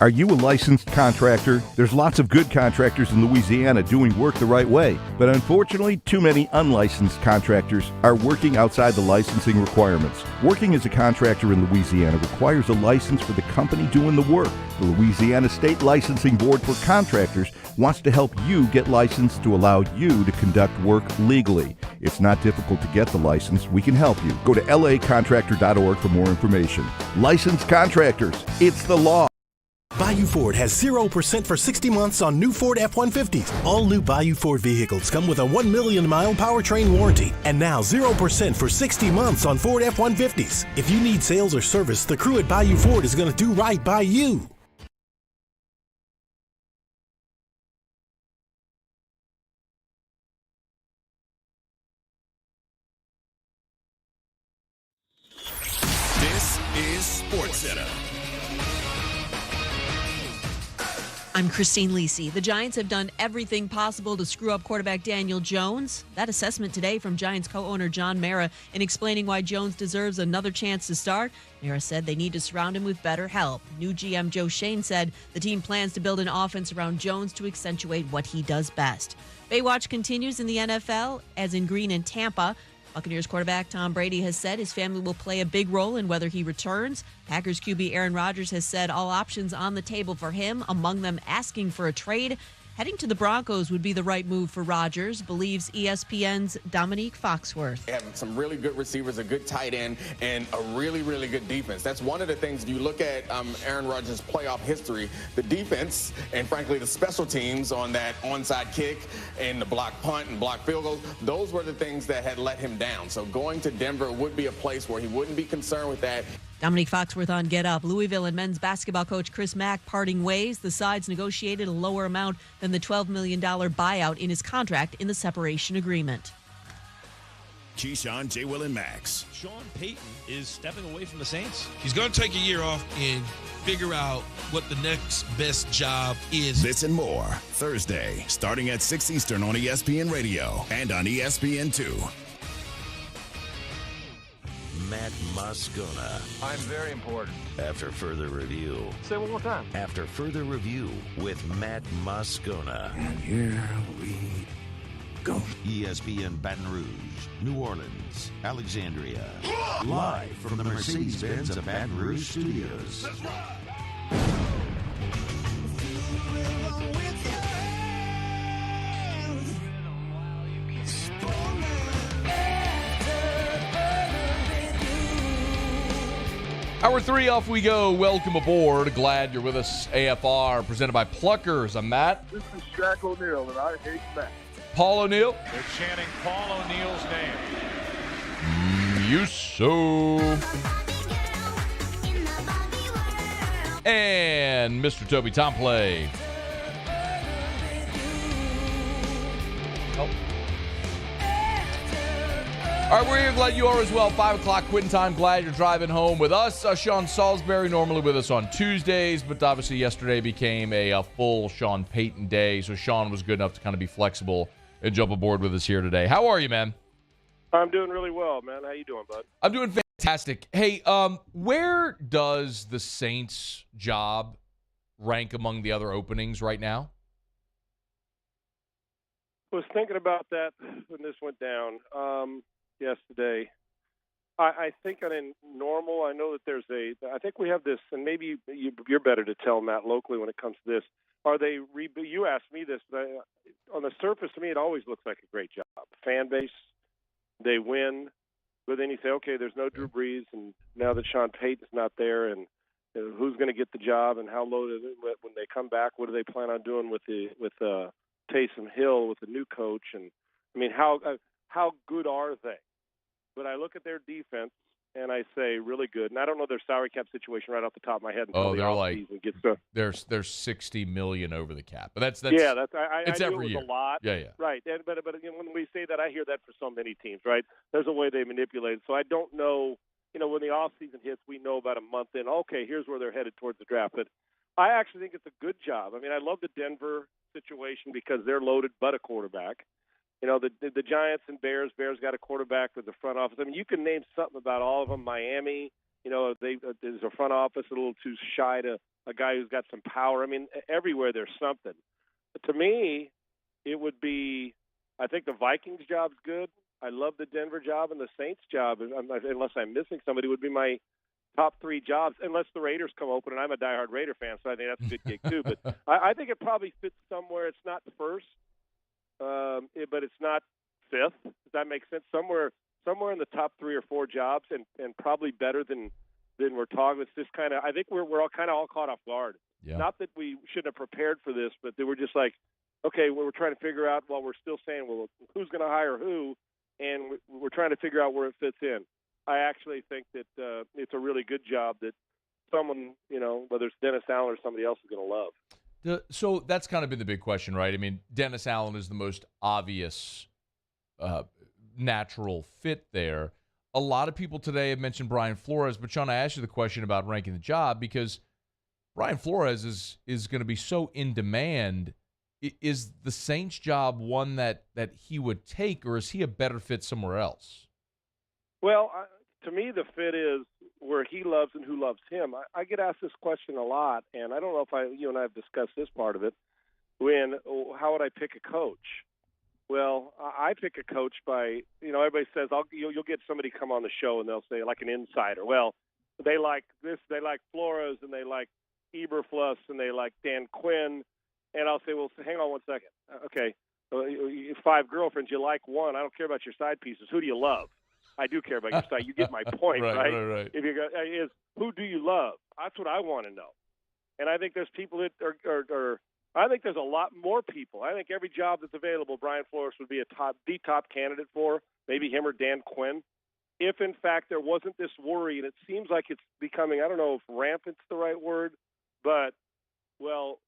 Are you a licensed contractor? There's lots of good contractors in Louisiana doing work the right way, but unfortunately, too many unlicensed contractors are working outside the licensing requirements. Working as a contractor in Louisiana requires a license for the company doing the work. The Louisiana State Licensing Board for Contractors wants to help you get licensed to allow you to conduct work legally. It's not difficult to get the license. We can help you. Go to lacontractor.org for more information. Licensed contractors, it's the law. Bayou Ford has 0% for 60 months on new Ford F-150s. All new Bayou Ford vehicles come with a 1 million-mile powertrain warranty. And now 0% for 60 months on Ford F-150s. If you need sales or service, the crew at Bayou Ford is going to do right by you. This is SportsCenter. I'm Christine Lisi. The Giants have done everything possible to screw up quarterback Daniel Jones. That assessment today from Giants co-owner John Mara in explaining why Jones deserves another chance to start. Mara said they need to surround him with better help. New GM Joe Shane said the team plans to build an offense around Jones to accentuate what he does best. Baywatch continues in the NFL, as in Green and Tampa. Buccaneers quarterback Tom Brady has said his family will play a big role in whether he returns. Packers QB Aaron Rodgers has said all options on the table for him, among them asking for a trade. Heading to the Broncos would be the right move for Rodgers, believes ESPN's Dominique Foxworth. They have some really good receivers, a good tight end, and a really, really good defense. That's one of the things, if you look at Aaron Rodgers' playoff history, the defense and, frankly, the special teams on that onside kick and the block punt and block field goals, those were the things that had let him down. So going to Denver would be a place where he wouldn't be concerned with that. Dominique Foxworth on Get Up. Louisville and men's basketball coach Chris Mack parting ways. The sides negotiated a lower amount than the $12 million buyout in his contract in the separation agreement. Keyshawn, J. Will, and Max. Sean Payton is stepping away from the Saints. He's going to take a year off and figure out what the next best job is. This and more, Thursday, starting at 6 Eastern on ESPN Radio and on ESPN2. Matt Moscona. I'm very important. After further review. Say it one more time. After further review with Matt Moscona. And here we go. ESPN Baton Rouge, New Orleans, Alexandria. Live from the Mercedes-Benz of Baton Rouge studios. Let's ride. Hour 3, off we go. Welcome aboard. Glad you're with us. AFR, presented by Pluckers. I'm Matt. This is Shaq O'Neal, and I hate Matt. Paul O'Neal. They're chanting Paul O'Neal's name. You so. And Mr. Toby Tomplay. All right, we're here. Glad you are as well. 5 o'clock quitting time. Glad you're driving home with us. Sean Salisbury, normally with us on Tuesdays, but obviously yesterday became a full Sean Payton day, so Sean was good enough to kind of be flexible and jump aboard with us here today. How are you, man? I'm doing really well, man. How you doing, bud? I'm doing fantastic. Hey, where does the Saints' job rank among the other openings right now? I was thinking about that when this went down. Yesterday. I think in normal, I know that I think we have this, and maybe you're better to tell, Matt, locally when it comes to this. Are they, you asked me this, but on the surface, to me, it always looks like a great job. Fan base, they win, but then you say, okay, there's no Drew Brees, and now that Sean Payton's not there, and who's going to get the job, and how loaded when they come back, what do they plan on doing with Taysom Hill, with the new coach, and I mean, how good are they? But I look at their defense and I say really good. And I don't know their salary cap situation right off the top of my head until the offseason gets to. They're $60 million over the cap, but that's I it's knew every it was year. A lot. Yeah. Right, but when we say that, I hear that for so many teams. Right, there's a way they manipulate it. So I don't know. When the offseason hits, we know about a month in. Okay, here's where they're headed towards the draft. But I actually think it's a good job. I mean, I love the Denver situation because they're loaded but a quarterback. The Giants and Bears got a quarterback with the front office. I mean, you can name something about all of them. Miami, Is the front office a little too shy to a guy who's got some power? I mean, everywhere there's something. But to me, it would be, I think the Vikings job's good. I love the Denver job, and the Saints job, unless I'm missing somebody, would be my top 3 jobs, unless the Raiders come open, and I'm a diehard Raider fan, so I think that's a good gig too. But I think it probably fits somewhere. It's not first, but it's not fifth. Does that make sense? Somewhere in the top 3 or 4 jobs, and probably better than we're talking. It's just kind of, I think we're all kind of all caught off guard. Yeah. Not that we shouldn't have prepared for this, but they were just like, okay, we're trying to figure out while we're still saying, well, who's going to hire who, and we're trying to figure out where it fits in. I actually think that it's a really good job that someone, whether it's Dennis Allen or somebody else, is going to love. So that's kind of been the big question, right? I mean, Dennis Allen is the most obvious natural fit there. A lot of people today have mentioned Brian Flores, but Sean, I asked you the question about ranking the job because Brian Flores is going to be so in demand. Is the Saints job one that he would take, or is he a better fit somewhere else? Well, to me, the fit is where he loves and who loves him. I get asked this question a lot, and I don't know if you and I have discussed this part of it. How would I pick a coach? Well, I pick a coach by, everybody says you'll get somebody come on the show and they'll say like an insider. Well, they like this, they like Flores, and they like Eberflus, and they like Dan Quinn. And I'll say, well, hang on one second. Okay, 5 girlfriends, you like one. I don't care about your side pieces. Who do you love? I do care about your side. You get my point, right? Right. If you go, who do you love? That's what I want to know. And I think there's people that are I think there's a lot more people. I think every job that's available, Brian Flores would be the top candidate for, maybe him or Dan Quinn. If, in fact, there wasn't this worry, and it seems like it's becoming, I don't know if rampant's the right word, but, well,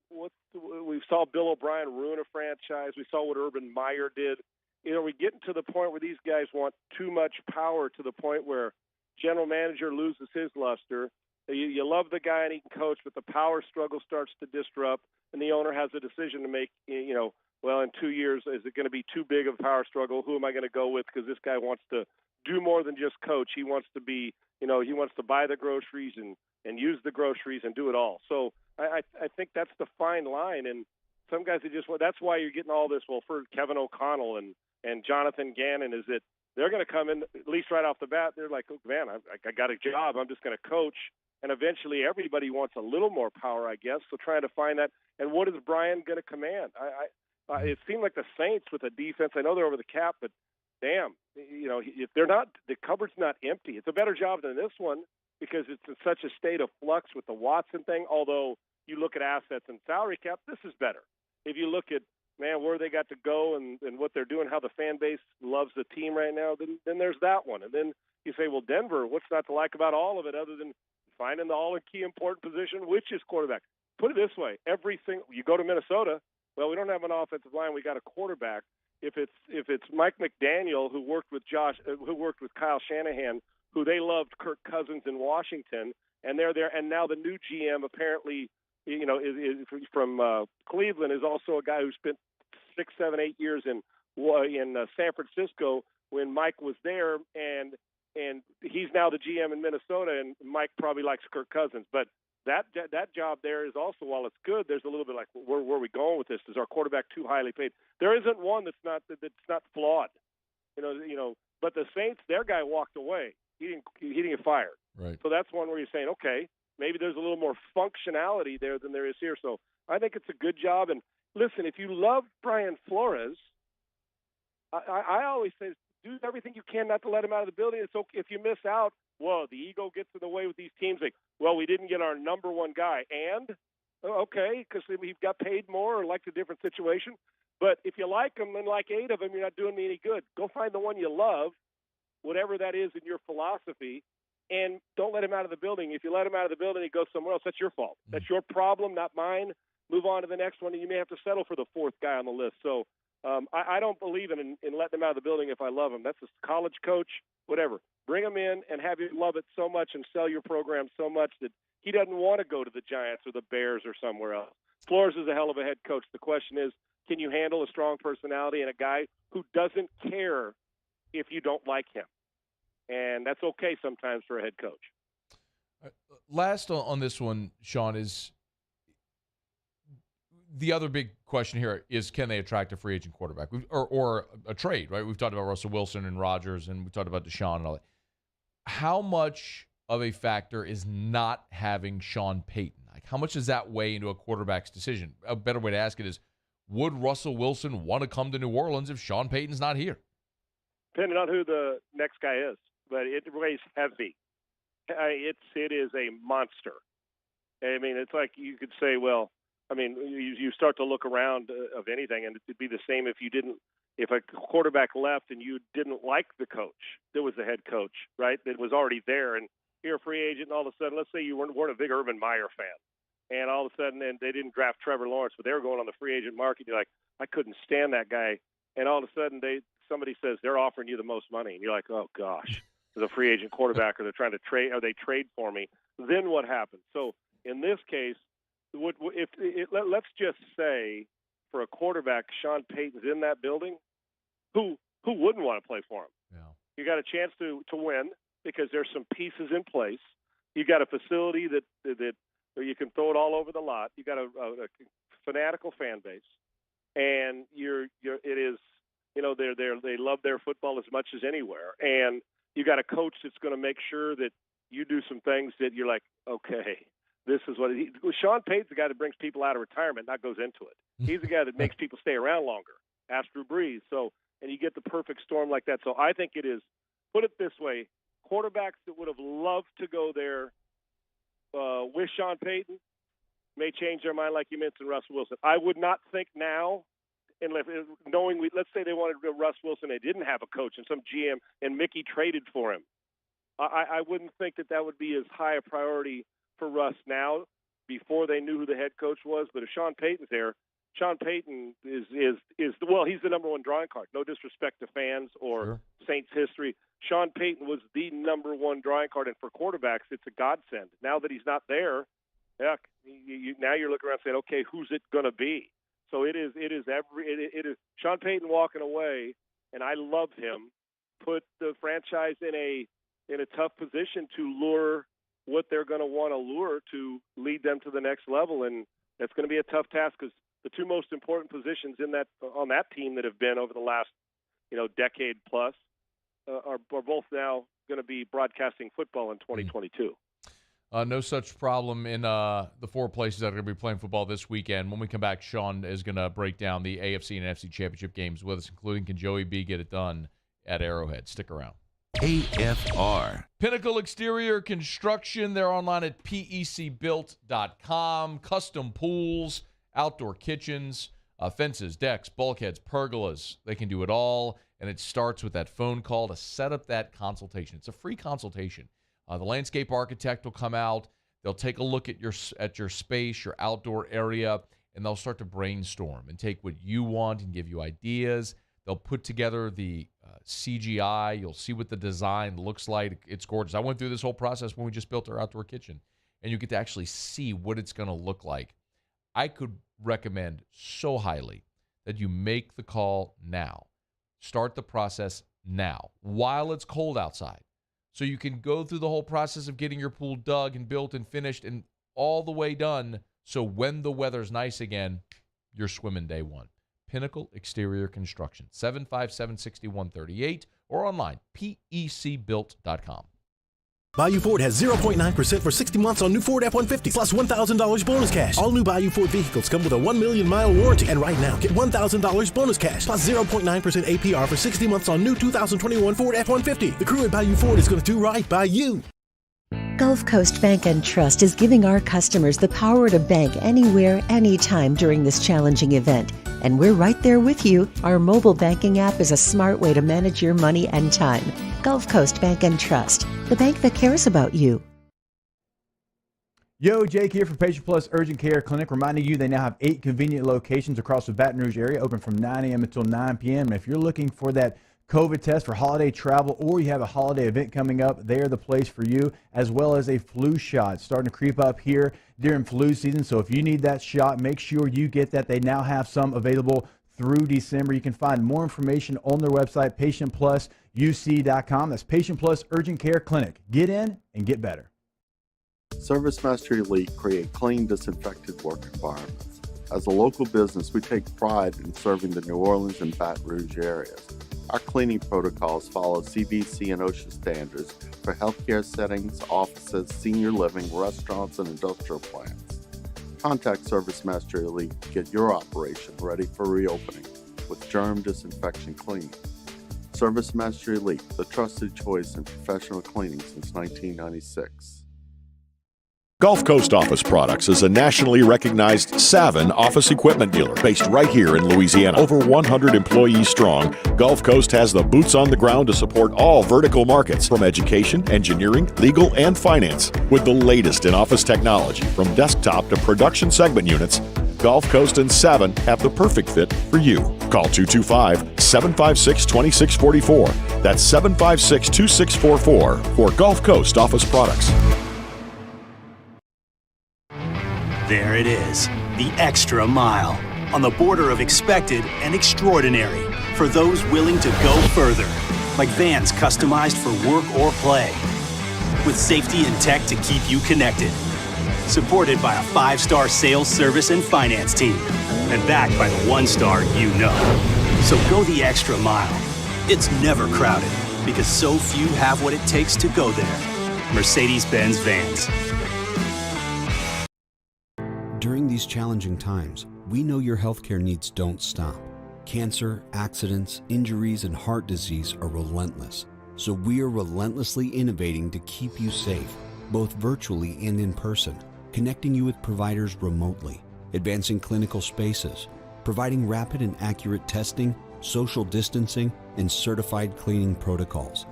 we saw Bill O'Brien ruin a franchise. We saw what Urban Meyer did. We're getting to the point where these guys want too much power to the point where general manager loses his luster. You love the guy and he can coach, but the power struggle starts to disrupt, and the owner has a decision to make, well, in 2 years, is it going to be too big of a power struggle? Who am I going to go with? Because this guy wants to do more than just coach. He wants to be, he wants to buy the groceries and use the groceries and do it all. So I think that's the fine line. And some guys that's why you're getting all this. Well, for Kevin O'Connell and Jonathan Gannon, is that they're going to come in, at least right off the bat, they're like, oh, man, I got a job. I'm just going to coach. And eventually everybody wants a little more power, I guess. So trying to find that. And what is Brian going to command? It seemed like the Saints with a defense, I know they're over the cap, but damn, if they're not, the cupboard's not empty. It's a better job than this one because it's in such a state of flux with the Watson thing. Although you look at assets and salary cap, this is better. If you look at, man, where they got to go and what they're doing, how the fan base loves the team right now, then there's that one. And then you say, well, Denver, what's not to like about all of it other than finding the all-key important position, which is quarterback. Put it this way, you go to Minnesota, well, we don't have an offensive line, we got a quarterback. If it's Mike McDaniel who worked with Kyle Shanahan, who they loved Kirk Cousins in Washington, and they're there, and now the new GM apparently, is from Cleveland, is also a guy who spent 6, 7, 8 years in San Francisco when Mike was there, and he's now the GM in Minnesota, and Mike probably likes Kirk Cousins. But that job there is also, while it's good, there's a little bit like, where are we going with this? Is our quarterback too highly paid? There isn't one that's not flawed. But the Saints, their guy walked away. He didn't get fired. Right. So that's one where you're saying, okay, maybe there's a little more functionality there than there is here. So I think it's a good job. And listen, if you love Brian Flores, I always say, do everything you can not to let him out of the building. It's okay if you miss out. Well, the ego gets in the way with these teams. Like, well, we didn't get our number one guy, and okay, because he got paid more or liked a different situation. But if you like him and like 8 of them, you're not doing me any good. Go find the one you love, whatever that is in your philosophy, and don't let him out of the building. If you let him out of the building, he goes somewhere else. That's your fault. That's your problem, not mine. Move on to the next one, and you may have to settle for the 4th guy on the list. So I don't believe in letting him out of the building if I love him. That's a college coach, whatever. Bring him in and have him love it so much and sell your program so much that he doesn't want to go to the Giants or the Bears or somewhere else. Flores is a hell of a head coach. The question is, can you handle a strong personality and a guy who doesn't care if you don't like him? And that's okay sometimes for a head coach. Last on this one, Sean, is the other big question here is, can they attract a free agent quarterback or a trade, right? We've talked about Russell Wilson and Rodgers, and we talked about Deshaun and all that. How much of a factor is not having Sean Payton? Like, how much does that weigh into a quarterback's decision? A better way to ask it is, would Russell Wilson want to come to New Orleans if Sean Payton's not here? Depending on who the next guy is, but it weighs heavy. It is a monster. I mean, it's like you could say, well, I mean, you start to look around of anything, and it'd be the same if a quarterback left and you didn't like the coach that was the head coach, right, that was already there, and you're a free agent, and all of a sudden, let's say you weren't a big Urban Meyer fan, and all of a sudden, and they didn't draft Trevor Lawrence, but they were going on the free agent market. You're like, I couldn't stand that guy, and all of a sudden, somebody says they're offering you the most money, and you're like, oh gosh, as a free agent quarterback, or they're trying to trade, or they trade for me. Then what happens? So in this case, let's just say for a quarterback, Sean Payton's in that building, who wouldn't want to play for him? Yeah. You got a chance to win because there's some pieces in place. You got a facility that you can throw it all over the lot. You got a fanatical fan base, and they love their football as much as anywhere. And you got a coach that's going to make sure that you do some things that you're like, okay, this is what Sean Payton's the guy that brings people out of retirement, not goes into it. He's the guy that makes people stay around longer. Ask Drew Brees. So, and you get the perfect storm like that. So I think it is, put it this way, quarterbacks that would have loved to go there with Sean Payton may change their mind, like you mentioned, Russell Wilson. I would not think now, let's say they wanted to go Russ Wilson, they didn't have a coach and some GM, and Mickey traded for him. I wouldn't think that would be as high a priority for Russ now before they knew who the head coach was. But if Sean Payton's there, Sean Payton is he's the number one drawing card. No disrespect to fans or Saints history. Sean Payton was the number one drawing card, and for quarterbacks, it's a godsend. Now that he's not there, heck, now you're looking around saying, okay, who's it going to be? So it is Sean Payton walking away, and I love him. Put the franchise in a tough position to lure what they're going to want to lure to lead them to the next level, and that's going to be a tough task because the two most important positions on that team that have been over the last decade plus are both now going to be broadcasting football in 2022. No such problem in the four places that are going to be playing football this weekend. When we come back, Sean is going to break down the AFC and NFC championship games with us, including can Joey B get it done at Arrowhead. Stick around. AFR. Pinnacle Exterior Construction. They're online at pecbuilt.com. Custom pools, outdoor kitchens, fences, decks, bulkheads, pergolas. They can do it all, and it starts with that phone call to set up that consultation. It's a free consultation. The landscape architect will come out. They'll take a look at your space, your outdoor area, and they'll start to brainstorm and take what you want and give you ideas. They'll put together the CGI. You'll see what the design looks like. It's gorgeous. I went through this whole process when we just built our outdoor kitchen, and you get to actually see what it's going to look like. I could recommend so highly that you make the call now. Start the process now while it's cold outside. So you can go through the whole process of getting your pool dug and built and finished and all the way done. So when the weather's nice again, you're swimming day one. Pinnacle Exterior Construction, 757-6138 or online, pecbuilt.com. Bayou Ford has 0.9% for 60 months on new Ford F-150 plus $1,000 bonus cash. All new Bayou Ford vehicles come with a 1 million mile warranty. And right now, get $1,000 bonus cash plus 0.9% APR for 60 months on new 2021 Ford F-150. The crew at Bayou Ford is going to do right by you. Gulf Coast Bank and Trust is giving our customers the power to bank anywhere, anytime during this challenging event. And we're right there with you. Our mobile banking app is a smart way to manage your money and time. Gulf Coast Bank and Trust, the bank that cares about you. Yo, Jake here from Patient Plus Urgent Care Clinic, reminding you they now have 8 convenient locations across the Baton Rouge area, open from 9 a.m. until 9 p.m. And if you're looking for that COVID test for holiday travel, or you have a holiday event coming up, they're the place for you, as well as a flu shot. It's starting to creep up here during flu season, so if you need that shot, make sure you get that. They now have some available through December. You can find more information on their website, patientplusuc.com. That's Patient Plus Urgent Care Clinic. Get in and get better. Service Master Elite create clean, disinfected work environments. As a local business, we take pride in serving the New Orleans and Baton Rouge areas. Our cleaning protocols follow CDC and OSHA standards for healthcare settings, offices, senior living, restaurants, and industrial plants. Contact Service Master Elite to get your operation ready for reopening with germ disinfection cleaning. Service Master Elite, the trusted choice in professional cleaning since 1996. Gulf Coast Office Products is a nationally recognized Savin office equipment dealer based right here in Louisiana. Over 100 employees strong, Gulf Coast has the boots on the ground to support all vertical markets from education, engineering, legal, and finance. With the latest in office technology from desktop to production segment units, Gulf Coast and Savin have the perfect fit for you. Call 225-756-2644. That's 756-2644 for Gulf Coast Office Products. There it is, the extra mile, on the border of expected and extraordinary for those willing to go further, like vans customized for work or play, with safety and tech to keep you connected. Supported by a 5-star sales, service, and finance team, and backed by the 1-star you know. So go the extra mile. It's never crowded, because so few have what it takes to go there. Mercedes-Benz Vans. During these challenging times, we know your healthcare needs don't stop. Cancer, accidents, injuries, and heart disease are relentless. So we are relentlessly innovating to keep you safe, both virtually and in person, connecting you with providers remotely, advancing clinical spaces, providing rapid and accurate testing, social distancing, and certified cleaning protocols.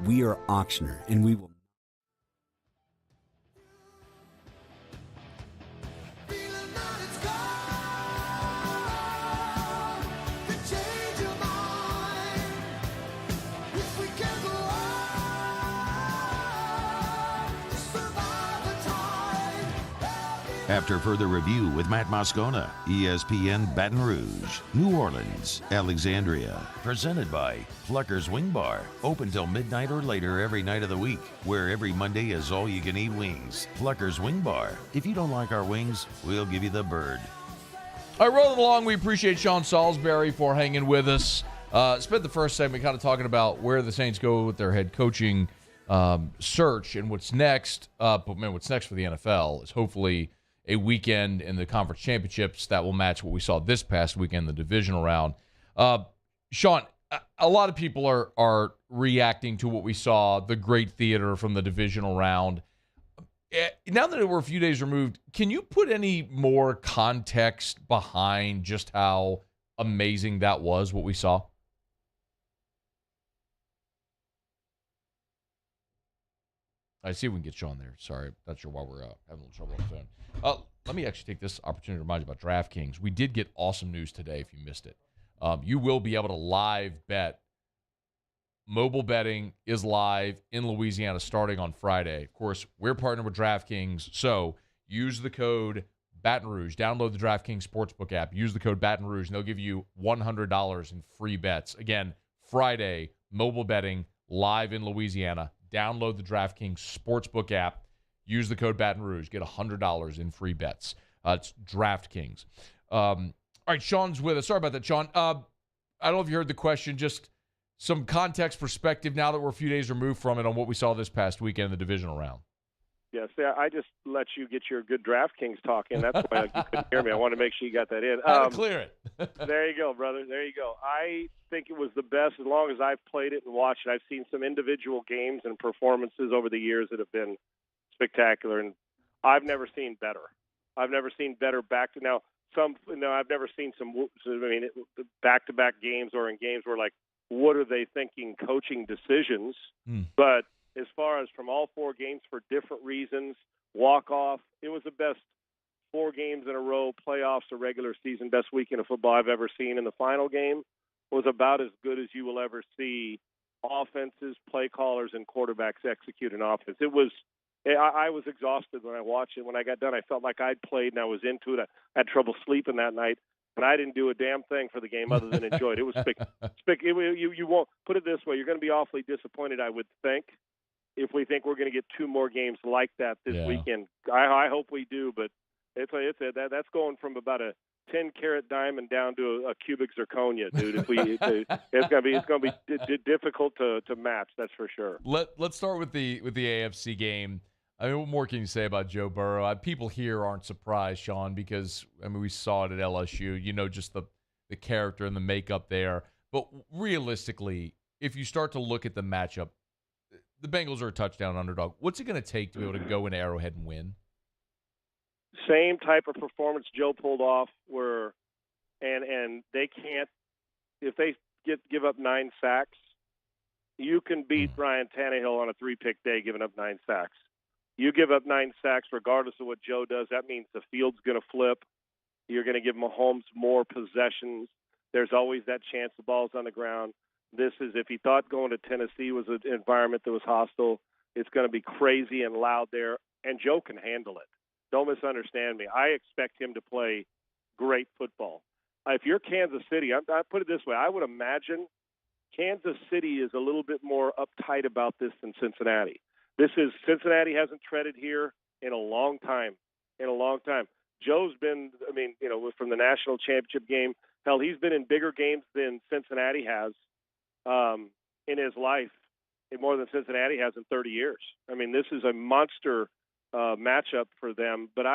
We are Auctioner, and we will After further review with Matt Moscona, ESPN Baton Rouge, New Orleans, Alexandria. Presented by Plucker's Wing Bar. Open till midnight or later every night of the week, where every Monday is all-you-can-eat wings. Plucker's Wing Bar. If you don't like our wings, we'll give you the bird. All right, rolling along, we appreciate Sean Salisbury for hanging with us. Spent the first segment kind of talking about where the Saints go with their head coaching search and what's next. But man, what's next for the NFL is hopefully a weekend in the conference championships that will match what we saw this past weekend, the divisional round. Sean, a lot of people are reacting to what we saw, the great theater from the divisional round. Now that we're a few days removed, can you put any more context behind just how amazing that was, what we saw? I see if we can get Sean there. Sorry, not sure why we're having a little trouble on the phone. Let me actually take this opportunity to remind you about DraftKings. We did get awesome news today if you missed it. You will be able to live bet. Mobile betting is live in Louisiana starting on Friday. Of course, we're partnered with DraftKings, so use the code Baton Rouge. Download the DraftKings Sportsbook app. Use the code Baton Rouge, and they'll give you $100 in free bets. Again, Friday, mobile betting live in Louisiana. Download the DraftKings Sportsbook app. Use the code Baton Rouge. Get $100 in free bets. It's DraftKings. All right, Sean's with us. Sorry about that, Sean. I don't know if you heard the question. Just some context perspective now that we're a few days removed from it on what we saw this past weekend in the divisional round. Yes, I just let you get your good DraftKings talk in. That's why you couldn't hear me. I wanted to make sure you got that in. How to clear it. There you go, brother. There you go. I think it was the best as long as I've played it and watched it. I've seen some individual games and performances over the years that have been spectacular, and I've never seen better. I've never seen better back to now. I've never seen some. Back-to-back games or in games where like, what are they thinking? Coaching decisions, But as far as from all 4 games for different reasons, walk-off, it was the best 4 games in a row, playoffs or regular season, best weekend of football I've ever seen. And the final game was about as good as you will ever see offenses, play callers, and quarterbacks execute an offense. I was exhausted when I watched it. When I got done, I felt like I'd played and I was into it. I had trouble sleeping that night, and I didn't do a damn thing for the game other than enjoy it. It was you won't put it this way. You're going to be awfully disappointed, I would think, if we think we're going to get 2 more games like that this weekend. I hope we do, but that's going from about a 10-carat diamond down to a cubic zirconia, dude. It's going to be difficult to match. That's for sure. Let's start with the AFC game. I mean, what more can you say about Joe Burrow? People here aren't surprised, Sean, because we saw it at LSU. You know, just the character and the makeup there. But realistically, if you start to look at the matchup, the Bengals are a touchdown underdog. What's it going to take to be able to go into Arrowhead and win? Same type of performance Joe pulled off, and they can't. If they give up 9 sacks, you can beat Ryan Tannehill on a 3-pick day giving up 9 sacks. You give up 9 sacks, regardless of what Joe does, that means the field's going to flip. You're going to give Mahomes more possessions. There's always that chance the ball's on the ground. This is, if he thought going to Tennessee was an environment that was hostile, it's going to be crazy and loud there, and Joe can handle it. Don't misunderstand me. I expect him to play great football. If you're Kansas City, I put it this way, I would imagine Kansas City is a little bit more uptight about this than Cincinnati. Cincinnati hasn't treaded here in a long time. Joe's been, from the national championship game, hell, he's been in bigger games than Cincinnati has in his life, more than Cincinnati has in 30 years. This is a monster matchup for them. But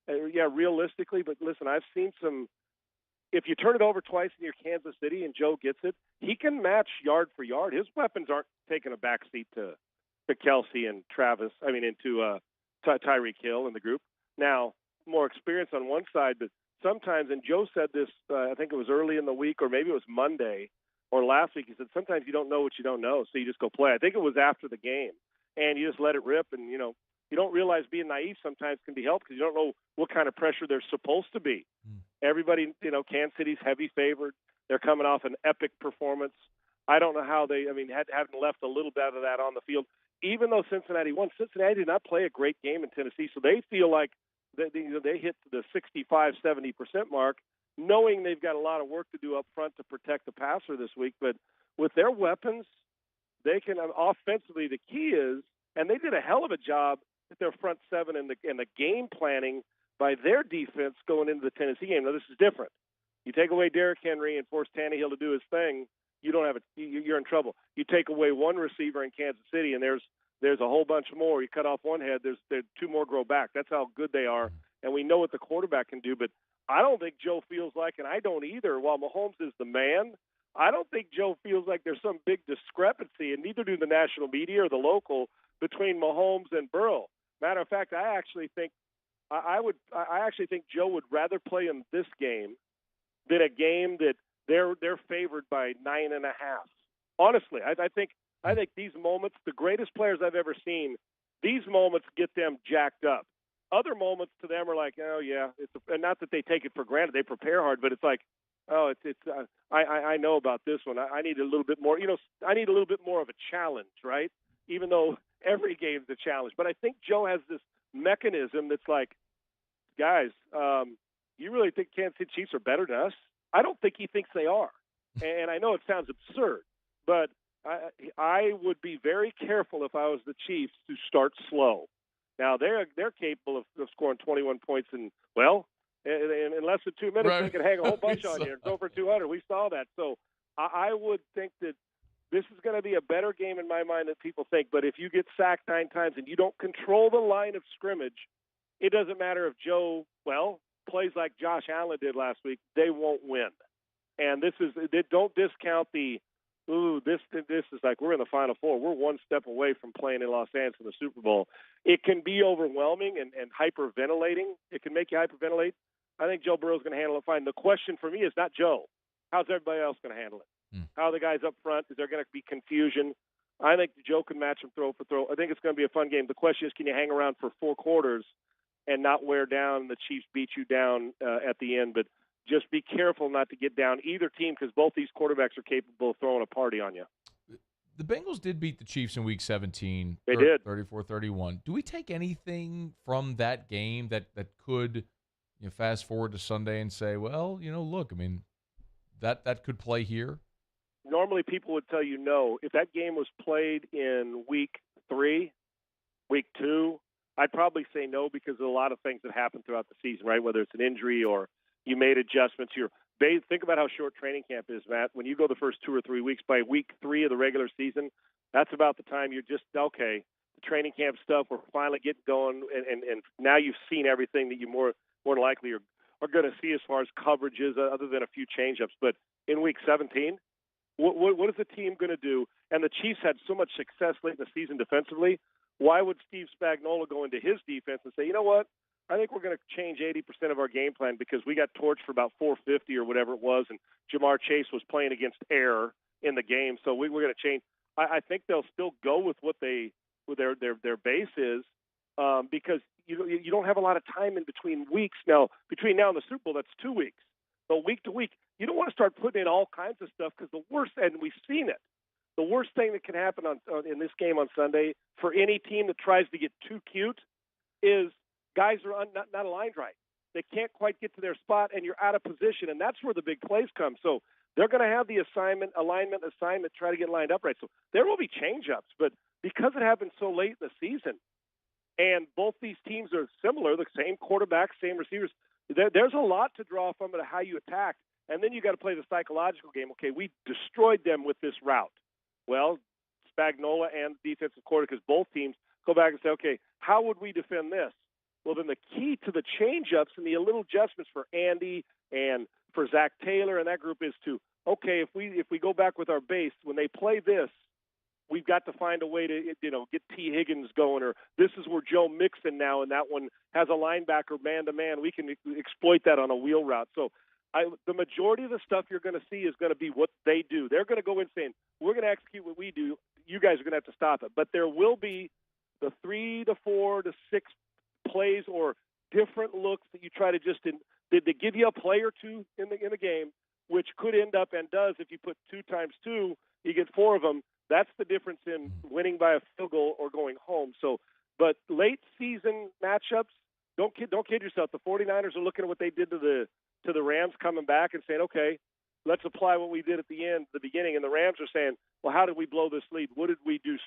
realistically, but listen, I've seen some. If you turn it over twice in your Kansas City and Joe gets it, he can match yard for yard. His weapons aren't taking a backseat to Kelsey and Travis. Into Tyreek Hill in the group. Now, more experience on one side, but sometimes, and Joe said this, I think it was early in the week, or maybe it was Monday or last week. He said sometimes you don't know what you don't know, so you just go play. I think it was after the game, and you just let it rip, and you don't realize being naive sometimes can be helped because you don't know what kind of pressure they're supposed to be. Everybody, Kansas City's heavy favored. They're coming off an epic performance. I don't know how they, hadn't left a little bit of that on the field. Even though Cincinnati won, Cincinnati did not play a great game in Tennessee, so they feel like they hit the 65-70% mark, knowing they've got a lot of work to do up front to protect the passer this week. But with their weapons, they can offensively. The key is, and they did a hell of a job at their front seven and the game planning by their defense going into the Tennessee game. Now this is different. You take away Derrick Henry and force Tannehill to do his thing, you don't have you're in trouble. You take away one receiver in Kansas City, and there's a whole bunch more. You cut off one head, there's 2 more grow back. That's how good they are, and we know what the quarterback can do. But I don't think Joe feels like, and I don't either, while Mahomes is the man, I don't think Joe feels like there's some big discrepancy, and neither do the national media or the local, between Mahomes and Burrow. Matter of fact, I actually think Joe would rather play in this game than a game that they're favored by 9.5. Honestly, I think these moments, the greatest players I've ever seen, these moments get them jacked up. Other moments to them are like, oh yeah, and not that they take it for granted, they prepare hard, but it's like, oh, I know about this one. I need a little bit more. I need a little bit more of a challenge, right? Even though every game's a challenge, but I think Joe has this mechanism that's like, guys, you really think Kansas City Chiefs are better than us? I don't think he thinks they are. And I know it sounds absurd, but I would be very careful if I was the Chiefs to start slow. Now, they're capable of scoring 21 points in less than 2 minutes. Right. They can hang a whole bunch on you and go for 200. We saw that. So I would think that this is going to be a better game in my mind than people think. But if you get sacked 9 times and you don't control the line of scrimmage, it doesn't matter if Joe, plays like Josh Allen did last week. They won't win. And don't discount this is like we're in the Final Four. We're one step away from playing in Los Angeles in the Super Bowl. It can be overwhelming and hyperventilating. It can make you hyperventilate. I think Joe Burrow's going to handle it fine. The question for me is not Joe. How's everybody else going to handle it? How are the guys up front? Is there going to be confusion? I think Joe can match him throw for throw. I think it's going to be a fun game. The question is, can you hang around for 4 quarters and not wear down? The Chiefs beat you down at the end, but just be careful not to get down either team because both these quarterbacks are capable of throwing a party on you. The Bengals did beat the Chiefs in Week 17. They did. 34-31. Do we take anything from that game that could fast forward to Sunday and say, well, look, that could play here? Normally people would tell you no. If that game was played in Week 3, week 2, I'd probably say no because of a lot of things that happen throughout the season, right? Whether it's an injury or you made adjustments. Think about how short training camp is, Matt. When you go the first 2 or 3 weeks, by week 3 of the regular season, that's about the time you're just, okay, the training camp stuff, we're finally getting going, and now you've seen everything that you more than likely are going to see as far as coverages, other than a few change-ups. But in week 17, what is the team going to do? And the Chiefs had so much success late in the season defensively. Why would Steve Spagnuolo go into his defense and say, you know what, I think we're going to change 80% of our game plan because we got torched for about 450 or whatever it was, and Jamar Chase was playing against air in the game, so we're going to change. I think they'll still go with what their base is, because you don't have a lot of time in between weeks. Now, between now and the Super Bowl, that's 2 weeks. But week to week, you don't want to start putting in all kinds of stuff because the worst, and we've seen it, the worst thing that can happen in this game on Sunday for any team that tries to get too cute is guys are not aligned right. They can't quite get to their spot, and you're out of position, and that's where the big plays come. So they're going to have the alignment assignment, try to get lined up right. So there will be change-ups, but because it happened so late in the season, and both these teams are similar, the same quarterback, same receivers, there's a lot to draw from it, how you attack. And then you got to play the psychological game. Okay, we destroyed them with this route. Well, Spagnuolo and the defensive coordinator, because both teams go back and say, okay, how would we defend this? Well, then the key to the change-ups and the little adjustments for Andy and for Zach Taylor and that group is to, okay, if we go back with our base, when they play this, we've got to find a way to, get T. Higgins going, or this is where Joe Mixon now, and that one has a linebacker man-to-man. We can exploit that on a wheel route. So the majority of the stuff you're going to see is going to be what they do. They're going to go in saying, we're going to execute what we do. You guys are going to have to stop it. But there will be the 3 to 4 to 6 plays or different looks that you try to they give you a play or two in the game, which could end up and does if you put 2 times 2, you get 4 of them. That's the difference in winning by a field goal or going home. So, but late season matchups, don't kid yourself. The 49ers are looking at what they did to the Rams coming back and saying, okay, let's apply what we did at the beginning. And the Rams are saying, well, how did we blow this lead? What did we do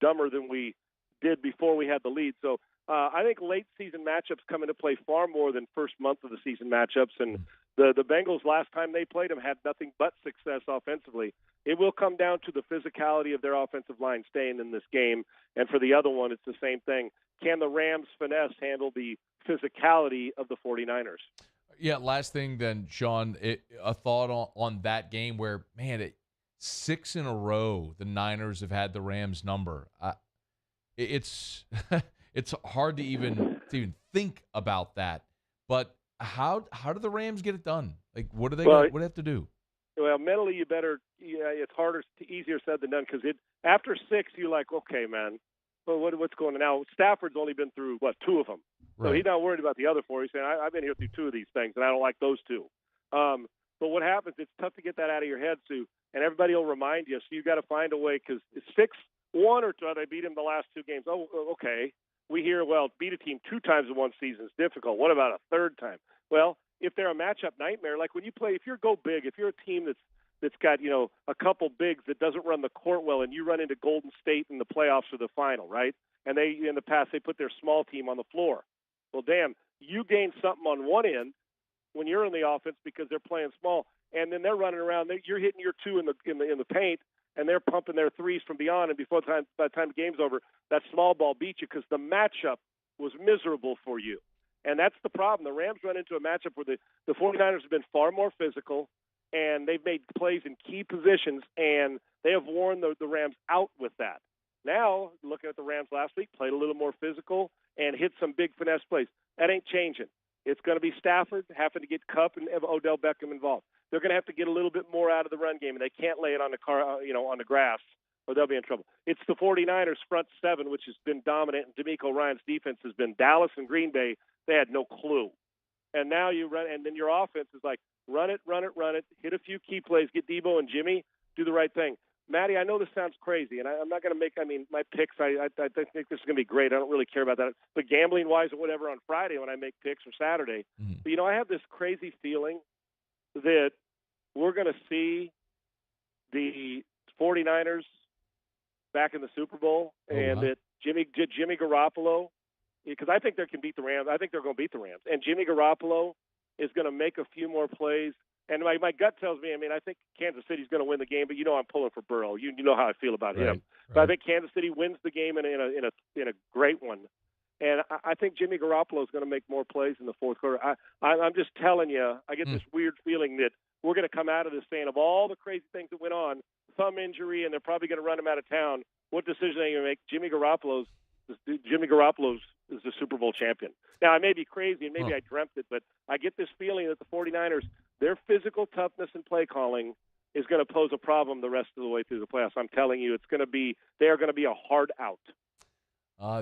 dumber than we did before we had the lead? So I think late season matchups come into play far more than first month of the season matchups. And the Bengals, last time they played them, had nothing but success offensively. It will come down to the physicality of their offensive line staying in this game. And for the other one, it's the same thing. Can the Rams finesse handle the physicality of the 49ers? Yeah, last thing then, Sean, a thought on that game where, man, 6 in a row the Niners have had the Rams number. It's it's hard to even think about that. But how do the Rams get it done? Like, what do they have to do? Well, mentally, you better. Yeah, it's easier said than done because after 6, you're like, okay, man, well, what's going on now? Stafford's only been through 2 of them, so he's not worried about the other 4. He's saying, I've been here through 2 of these things, and I don't like those 2. But what happens? It's tough to get that out of your head, Sue, and everybody will remind you. So you got to find a way because 6-1 or 2, they beat him the last 2 games. Oh, okay. We hear, well, beat a team 2 times in one season is difficult. What about a 3rd time? Well, if they're a matchup nightmare, like when you play, if you're go big, if you're a team that's got a couple bigs that doesn't run the court well, and you run into Golden State in the playoffs or the final, right? And they in the past they put their small team on the floor. Well, damn, you gain something on one end when you're in the offense because they're playing small, and then they're running around. You're hitting your 2 in the paint, and they're pumping their 3s from beyond. And by the time the game's over, that small ball beat you because the matchup was miserable for you. And that's the problem. The Rams run into a matchup where the 49ers have been far more physical, and they've made plays in key positions, and they have worn the Rams out with that. Now, looking at the Rams last week, played a little more physical and hit some big finesse plays. That ain't changing. It's going to be Stafford having to get Kupp and Odell Beckham involved. They're going to have to get a little bit more out of the run game, and they can't lay it on the grass, or they'll be in trouble. It's the 49ers front 7, which has been dominant, and D'Amico Ryan's defense has been Dallas and Green Bay. They had no clue. And now you run, and then your offense is like, run it, hit a few key plays, get Debo and Jimmy, do the right thing. Maddie, I know this sounds crazy, and I'm not going to make, my picks, I think this is going to be great. I don't really care about that. But gambling-wise or whatever on Friday when I make picks or Saturday, but, I have this crazy feeling that we're going to see the 49ers back in the Super Bowl, and that Jimmy Garoppolo, because I think they can beat the Rams. I think they're going to beat the Rams. And Jimmy Garoppolo is going to make a few more plays. And my gut tells me, I think Kansas City's going to win the game, but I'm pulling for Burrow. You know how I feel about him. But I think Kansas City wins the game in a great one. And I think Jimmy Garoppolo is going to make more plays in the fourth quarter. I'm just telling you, I get this weird feeling that we're going to come out of this saying of all the crazy things that went on, thumb injury, and they're probably going to run him out of town. What decision are you going to make? Jimmy Garoppolo's is the Super Bowl champion. Now, I may be crazy, and maybe I dreamt it, but I get this feeling that the 49ers, their physical toughness and play calling is going to pose a problem the rest of the way through the playoffs. I'm telling you, they are going to be a hard out.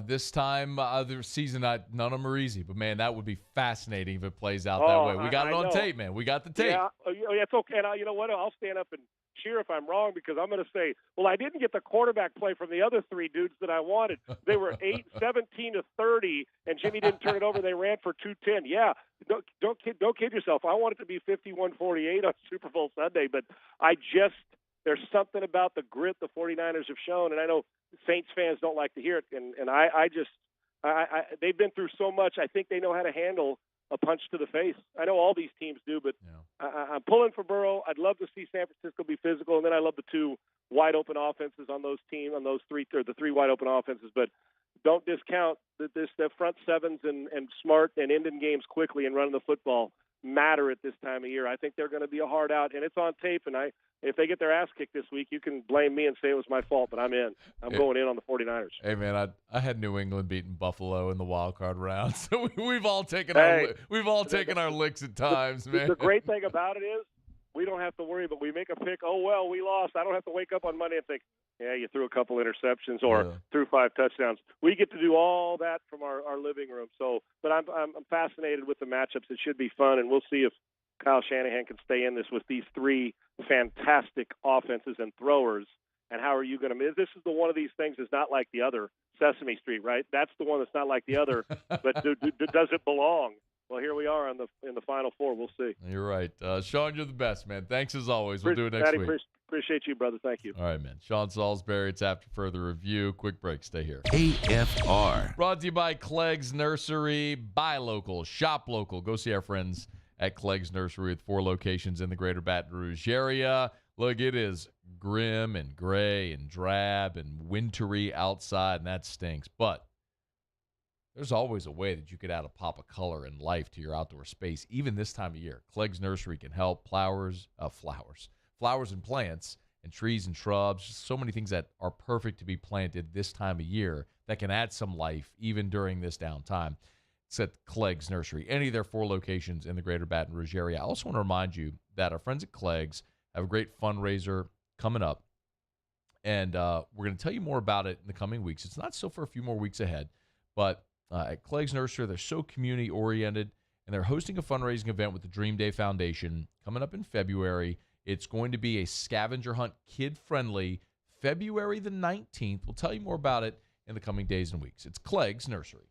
This time of the season, none of them are easy, but, man, that would be fascinating if it plays out that way. We got it on tape, man. We got the tape. Yeah, it's okay. And you know what? I'll stand up and cheer if I'm wrong, because I'm going to say, well, I didn't get the quarterback play from the other three dudes that I wanted. They were 17 to 30, and Jimmy didn't turn it over. They ran for 210. Yeah, don't kid yourself. I want it to be 51-48 on Super Bowl Sunday, but there's something about the grit the 49ers have shown, and I know Saints fans don't like to hear it, and they've been through so much. I think they know how to handle a punch to the face. I know all these teams do, but I'm pulling for Burrow. I'd love to see San Francisco be physical, and then I love the two wide open offenses on those teams, the three wide open offenses. But don't discount that the front sevens and smart and ending games quickly and running the football matter at this time of year. I think they're going to be a hard out, and it's on tape. And if they get their ass kicked this week, you can blame me and say it was my fault, but I'm in. I'm going in on the 49ers. Hey, man, I had New England beating Buffalo in the wild card round, so we've all taken our licks at times, man. The great thing about it is we don't have to worry, but we make a pick. Oh well, we lost. I don't have to wake up on Monday and think, yeah, you threw a couple interceptions or threw 5 touchdowns. We get to do all that from our living room. So, but I'm fascinated with the matchups. It should be fun, and we'll see if Kyle Shanahan can stay in this with these three fantastic offenses and throwers. And how are you going to – this is the one of these things that's not like the other. Sesame Street, right? That's the one that's not like the other, but does it belong? Well, here we are in the Final Four. We'll see. You're right. Sean, you're the best, man. Thanks as always. We'll do it next week. Appreciate you, brother. Thank you. All right, man. Sean Salisbury. It's after further review. Quick break. Stay here. AFR. Brought to you by Clegg's Nursery. Buy local. Shop local. Go see our friends at Clegg's Nursery with 4 locations in the greater Baton Rouge area. Look, it is grim and gray and drab and wintry outside, and that stinks. But there's always a way that you could add a pop of color and life to your outdoor space, even this time of year. Clegg's Nursery can help. Flowers and plants and trees and shrubs, just so many things that are perfect to be planted this time of year that can add some life even during this downtime. It's at Clegg's Nursery, any of their 4 locations in the greater Baton Rouge area. I also want to remind you that our friends at Clegg's have a great fundraiser coming up, and we're going to tell you more about it in the coming weeks. It's not still for a few more weeks ahead, but at Clegg's Nursery, they're so community-oriented, and they're hosting a fundraising event with the Dream Day Foundation coming up in February. It's going to be a scavenger hunt, kid-friendly, February the 19th. We'll tell you more about it in the coming days and weeks. It's Clegg's Nursery.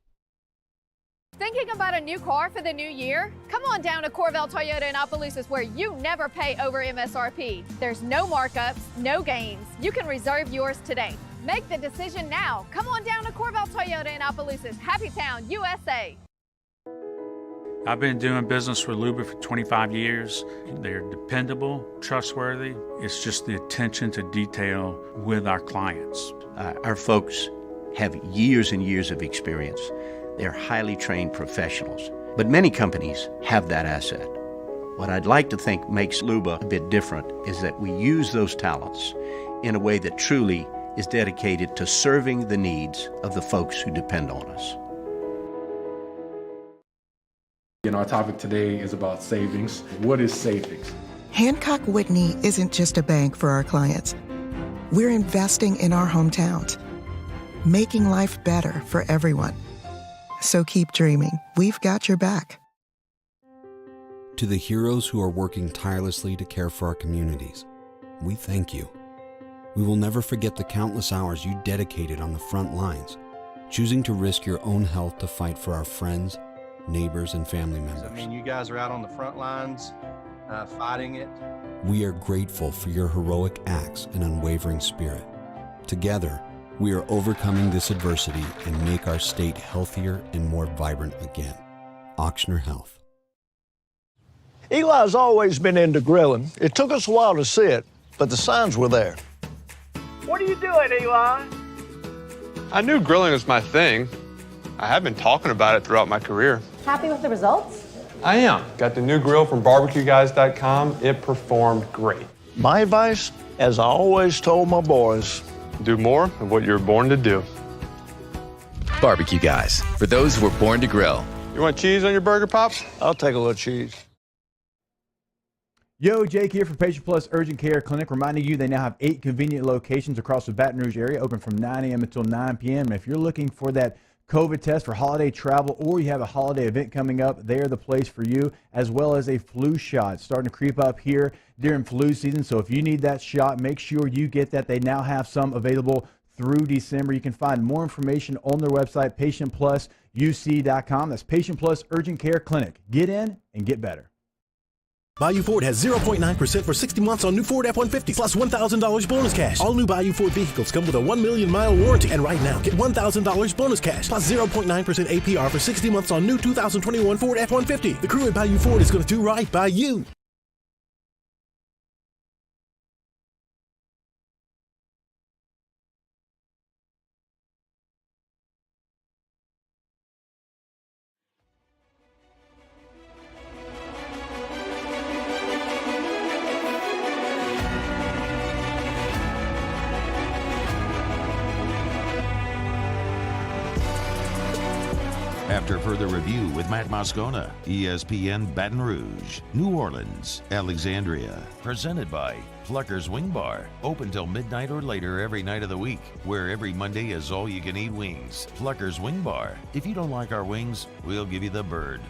Thinking about a new car for the new year? Come on down to Corvell Toyota in Opelousas, where you never pay over MSRP. There's no markups, no gains. You can reserve yours today. Make the decision now. Come on down to Corvell Toyota in Opelousas, Happy Town, USA. I've been doing business with Luba for 25 years. They're dependable, trustworthy. It's just the attention to detail with our clients. Our folks have years and years of experience. They're highly trained professionals, but many companies have that asset. What I'd like to think makes Luba a bit different is that we use those talents in a way that truly is dedicated to serving the needs of the folks who depend on us. Our topic today is about savings. What is savings? Hancock Whitney isn't just a bank for our clients. We're investing in our hometowns, making life better for everyone. So keep dreaming. We've got your back. To the heroes who are working tirelessly to care for our communities, we thank you. We will never forget the countless hours you dedicated on the front lines, choosing to risk your own health to fight for our friends, neighbors, and family members. You guys are out on the front lines, fighting it. We are grateful for your heroic acts and unwavering spirit. Together, we are overcoming this adversity and make our state healthier and more vibrant again. Ochsner Health. Eli's always been into grilling. It took us a while to see it, but the signs were there. What are you doing, Eli? I knew grilling was my thing. I have been talking about it throughout my career. Happy with the results? I am. Got the new grill from barbecueguys.com. It performed great. My advice, as I always told my boys, do more of what you're born to do. Barbecue Guys, for those who were born to grill. You want cheese on your burger, Pops? I'll take a little cheese. Yo, Jake here for Patient Plus Urgent Care Clinic, reminding you they now have 8 convenient locations across the Baton Rouge area, open from 9 a.m. until 9 p.m. And if you're looking for that COVID test for holiday travel, or you have a holiday event coming up, they're the place for you, as well as a flu shot starting to creep up here during flu season. So if you need that shot, make sure you get that. They now have some available through December. You can find more information on their website, patientplusuc.com. That's Patient Plus Urgent Care Clinic. Get in and get better. Bayou Ford has 0.9% for 60 months on new Ford F-150 plus $1,000 bonus cash. All new Bayou Ford vehicles come with a 1 million mile warranty. And right now, get $1,000 bonus cash plus 0.9% APR for 60 months on new 2021 Ford F-150. The crew at Bayou Ford is going to do right by you. After further review with Matt Moscona, ESPN Baton Rouge, New Orleans, Alexandria. Presented by Plucker's Wing Bar. Open till midnight or later every night of the week, where every Monday is all-you-can-eat wings. Plucker's Wing Bar. If you don't like our wings, we'll give you the bird.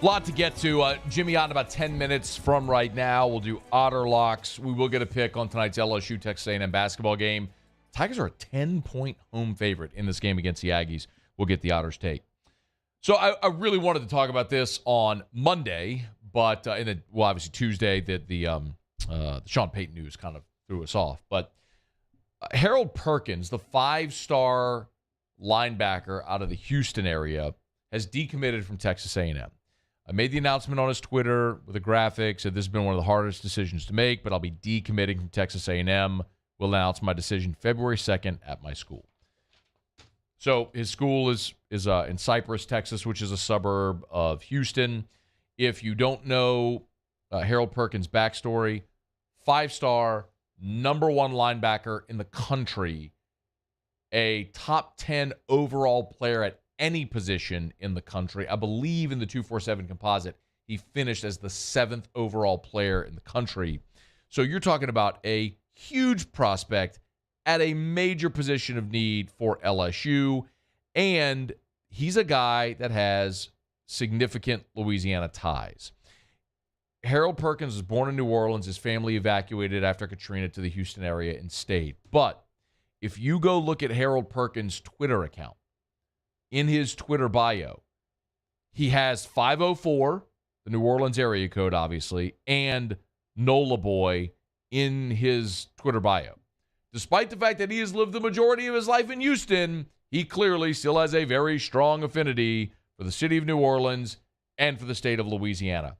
Lot to get to. Jimmy on about 10 minutes from right now. We'll do Otter Locks. We will get a pick on tonight's LSU Texas A&M basketball game. Tigers are a 10-point home favorite in this game against the Aggies. We'll get the Otters' take. So I really wanted to talk about this on Monday, but obviously Tuesday, that the Sean Payton news kind of threw us off. But Harold Perkins, the 5-star linebacker out of the Houston area, has decommitted from Texas A&M. I made the announcement on his Twitter with a graphic, said this has been one of the hardest decisions to make, but I'll be decommitting from Texas A&M. Will announce my decision February 2nd at my school. So his school is in Cypress, Texas, which is a suburb of Houston. If you don't know Harold Perkins' backstory, 5-star, number 1 linebacker in the country, a top 10 overall player at any position in the country. I believe in the 247 composite, he finished as the 7th overall player in the country. So you're talking about a huge prospect at a major position of need for LSU, and he's a guy that has significant Louisiana ties. Harold Perkins was born in New Orleans. His family evacuated after Katrina to the Houston area and stayed. But if you go look at Harold Perkins' Twitter account, in his Twitter bio, he has 504, the New Orleans area code, obviously, and NOLA Boy in his Twitter bio. Despite the fact that he has lived the majority of his life in Houston, he clearly still has a very strong affinity for the city of New Orleans and for the state of Louisiana.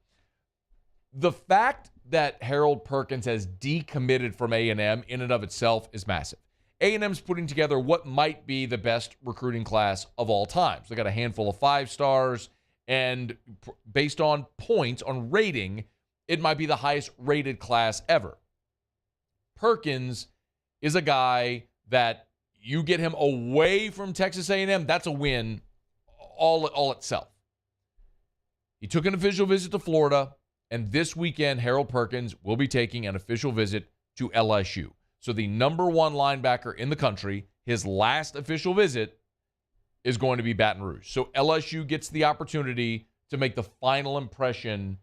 The fact that Harold Perkins has decommitted from A&M in and of itself is massive. A&M's putting together what might be the best recruiting class of all time. So they got a handful of 5-stars, and based on points, on rating, it might be the highest rated class ever. Perkins is a guy that you get him away from Texas A&M, that's a win all itself. He took an official visit to Florida, and this weekend, Harold Perkins will be taking an official visit to LSU. So the number 1 linebacker in the country, his last official visit is going to be Baton Rouge. So LSU gets the opportunity to make the final impression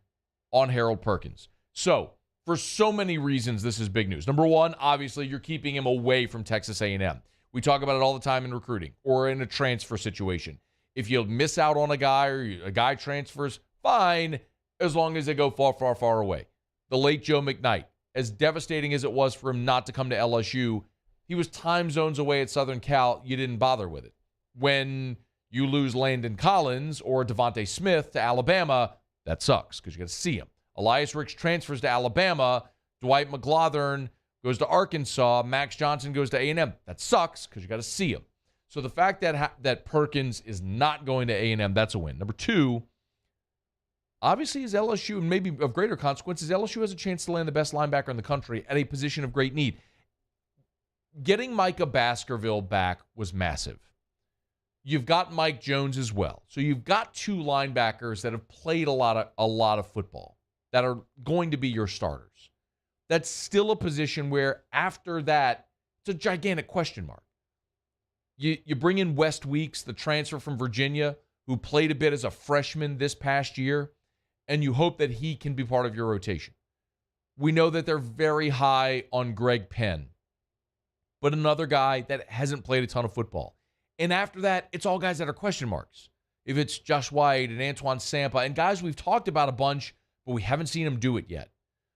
on Harold Perkins. So for so many reasons, this is big news. Number 1, obviously, you're keeping him away from Texas A&M. We talk about it all the time in recruiting or in a transfer situation. If you miss out on a guy or a guy transfers, fine, as long as they go far, far, far away. The late Joe McKnight, as devastating as it was for him not to come to LSU, he was time zones away at Southern Cal. You didn't bother with it. When you lose Landon Collins or Devontae Smith to Alabama, that sucks because you got to see him. Elias Ricks transfers to Alabama. Dwight McGlothern goes to Arkansas. Max Johnson goes to A&M. That sucks because you got to see him. So the fact that Perkins is not going to A&M, that's a win. Number two, obviously is LSU, and maybe of greater consequences, LSU has a chance to land the best linebacker in the country at a position of great need. Getting Micah Baskerville back was massive. You've got Mike Jones as well. So you've got two linebackers that have played a lot of football that are going to be your starters. That's still a position where after that, it's a gigantic question mark. You bring in West Weeks, the transfer from Virginia, who played a bit as a freshman this past year, and you hope that he can be part of your rotation. We know that they're very high on Greg Penn, but another guy that hasn't played a ton of football. And after that, it's all guys that are question marks. If it's Josh White and Antoine Sampa and guys we've talked about a bunch, but we haven't seen them do it yet.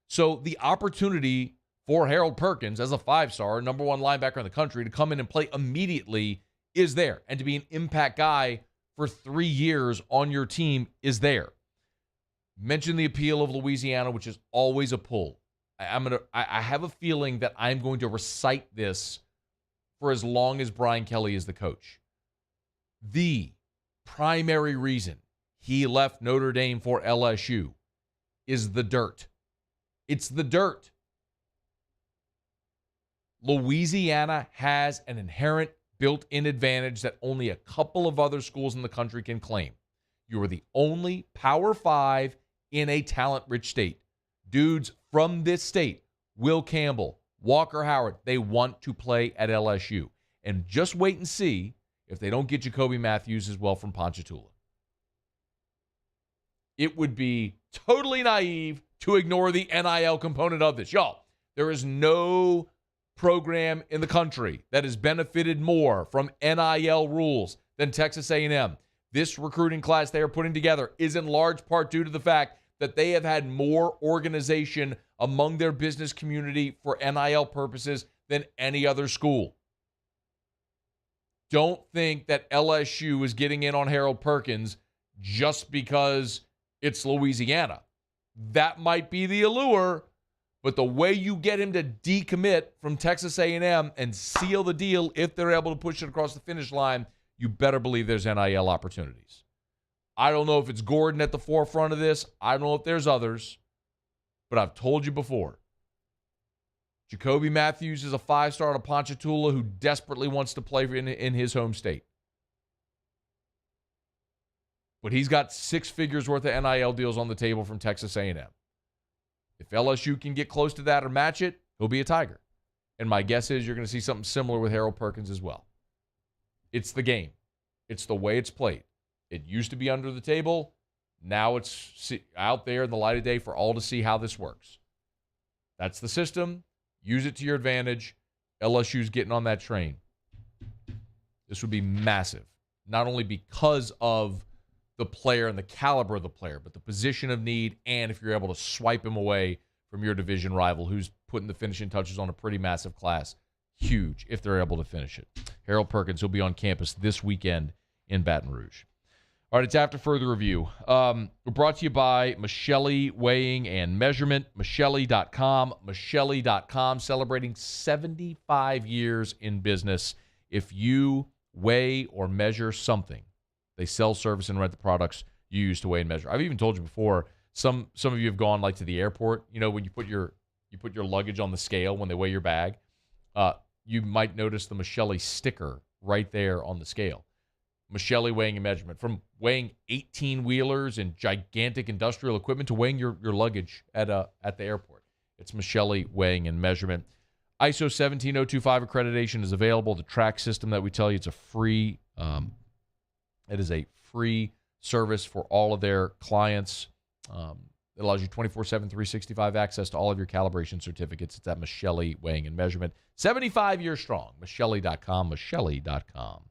So the opportunity for Harold Perkins as a 5-star, number one linebacker in the country, to come in and play immediately is there. And to be an impact guy for 3 years on your team is there. Mention the appeal of Louisiana, which is always a pull. I have a feeling that I'm going to recite this for as long as Brian Kelly is the coach. The primary reason he left Notre Dame for LSU is the dirt. It's the dirt. Louisiana has an inherent built-in advantage that only a couple of other schools in the country can claim. You are the only Power 5 in a talent-rich state. Dudes from this state, Will Campbell, Walker Howard, they want to play at LSU. And just wait and see if they don't get Jacoby Matthews as well from Ponchatoula. It would be totally naive to ignore the NIL component of this. Y'all, there is no program in the country that has benefited more from NIL rules than Texas A&M. This recruiting class they are putting together is in large part due to the fact that they have had more organization among their business community for NIL purposes than any other school. Don't think that LSU is getting in on Harold Perkins just because it's Louisiana. That might be the allure, but the way you get him to decommit from Texas A&M and seal the deal, if they're able to push it across the finish line, you better believe there's NIL opportunities. I don't know if it's Gordon at the forefront of this. I don't know if there's others, but I've told you before. Jacoby Matthews is a 5-star out of Ponchatoula who desperately wants to play in his home state. But he's got 6 figures worth of NIL deals on the table from Texas A&M. If LSU can get close to that or match it, he'll be a Tiger. And my guess is you're going to see something similar with Harold Perkins as well. It's the game. It's the way it's played. It used to be under the table. Now it's out there in the light of day for all to see how this works. That's the system. Use it to your advantage. LSU's getting on that train. This would be massive. Not only because of the player and the caliber of the player, but the position of need, and if you're able to swipe him away from your division rival who's putting the finishing touches on a pretty massive class. Huge if they're able to finish it. Harold Perkins will be on campus this weekend in Baton Rouge. All right, it's After Further Review. We're brought to you by Michelli Weighing and Measurement, Michelli.com. Michelli.com, celebrating 75 years in business. If you weigh or measure something, they sell, service, and rent the products you use to weigh and measure. I've even told you before, some of you have gone like to the airport. You know, when you put your luggage on the scale when they weigh your bag, you might notice the Michelli sticker right there on the scale. Michelli Weighing and Measurement. From weighing 18-wheelers and gigantic industrial equipment to weighing your luggage at the airport. It's Michelli Weighing and Measurement. ISO 17025 accreditation is available. The track system that we tell you, it's a free it is a free service for all of their clients. It allows you 24/7, 365 access to all of your calibration certificates. It's at Michelli Weighing and Measurement. 75 years strong. Michelli.com. Michelli.com.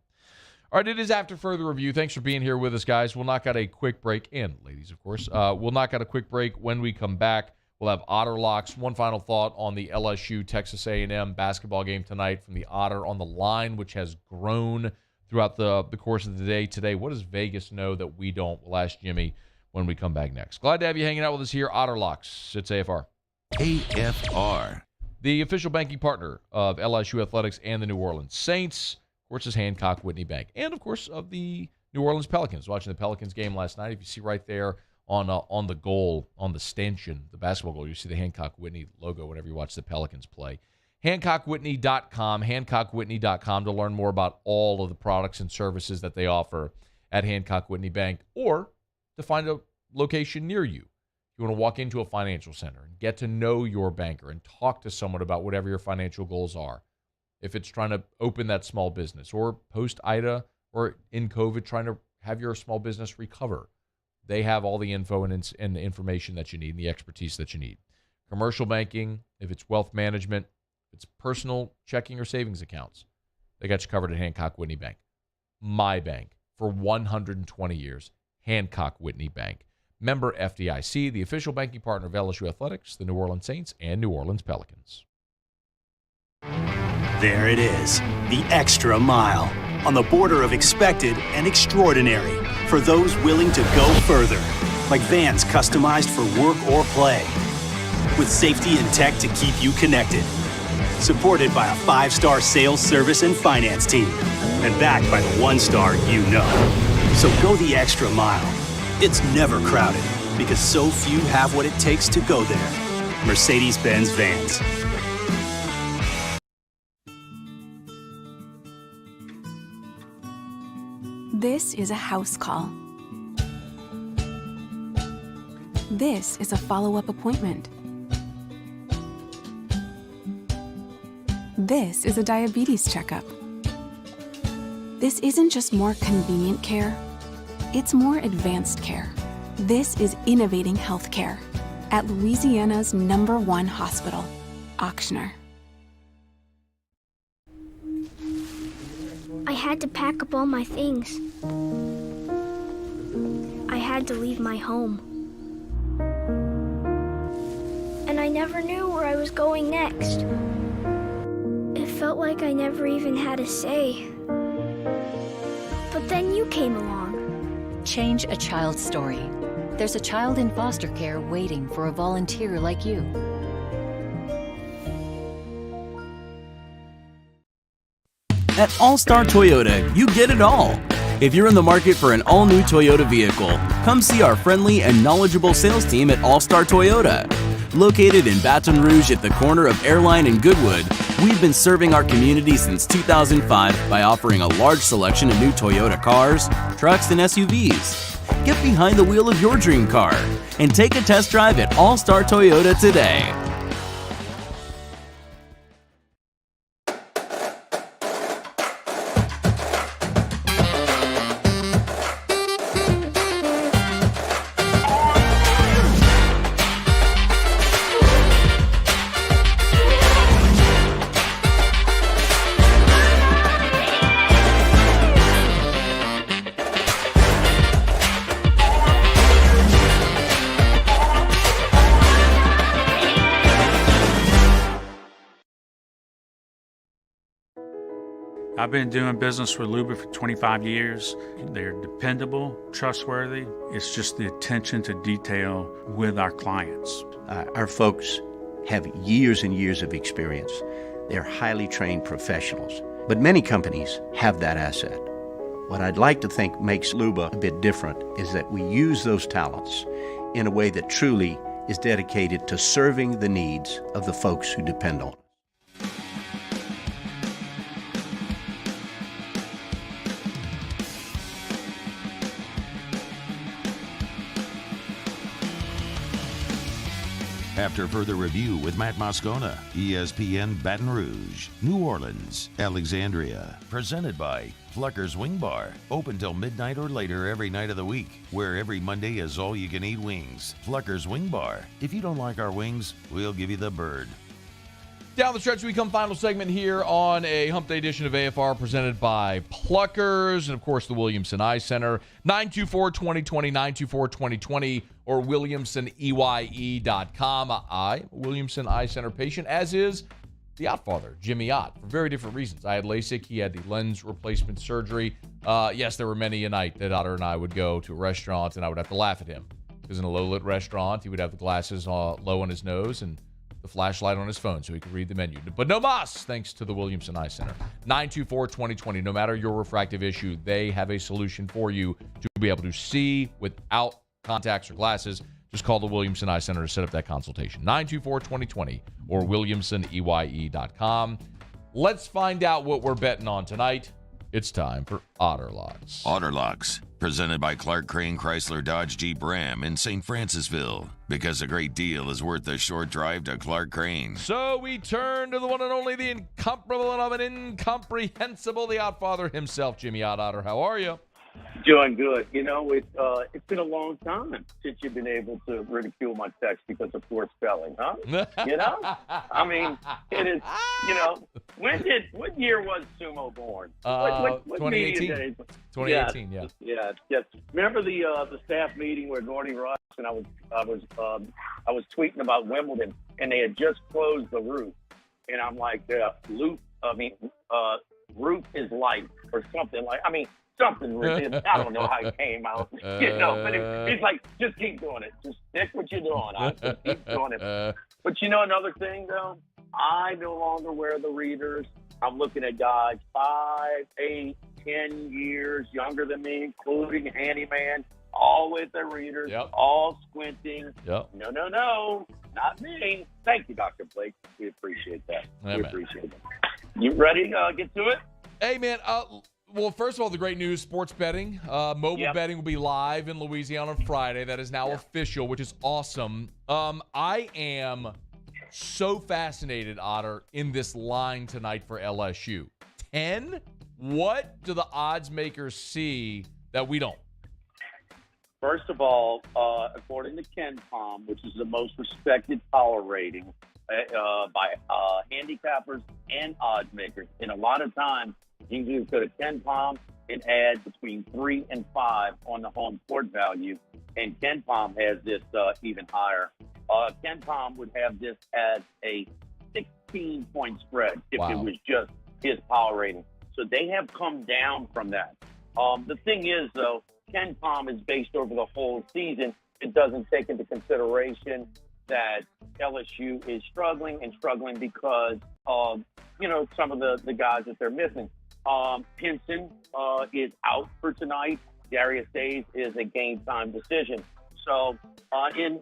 All right, it is After Further Review. Thanks for being here with us, guys. We'll knock out a quick break, and ladies, of course. We'll knock out a quick break. When we come back, We'll have Otter locks. One final thought on the LSU Texas A&M basketball game tonight from the Otter on the line, which has grown throughout the course of the day today. What does Vegas know that we don't? We'll ask Jimmy when we come back next. Glad to have you hanging out with us here. Otter locks. It's AFR. AFR. The official banking partner of LSU Athletics and the New Orleans Saints. Of course, is Hancock Whitney Bank. And, of course, of the New Orleans Pelicans. Watching the Pelicans game last night. If you see right there on the goal, on the stanchion, the basketball goal, you see the Hancock Whitney logo whenever you watch the Pelicans play. HancockWhitney.com, HancockWhitney.com to learn more about all of the products and services that they offer at Hancock Whitney Bank, or to find a location near you. You want to walk into a financial center and get to know your banker and talk to someone about whatever your financial goals are. If it's trying to open that small business, or post-Ida, or in COVID trying to have your small business recover, they have all the info and the information that you need and the expertise that you need. Commercial banking, if it's wealth management, if it's personal checking or savings accounts, they got you covered at Hancock Whitney Bank. My bank for 120 years, Hancock Whitney Bank. Member FDIC, the official banking partner of LSU Athletics, the New Orleans Saints, and New Orleans Pelicans. There it is, the extra mile, on the border of expected and extraordinary, for those willing to go further, like vans customized for work or play, with safety and tech to keep you connected. Supported by a 5-star sales, service, and finance team, and backed by the 1-star you know. So go the extra mile. It's never crowded, because so few have what it takes to go there. Mercedes-Benz Vans. This is a house call. This is a follow-up appointment. This is a diabetes checkup. This isn't just more convenient care, it's more advanced care. This is innovating healthcare at Louisiana's #1 hospital, Ochsner. I had to pack up all my things. I had to leave my home. And I never knew where I was going next. It felt like I never even had a say. But then you came along. Change a child's story. There's a child in foster care waiting for a volunteer like you. At All-Star Toyota, you get it all. If you're in the market for an all-new Toyota vehicle, come see our friendly and knowledgeable sales team at All-Star Toyota. Located in Baton Rouge at the corner of Airline and Goodwood, we've been serving our community since 2005 by offering a large selection of new Toyota cars, trucks, and SUVs. Get behind the wheel of your dream car and take a test drive at All-Star Toyota today. I've been doing business with Luba for 25 years. They're dependable, trustworthy. It's just the attention to detail with our clients. Our folks have years and years of experience. They're highly trained professionals. But many companies have that asset. What I'd like to think makes Luba a bit different is that we use those talents in a way that truly is dedicated to serving the needs of the folks who depend on it. After further review with Matt Moscona, ESPN Baton Rouge, New Orleans, Alexandria. Presented by Flucker's Wing Bar. Open till midnight or later every night of the week, where every Monday is all-you-can-eat wings. Flucker's Wing Bar. If you don't like our wings, we'll give you the bird. Down the stretch, we come final segment here on a Hump Day edition of AFR presented by Pluckers and, of course, the Williamson Eye Center. 924-2020, 924-2020, or WilliamsonEye.com. Williamson Eye Center patient, as is the Ott father, Jimmy Ott, for very different reasons. I had LASIK. He had the lens replacement surgery. Yes, there were many a night that Otter and I would go to a restaurant, and I would have to laugh at him. Because in a low-lit restaurant, he would have the glasses low on his nose and the flashlight on his phone so he could read the menu. But no mas, thanks to the Williamson Eye Center. 924-2020. No matter your refractive issue, they have a solution for you to be able to see without contacts or glasses. Just call the Williamson Eye Center to set up that consultation. 924-2020 or WilliamsonEye.com. Let's find out what we're betting on tonight. It's time for Otter Locks. Otter Locks, presented by Clark Crane Chrysler Dodge Jeep Ram in St. Francisville. Because a great deal is worth the short drive to Clark Crane. So we turn to the one and only, the incomparable and incomprehensible, the Ott father himself, Jimmy Ott. Otter, how are you? Doing good. You know, it's been a long time since you've been able to ridicule my text because of poor spelling, huh? You know? I mean, it is, you know, what year was Sumo born? What 2018. media days? 2018, yes. Remember the staff meeting where Gordy Ross and I was tweeting about Wimbledon, and they had just closed the roof, and I'm like, roof is life or something like. I mean. Something ridiculous. I don't know how it came out, you know. But he's like, just keep doing it. Just stick what you're doing. Just keep doing it. But you know another thing though, I no longer wear the readers. I'm looking at guys 5, 8, 10 years younger than me, including Handyman, all with their readers, all squinting. Yep. No, not me. Thank you, Dr. Blake. We appreciate that. Yeah, we appreciate that. You ready to get to it? Hey, man. Well, first of all, the great news, sports betting. Mobile betting will be live in Louisiana on Friday. That is now official, which is awesome. I am so fascinated, Otter, in this line tonight for LSU. 10? What do the odds makers see that we don't? First of all, according to KenPom, which is the most respected power rating by handicappers and odds makers, and a lot of times, you can go to KenPom and add between 3 and 5 on the home court value, and KenPom has this even higher. KenPom would have this as a 16-point spread if it was just his power rating. So they have come down from that. The thing is, though, KenPom is based over the whole season. It doesn't take into consideration that LSU is struggling because of, you know, some of the guys that they're missing. Pinson is out for tonight. Darius Days is a game-time decision. So,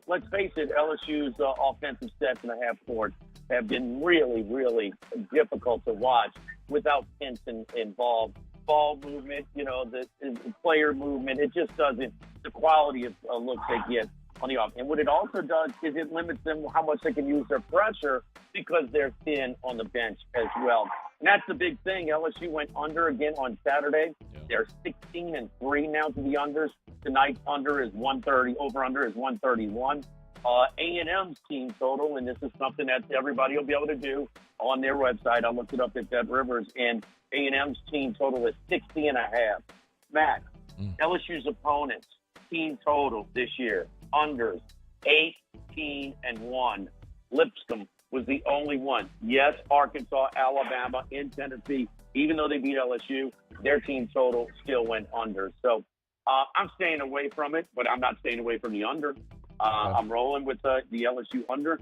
let's face it, LSU's offensive sets in the half court have been really, really difficult to watch without Pinson involved. Ball movement, you know, the player movement, it just doesn't, the quality of looks they get on the offense. And what it also does is it limits them how much they can use their pressure because they're thin on the bench as well. And that's the big thing. LSU went under again on Saturday. They're 16-3 now to the unders. Tonight's under is 130. Over-under is 131. A&M's team total, and this is something that everybody will be able to do on their website. I looked it up at Dead Rivers, and A&M's team total is 60.5. Matt, LSU's opponents, team total this year, unders, 18-1. Lipscomb was the only one. Yes, Arkansas, Alabama, and Tennessee, even though they beat LSU, their team total still went under. So I'm staying away from it, but I'm not staying away from the under. I'm rolling with the LSU under.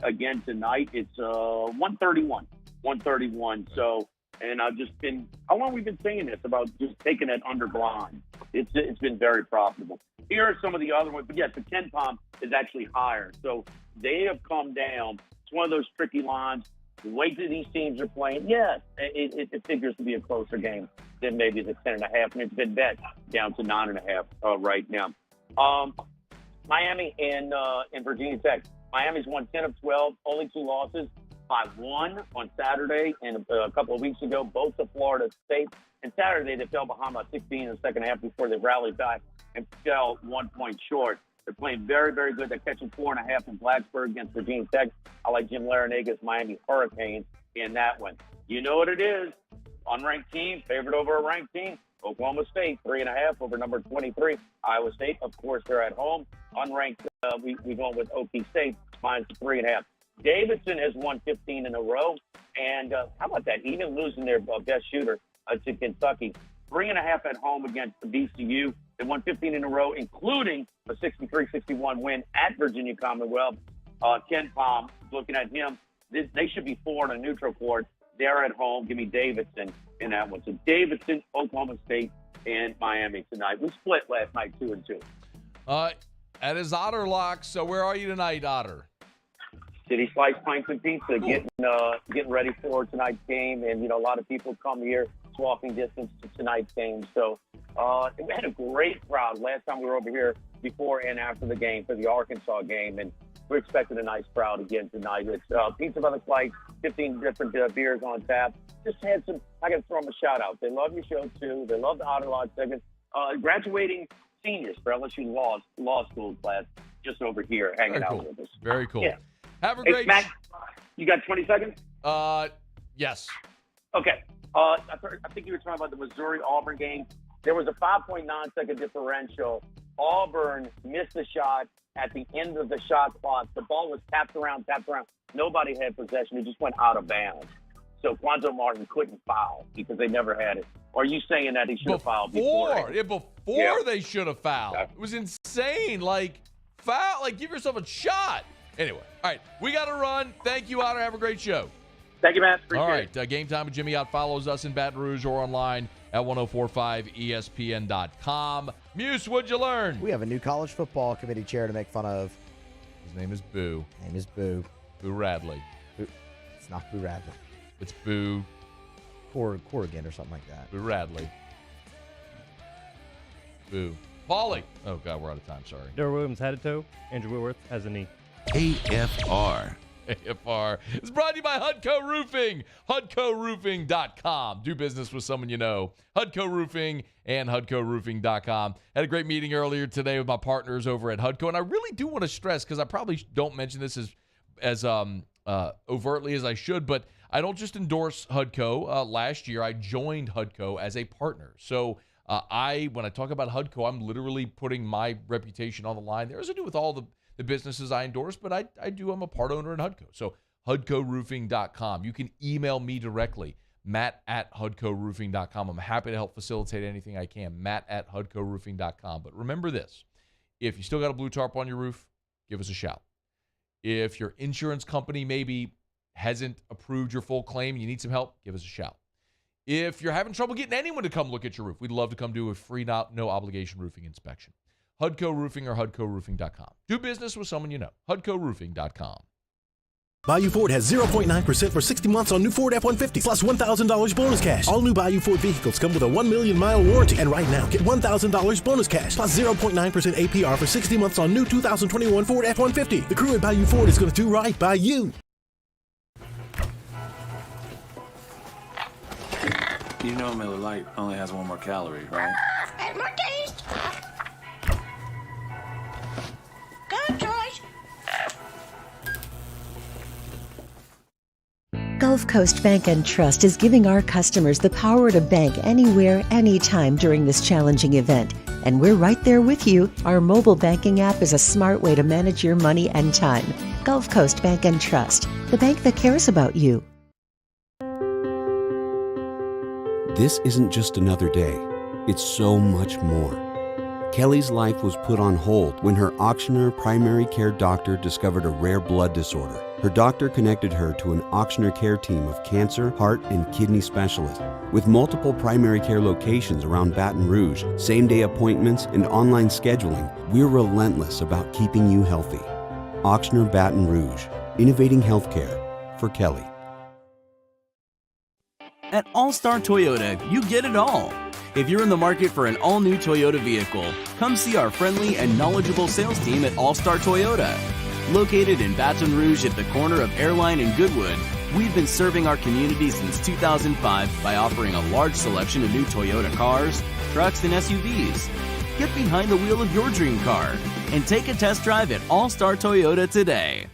Again, tonight, it's 131. 131. So, and I've just been, how long have we been saying this about just taking it under blind? It's been very profitable. Here are some of the other ones. But yes, the KenPom is actually higher. So they have come down. It's one of those tricky lines. The way that these teams are playing, yes, it figures to be a closer game than maybe the 10.5, and it's been bet down to 9.5 right now. Miami and Virginia Tech. Miami's won 10 of 12, only 2 losses. 5-1 on Saturday and a couple of weeks ago, both to Florida State. And Saturday, they fell behind by 16 in the second half before they rallied back and fell 1 point short. They're playing very, very good. They're catching 4.5 in Blacksburg against Virginia Tech. I like Jim Laranaga's Miami Hurricanes in that one. You know what it is. Unranked team, favored over a ranked team. Oklahoma State, 3.5 over number 23. Iowa State, of course, they're at home. Unranked, we going with OP State, minus 3.5. Davidson has won 15 in a row. And how about that? Even losing their best shooter to Kentucky. 3.5 at home against the VCU. They won 15 in a row, including a 63-61 win at Virginia Commonwealth. Ken Palm, looking at him, they should be 4 in a neutral court. They're at home. Give me Davidson in that one. So Davidson, Oklahoma State, and Miami tonight. We split last night 2-2. That is Otter Lock. So where are you tonight, Otter? City Slice Pints and Pizza, getting ready for tonight's game. And, a lot of people come here, it's walking distance to tonight's game. So we had a great crowd last time we were over here before and after the game for the Arkansas game. And we're expecting a nice crowd again tonight. It's Pizza by the Slice, 15 different beers on tap. Just had some, I got to throw them a shout out. They love your show too. They love the Otter Lodge segment. Graduating seniors for LSU law school class just over here hanging out with us. Very cool. Yeah. Have a great... Matt, you got 20 seconds? Yes. Okay. I think you were talking about the Missouri-Auburn game. There was a 5.9-second differential. Auburn missed the shot at the end of the shot clock. The ball was tapped around. Nobody had possession. It just went out of bounds. So Quanzo Martin couldn't foul because they never had it. Or are you saying that he should have fouled before? Before they should have fouled. It was insane. Foul. Give yourself a shot. Anyway, all right. We got to run. Thank you, Otter. Have a great show. Thank you, Matt. Appreciate all right. Game Time with Jimmy Ott follows us in Baton Rouge or online at 1045ESPN.com. Muse, what'd you learn? We have a new college football committee chair to make fun of. His name is Boo. Boo Radley. It's not Boo Radley. It's Boo Corrigan or something like that. Boo Radley. Boo. Paulie. Oh, God, we're out of time. Sorry. Darrell Williams had a toe. Andrew Whitworth has a knee. AFR. AFR is brought to you by Hudco Roofing. HudcoRoofing.com. Do business with someone you know. Hudco Roofing and HudcoRoofing.com. Had a great meeting earlier today with my partners over at Hudco, and I really do want to stress, because I probably don't mention this as overtly as I should, but I don't just endorse Hudco. Last year, I joined Hudco as a partner. So when I talk about Hudco, I'm literally putting my reputation on the line. There has to do with all the businesses I endorse, but I'm a part owner in Hudco. So HudcoRoofing.com. You can email me directly, Matt@HudcoRoofing.com. I'm happy to help facilitate anything I can, Matt@HudcoRoofing.com. But remember this, if you still got a blue tarp on your roof, give us a shout. If your insurance company maybe hasn't approved your full claim and you need some help, give us a shout. If you're having trouble getting anyone to come look at your roof, we'd love to come do a free, no obligation roofing inspection. Hudco Roofing or HudcoRoofing.com. Do business with someone you know. HudcoRoofing.com. Bayou Ford has 0.9% for 60 months on new Ford F-150 plus $1,000 bonus cash. All new Bayou Ford vehicles come with a 1 million mile warranty. And right now, get $1,000 bonus cash plus 0.9% APR for 60 months on new 2021 Ford F-150. The crew at Bayou Ford is going to do right by you. You know Miller Lite only has one more calorie, right? And more taste. Good choice. Gulf Coast Bank and Trust is giving our customers the power to bank anywhere, anytime during this challenging event. And we're right there with you. Our mobile banking app is a smart way to manage your money and time. Gulf Coast Bank and Trust, the bank that cares about you. This isn't just another day. It's so much more. Kelly's life was put on hold when her auctioneer primary care doctor discovered a rare blood disorder. Her doctor connected her to an auctioneer care team of cancer, heart, and kidney specialists. With multiple primary care locations around Baton Rouge, same-day appointments, and online scheduling, we're relentless about keeping you healthy. Auctioneer Baton Rouge, innovating healthcare for Kelly. At All-Star Toyota, you get it all. If you're in the market for an all-new Toyota vehicle, come see our friendly and knowledgeable sales team at All-Star Toyota. Located in Baton Rouge at the corner of Airline and Goodwood, we've been serving our community since 2005 by offering a large selection of new Toyota cars, trucks, and SUVs. Get behind the wheel of your dream car and take a test drive at All Star Toyota today.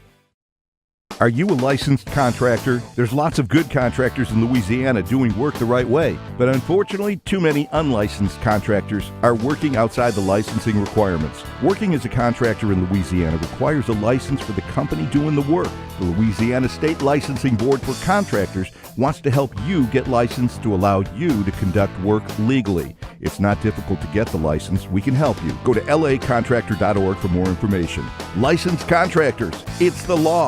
Are you a licensed contractor? There's lots of good contractors in Louisiana doing work the right way, but unfortunately, too many unlicensed contractors are working outside the licensing requirements. Working as a contractor in Louisiana requires a license for the company doing the work. The Louisiana State Licensing Board for Contractors wants to help you get licensed to allow you to conduct work legally. It's not difficult to get the license. We can help you. Go to lacontractor.org for more information. Licensed contractors, it's the law.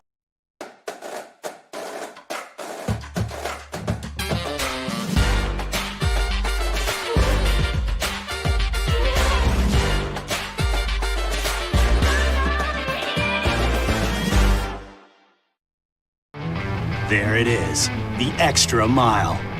There it is, the extra mile.